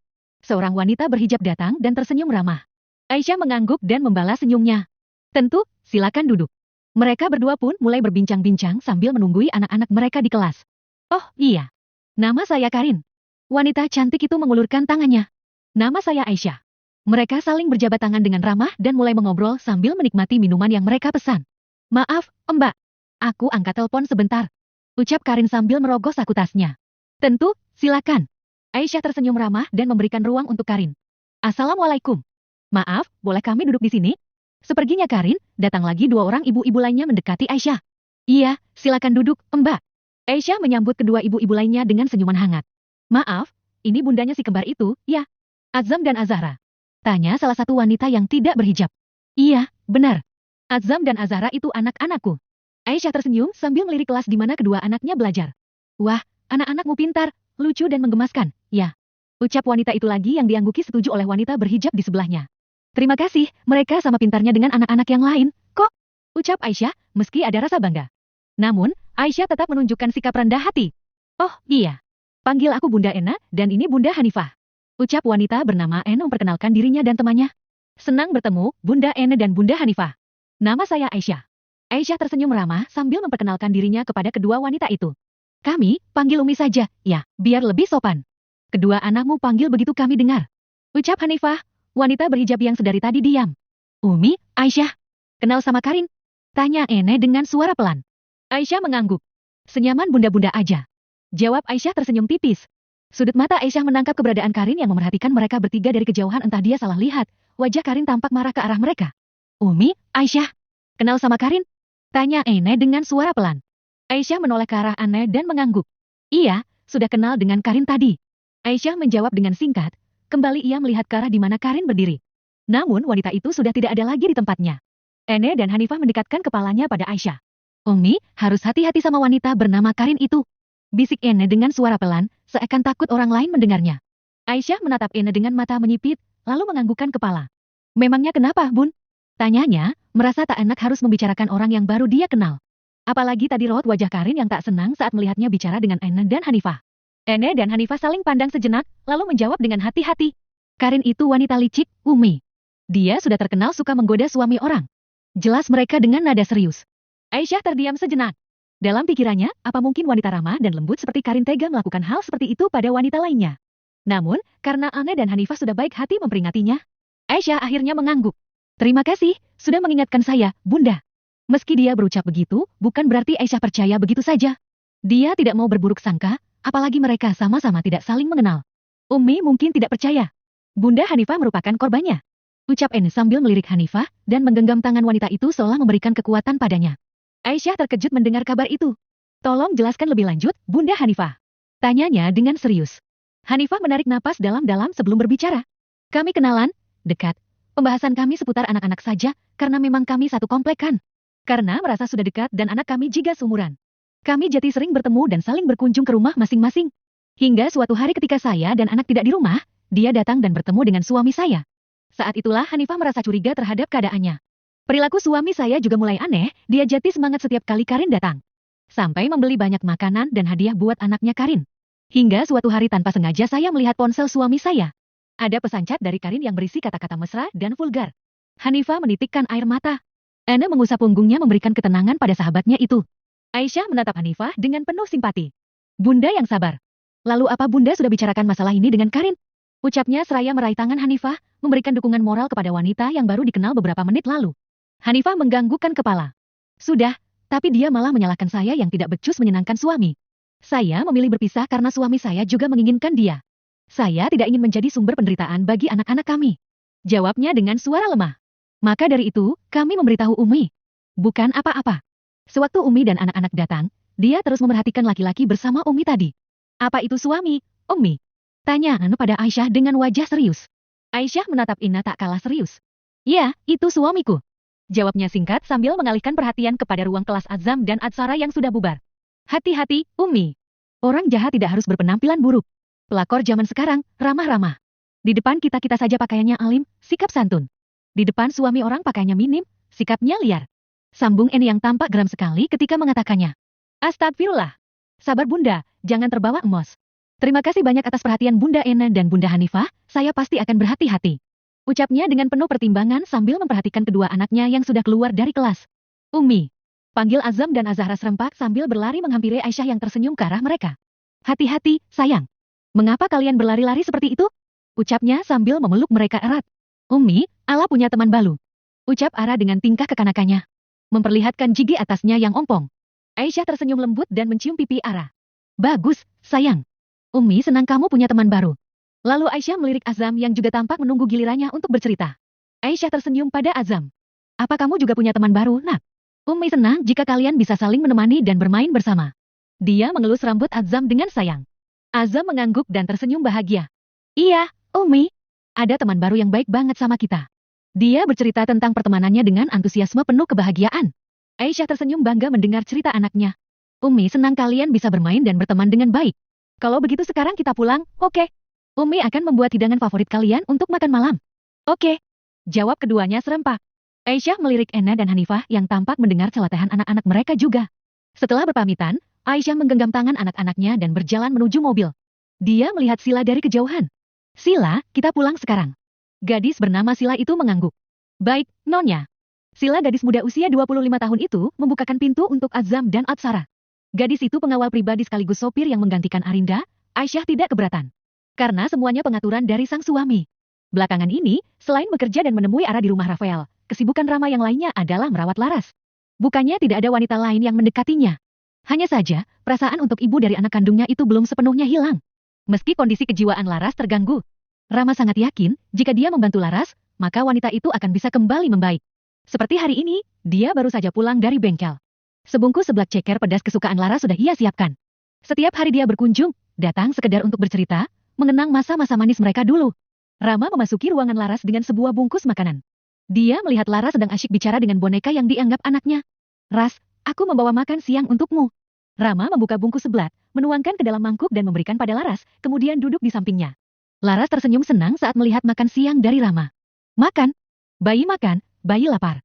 Seorang wanita berhijab datang dan tersenyum ramah. Aisyah mengangguk dan membalas senyumnya. Tentu, silakan duduk. Mereka berdua pun mulai berbincang-bincang sambil menunggui anak-anak mereka di kelas. Oh, iya. Nama saya Karin. Wanita cantik itu mengulurkan tangannya. Nama saya Aisyah. Mereka saling berjabat tangan dengan ramah dan mulai mengobrol sambil menikmati minuman yang mereka pesan. Maaf, Mbak. Aku angkat telepon sebentar. Ucap Karin sambil merogoh saku tasnya. Tentu, silakan. Aisyah tersenyum ramah dan memberikan ruang untuk Karin. Assalamualaikum. Maaf, boleh kami duduk di sini? Seperginya Karin, datang lagi 2 orang ibu-ibu lainnya mendekati Aisyah. Iya, silakan duduk, Mbak. Aisyah menyambut kedua ibu-ibu lainnya dengan senyuman hangat. Maaf, ini bundanya si kembar itu, ya? Azam dan Azahra. Tanya salah satu wanita yang tidak berhijab. Iya, benar. Azam dan Azahra itu anak-anakku. Aisyah tersenyum sambil melirik kelas di mana kedua anaknya belajar. Wah, anak-anakmu pintar, lucu dan menggemaskan, ya. Ucap wanita itu lagi yang diangguki setuju oleh wanita berhijab di sebelahnya. Terima kasih, mereka sama pintarnya dengan anak-anak yang lain, kok. Ucap Aisyah, meski ada rasa bangga. Namun, Aisyah tetap menunjukkan sikap rendah hati. Oh, iya. Panggil aku Bunda Ena, dan ini Bunda Hanifah. Ucap wanita bernama Ena memperkenalkan dirinya dan temannya. Senang bertemu, Bunda Ena dan Bunda Hanifah. Nama saya Aisyah. Aisyah tersenyum ramah sambil memperkenalkan dirinya kepada kedua wanita itu. Kami, panggil Umi saja, ya, biar lebih sopan. Kedua anakmu panggil begitu kami dengar. Ucap Hanifah, wanita berhijab yang sedari tadi diam. Umi, Aisyah. Kenal sama Karin? Tanya Ene dengan suara pelan. Aisyah mengangguk. Senyaman bunda-bunda aja. Jawab Aisyah tersenyum tipis. Sudut mata Aisyah menangkap keberadaan Karin yang memerhatikan mereka bertiga dari kejauhan, entah dia salah lihat. Wajah Karin tampak marah ke arah mereka. Umi, Aisyah. Kenal sama Karin? Tanya Ene dengan suara pelan. Aisyah menoleh ke arah Ene dan mengangguk. Iya, sudah kenal dengan Karin tadi. Aisyah menjawab dengan singkat. Kembali ia melihat ke arah di mana Karin berdiri. Namun wanita itu sudah tidak ada lagi di tempatnya. Ene dan Hanifah mendekatkan kepalanya pada Aisyah. Umi, harus hati-hati sama wanita bernama Karin itu. Bisik Ene dengan suara pelan, seakan takut orang lain mendengarnya. Aisyah menatap Ene dengan mata menyipit, lalu menganggukkan kepala. Memangnya kenapa, Bun? Tanyanya, merasa tak enak harus membicarakan orang yang baru dia kenal. Apalagi tadi raut wajah Karin yang tak senang saat melihatnya bicara dengan Ene dan Hanifah. Ene dan Hanifah saling pandang sejenak, lalu menjawab dengan hati-hati. Karin itu wanita licik, Umi. Dia sudah terkenal suka menggoda suami orang. Jelas mereka dengan nada serius. Aisyah terdiam sejenak. Dalam pikirannya, apa mungkin wanita ramah dan lembut seperti Karin tega melakukan hal seperti itu pada wanita lainnya? Namun, karena Ane dan Hanifah sudah baik hati memperingatinya, Aisyah akhirnya mengangguk. Terima kasih, sudah mengingatkan saya, Bunda. Meski dia berucap begitu, bukan berarti Aisyah percaya begitu saja. Dia tidak mau berburuk sangka, apalagi mereka sama-sama tidak saling mengenal. Umi mungkin tidak percaya. Bunda Hanifah merupakan korbannya. Ucap Ene sambil melirik Hanifah dan menggenggam tangan wanita itu seolah memberikan kekuatan padanya. Aisyah terkejut mendengar kabar itu. Tolong jelaskan lebih lanjut, Bunda Hanifah. Tanyanya dengan serius. Hanifah menarik napas dalam-dalam sebelum berbicara. Kami kenalan, dekat. Pembahasan kami seputar anak-anak saja, karena memang kami satu komplek kan. Karena merasa sudah dekat dan anak kami juga seumuran. Kami jadi sering bertemu dan saling berkunjung ke rumah masing-masing. Hingga suatu hari ketika saya dan anak tidak di rumah, dia datang dan bertemu dengan suami saya. Saat itulah Hanifah merasa curiga terhadap keadaannya. Perilaku suami saya juga mulai aneh, dia jati semangat setiap kali Karin datang. Sampai membeli banyak makanan dan hadiah buat anaknya Karin. Hingga suatu hari tanpa sengaja saya melihat ponsel suami saya. Ada pesan chat dari Karin yang berisi kata-kata mesra dan vulgar. Hanifah menitikkan air mata. Ene mengusap punggungnya memberikan ketenangan pada sahabatnya itu. Aisyah menatap Hanifah dengan penuh simpati. Bunda yang sabar. Lalu apa Bunda sudah bicarakan masalah ini dengan Karin? Ucapnya seraya meraih tangan Hanifah, memberikan dukungan moral kepada wanita yang baru dikenal beberapa menit lalu. Hanifah menganggukkan kepala. Sudah, tapi dia malah menyalahkan saya yang tidak becus menyenangkan suami. Saya memilih berpisah karena suami saya juga menginginkan dia. Saya tidak ingin menjadi sumber penderitaan bagi anak-anak kami. Jawabnya dengan suara lemah. Maka dari itu, kami memberitahu Umi. Bukan apa-apa. Sewaktu Umi dan anak-anak datang, dia terus memerhatikan laki-laki bersama Umi tadi. Apa itu suami, Umi? Tanya Anu pada Aisyah dengan wajah serius. Aisyah menatap Ina tak kalah serius. Ya, itu suamiku. Jawabnya singkat sambil mengalihkan perhatian kepada ruang kelas Azam dan Atsara yang sudah bubar. Hati-hati, Umi. Orang jahat tidak harus berpenampilan buruk. Pelakor zaman sekarang, ramah-ramah. Di depan kita-kita saja pakaiannya alim, sikap santun. Di depan suami orang pakaiannya minim, sikapnya liar. Sambung Eni yang tampak geram sekali ketika mengatakannya. Astagfirullah. Sabar Bunda, jangan terbawa emos. Terima kasih banyak atas perhatian Bunda Ena dan Bunda Hanifah, saya pasti akan berhati-hati. Ucapnya dengan penuh pertimbangan sambil memperhatikan kedua anaknya yang sudah keluar dari kelas. Umi. Panggil Azam dan Azahra serempak sambil berlari menghampiri Aisyah yang tersenyum ke arah mereka. Hati-hati, sayang. Mengapa kalian berlari-lari seperti itu? Ucapnya sambil memeluk mereka erat. Umi, Ala punya teman baru. Ucap Ara dengan tingkah kekanakannya. Memperlihatkan gigi atasnya yang ompong. Aisyah tersenyum lembut dan mencium pipi Ara. Bagus, sayang. Umi senang kamu punya teman baru. Lalu Aisyah melirik Azam yang juga tampak menunggu gilirannya untuk bercerita. Aisyah tersenyum pada Azam. Apa kamu juga punya teman baru, Nak? Umi senang jika kalian bisa saling menemani dan bermain bersama. Dia mengelus rambut Azam dengan sayang. Azam mengangguk dan tersenyum bahagia. Iya, Umi. Ada teman baru yang baik banget sama kita. Dia bercerita tentang pertemanannya dengan antusiasme penuh kebahagiaan. Aisyah tersenyum bangga mendengar cerita anaknya. Umi senang kalian bisa bermain dan berteman dengan baik. Kalau begitu sekarang kita pulang, oke? Umi akan membuat hidangan favorit kalian untuk makan malam. Oke. Jawab keduanya serempak. Aisyah melirik Ena dan Hanifah yang tampak mendengar celotehan anak-anak mereka juga. Setelah berpamitan, Aisyah menggenggam tangan anak-anaknya dan berjalan menuju mobil. Dia melihat Sila dari kejauhan. Sila, kita pulang sekarang. Gadis bernama Sila itu mengangguk. Baik, Nyonya. Sila gadis muda usia 25 tahun itu membukakan pintu untuk Azam dan Atsara. Gadis itu pengawal pribadi sekaligus sopir yang menggantikan Arinda. Aisyah tidak keberatan. Karena semuanya pengaturan dari sang suami. Belakangan ini, selain bekerja dan menemui Ara di rumah Rafael, kesibukan Rama yang lainnya adalah merawat Laras. Bukannya tidak ada wanita lain yang mendekatinya. Hanya saja, perasaan untuk ibu dari anak kandungnya itu belum sepenuhnya hilang. Meski kondisi kejiwaan Laras terganggu, Rama sangat yakin, jika dia membantu Laras, maka wanita itu akan bisa kembali membaik. Seperti hari ini, dia baru saja pulang dari bengkel. Sebungkus seblak ceker pedas kesukaan Laras sudah ia siapkan. Setiap hari dia berkunjung, datang sekedar untuk bercerita, mengenang masa-masa manis mereka dulu. Rama memasuki ruangan Laras dengan sebuah bungkus makanan. Dia melihat Laras sedang asyik bicara dengan boneka yang dianggap anaknya. Ras, aku membawa makan siang untukmu. Rama membuka bungkus seblak, menuangkan ke dalam mangkuk dan memberikan pada Laras, kemudian duduk di sampingnya. Laras tersenyum senang saat melihat makan siang dari Rama. Makan. Bayi makan, bayi lapar.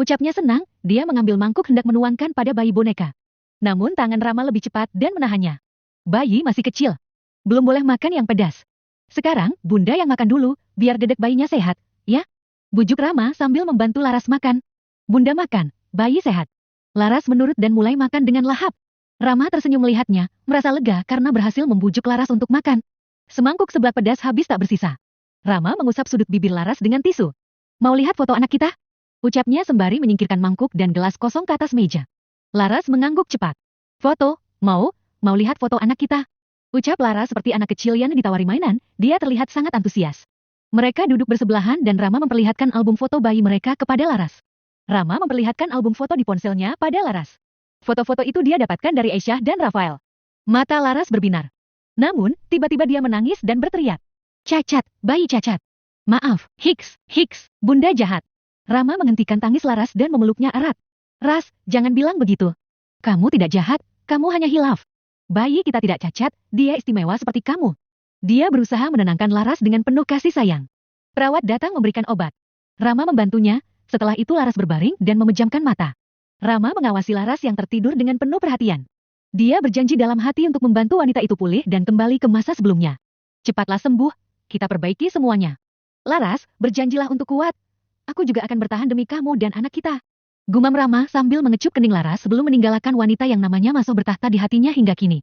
Ucapnya senang, dia mengambil mangkuk hendak menuangkan pada bayi boneka. Namun tangan Rama lebih cepat dan menahannya. Bayi masih kecil. Belum boleh makan yang pedas. Sekarang, bunda yang makan dulu, biar dedek bayinya sehat, ya? Bujuk Rama sambil membantu Laras makan. Bunda makan, bayi sehat. Laras menurut dan mulai makan dengan lahap. Rama tersenyum melihatnya, merasa lega karena berhasil membujuk Laras untuk makan. Semangkuk seblak pedas habis tak bersisa. Rama mengusap sudut bibir Laras dengan tisu. Mau lihat foto anak kita? Ucapnya sembari menyingkirkan mangkuk dan gelas kosong ke atas meja. Laras mengangguk cepat. Foto? Mau lihat foto anak kita? Ucap Laras seperti anak kecil yang ditawari mainan, dia terlihat sangat antusias. Mereka duduk bersebelahan dan Rama memperlihatkan album foto bayi mereka kepada Laras. Rama memperlihatkan album foto di ponselnya pada Laras. Foto-foto itu dia dapatkan dari Aisyah dan Rafael. Mata Laras berbinar. Namun, tiba-tiba dia menangis dan berteriak. Cacat, bayi cacat. Maaf, Hiks, bunda jahat. Rama menghentikan tangis Laras dan memeluknya erat. Ras, jangan bilang begitu. Kamu tidak jahat, kamu hanya hilaf. Bayi kita tidak cacat, dia istimewa seperti kamu. Dia berusaha menenangkan Laras dengan penuh kasih sayang. Perawat datang memberikan obat. Rama membantunya, setelah itu Laras berbaring dan memejamkan mata. Rama mengawasi Laras yang tertidur dengan penuh perhatian. Dia berjanji dalam hati untuk membantu wanita itu pulih dan kembali ke masa sebelumnya. Cepatlah sembuh, kita perbaiki semuanya. Laras, berjanjilah untuk kuat. Aku juga akan bertahan demi kamu dan anak kita. Gumam Rama sambil mengecup kening Laras sebelum meninggalkan wanita yang namanya masuk bertahta di hatinya hingga kini.